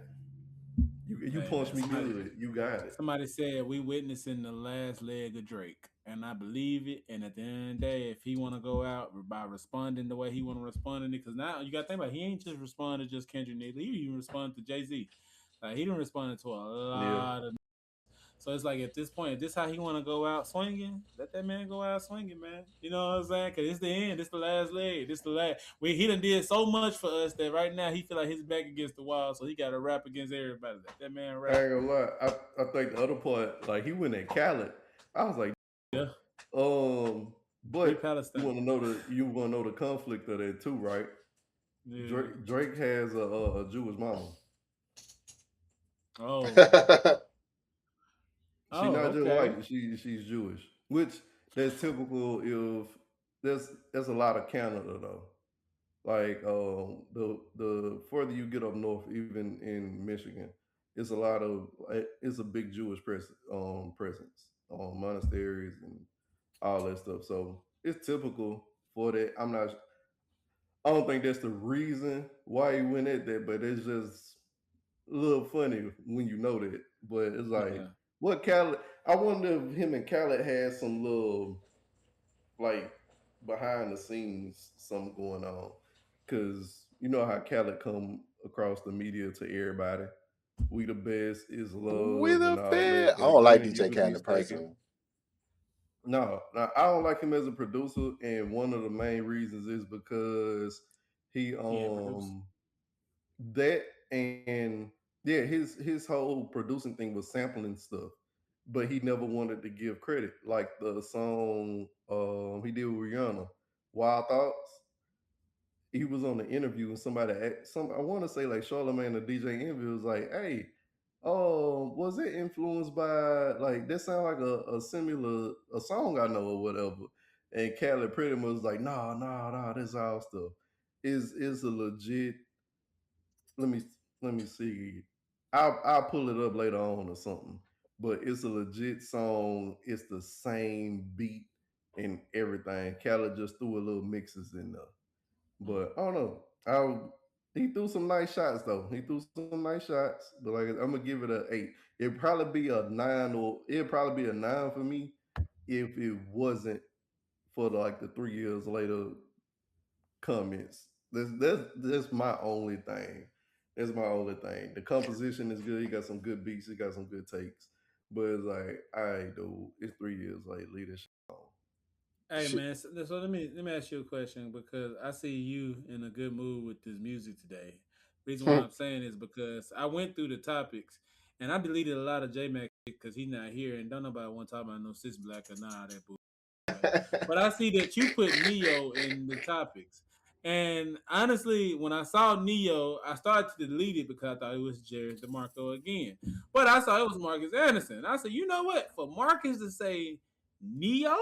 You Hey man, punched me good. You got it. somebody said we witnessing the last leg of Drake, and I believe it. And at the end of the day, if he want to go out by responding the way he want to respond in it, because now you got to think about it, he ain't just responded to just Kendrick Lamar. He even responded to Jay-Z. Like he didn't respond to a Yeah. lot of. So it's like at this point, if this how he want to go out swinging, let that man go out swinging, man. You know what I'm saying? Because it's the end. It's the last leg. It's the last. He done did so much for us that right now he feel like his back against the wall, so he got to rap against everybody. Let that man I rap. ain't gonna lie. I think the other part, like he went at Khaled. I was like, Yeah, free but Palestine. you wanna know the conflict of that too, right? Yeah. Drake has a Jewish mama. Oh. She Oh. not just Okay. white. She's Jewish, which that's typical. If there's a lot of Canada though. Like the further you get up north, even in Michigan, it's a big Jewish presence, monasteries and all that stuff. So it's typical for that. I don't think that's the reason why he went at that, but it's just a little funny when you know that. But it's like Yeah. what Cali? I wonder if him and Khaled had some little like behind the scenes something going on, because you know how Khaled come across the media to everybody. We the best is With love and a all fit. that. I But don't like again, you DJ could be Khaled mistaken. personally. No, I don't like him as a producer, and one of the main reasons is because he Yeah, producer. that and yeah, his whole producing thing was sampling stuff, but he never wanted to give credit. Like the song he did with Rihanna, Wild Thoughts. He was on the interview and somebody some I want to say like Charlamagne the DJ interview was like, hey, oh, was it influenced by like that sound like a similar a song I know or whatever? And Khaled pretty much was like, nah, this all stuff. Is a legit let me let me see. I'll pull it up later on or something. But it's a legit song. It's the same beat and everything. Khaled just threw a little mixes in there. Mm. But I don't know. He threw some nice shots though. He threw some nice shots. But like I'm gonna give it a 8. It'd probably be a 9 or it'd probably be a 9 for me if it wasn't for like the 3 years later comments. That's my only thing. That's my only thing. The composition is good. He got some good beats. He got some good takes. But it's like, I do. It's 3 years late. Leave this shit on. Hey Shit. man, so let me ask you a question because I see you in a good mood with this music today. Reason why I'm saying is because I went through the topics and I deleted a lot of J Mac because he's not here and don't nobody want to talk about no cis black or nah that bull, right? But I see that you put Neo in the topics. And honestly, when I saw Neo, I started to delete it because I thought it was Jared DeMarco again. But I saw it was Marcus Anderson. I said, you know what? For Marcus to say Neo,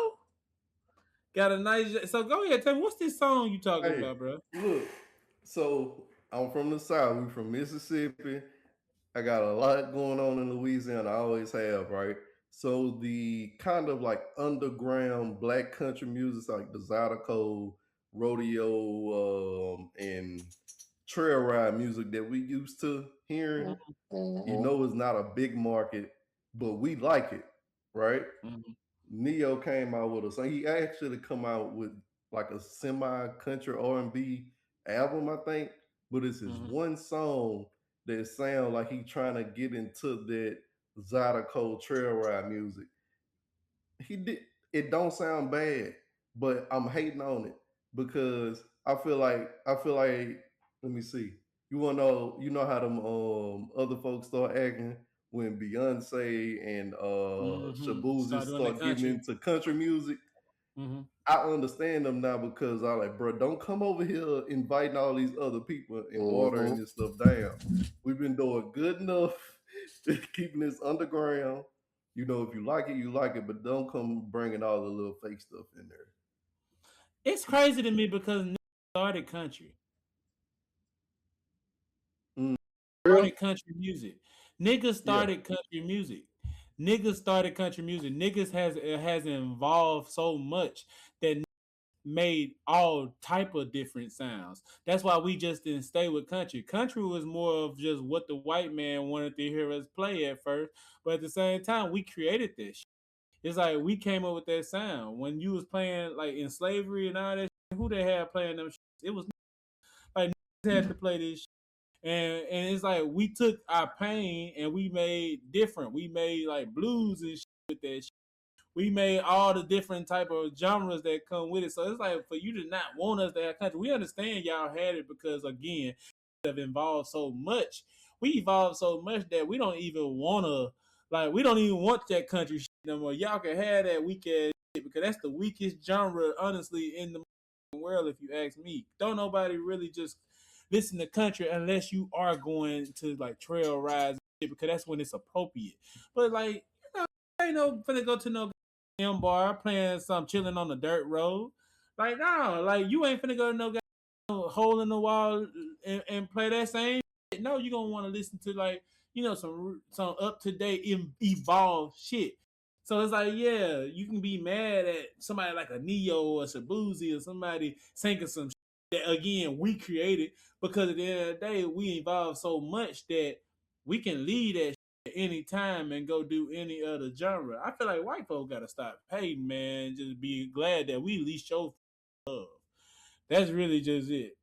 got a nice. So go ahead, tell me what's this song you talking Hey, about, bro? look. So I'm from the South. We from Mississippi. I got a lot going on in Louisiana. I always have, right? So the kind of like underground black country music, like the Zydeco, rodeo, and trail ride music that we used to hearing, Mhm. it's not a big market, but we like it, right? Mm-hmm. Neo came out with a song. He actually come out with like a semi country R&B album, I think. But it's his Mm-hmm. one song that sound like he trying to get into that Zydeco trail ride music. He did it don't sound bad, but I'm hating on it because I feel like let me see. You know how them other folks start acting when Beyonce and Start Shabuzi doing that start getting country. into country music. Mm-hmm. I understand them now because I like, bro, don't come over here inviting all these other people and watering Mhm. this stuff down. We've been doing good enough keeping this underground. If you like it, you like it, but don't come bringing all the little fake stuff in there. It's crazy to me because niggas started country, Mm, Real? started country music. Niggas yeah, started country music. Niggas started country music. Niggas has involved so much that made all type of different sounds. That's why we just didn't stay with country. Country was more of just what the white man wanted to hear us play at first, but at the same time, we created this. It's like we came up with that sound when you was playing like in slavery and all that. Who they had playing them? It was like had to play this. And it's like we took our pain and we made different. We made like blues and with that. We made all the different type of genres that come with it. So it's like for you to not want us to have country, we understand y'all had it because again, have involved so much. We evolved so much that we don't even wanna we don't even want that country shit no more. Y'all can have that weak ass shit because that's the weakest genre, honestly, in the world. If you ask me, don't nobody really just listen to country unless you are going to like trail rides because that's when it's appropriate. But like, I ain't no finna go to no bar playing some chilling on the dirt road. Like, no, like you ain't finna go to no hole in the wall and play that same shit. No, you're gonna want to listen to like, some up to date evolved shit. So it's like, yeah, you can be mad at somebody like a Neo or a Shabuzi or somebody singing some shit that again we created because at the end of the day we evolved so much that we can lead that shit any time and go do any other genre. I feel like white folk gotta stop hating, man. Just be glad that we at least show love. That's really just it.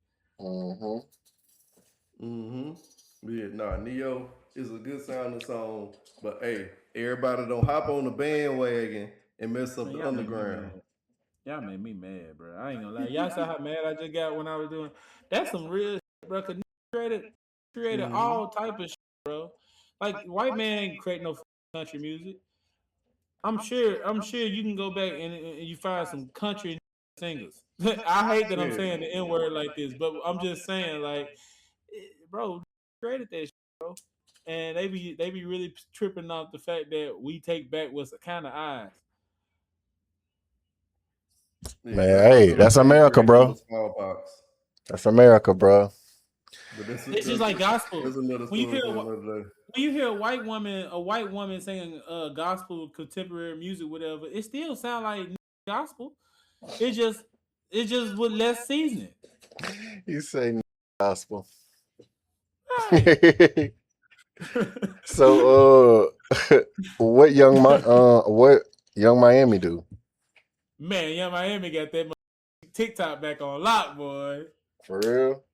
Yeah, nah, Neo is a good sounding song, but hey, everybody don't hop on the bandwagon and mess up Man, the y'all made me underground. mad. Y'all made me mad, bro. I ain't gonna lie. Y'all saw how mad I just got when I was doing. That's some real shit, bro. Cause created all type of shit, bro. Like white man ain't create no country music. I'm sure you can go back and you find some country singers. I hate that I'm Yeah. saying the N word like this, but I'm just saying, like, bro, created that shit, bro. And they be really tripping off the fact that we take back what's kind of ours. Yeah, Man, nah, hey, so that's they America, create another bro. smallpox. That's America, bro. But It's just like gospel. that's another When you story hear for another day. when you hear a white woman singing gospel, contemporary music, whatever, it still sound like gospel. It just with less seasoning. You say gospel. Right. So, what Young Miami do? Man, Young Miami got that TikTok back on lock, boy. For real?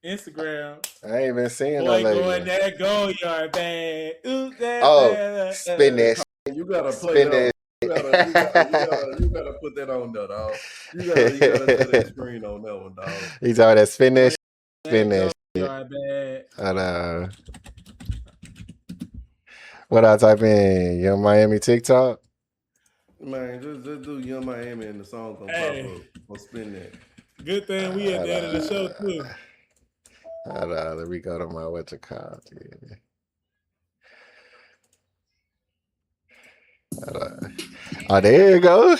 Instagram. I ain't been seeing that Boy, lately. going that go yard bag. Ooh, that Oh, bad. spin that You gotta play spin that. that You gotta put that on there, dog. You gotta set that screen on that one, dog. He's all that spin that spin That that go shit. yard bag. And, what I type in? Young Miami TikTok? Man, just do Young Miami and the song gonna Hey. pop up. Or spin that. Good thing we at the end of the show too. Let me go to my what's it called? Oh, there you go.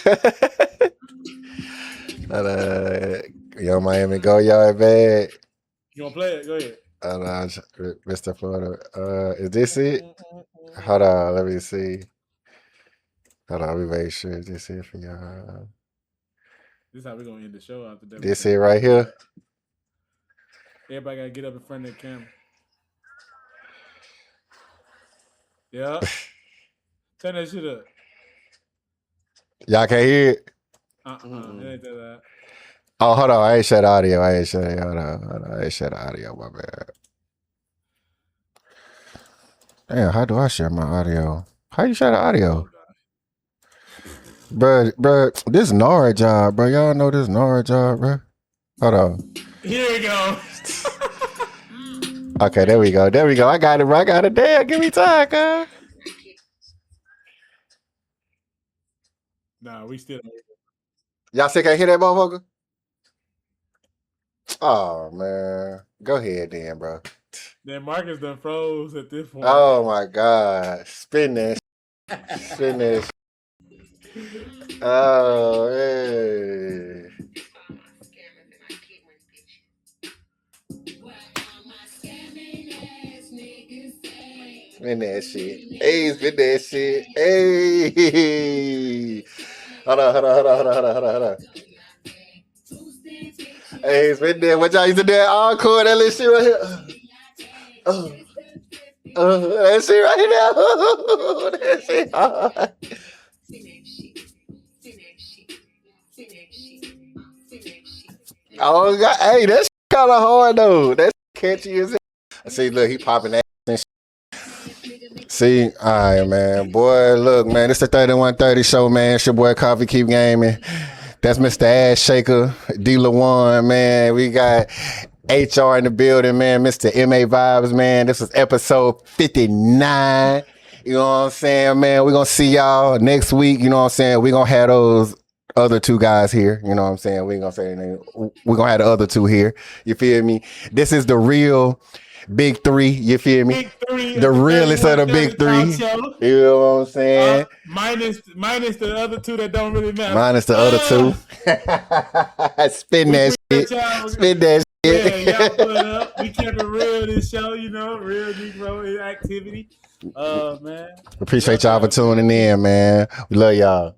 Young Miami go yard bad. You wanna play it? Go ahead. Mr. Florida. Is this it? Hold on, let me see. Hold on, let me make sure this it for y'all. This is how we're gonna end the show after that. This it right here. Everybody gotta get up in front of the camera. Yeah. Turn that shit up. Y'all can't hear it? It ain't that. Oh, hold on. I ain't shut the audio. I ain't shut it. Hold on. I ain't shut the audio. My bad. Damn, how do I share my audio? How you share the audio? Bruh, this Nora job, bro. Y'all know this Nora job, bro? Hold on. Here we go. Okay, there we go. I got it, bro. I got it. Damn, give me time, cuz. Nah, we still. Y'all still can't hear that motherfucker? Oh, man. Go ahead then, bro. Then Marcus done froze at this point. Oh, my God. Spin that Spin that Oh, hey. Spin that shit. Hey, spin that shit. Hey. Hold on. Hey, spin that. What y'all used to do? Encore, that little shit right here. That shit right now. That shit hard. Oh, God. Hey, that's kind of hard, though. That's catchy as hell. See, look, he popping that and shit. See, all right, man. Boy, look, man, it's the 3130 show, man. It's your boy Coffee Keep Gaming. That's Mr. Ass Shaker, D. LaWan, man. We got HR in the building, man. Mr. MA Vibes, man. This is episode 59. You know what I'm saying, man? We're going to see y'all next week. You know what I'm saying? We're going to have those other two guys here. You know what I'm saying? We ain't going to say anything. We're going to have the other two here. You feel me? This is the real Big Three, you feel me? Big Three, the realest of the Big Three. You know what I'm saying? Minus the other two that don't really matter. Minus the other two. Spin that shit. Spin that shit. Yeah, y'all put up. We kept it real this show, you know, real Negro activity. Man. Appreciate y'all for tuning in, man. We love y'all.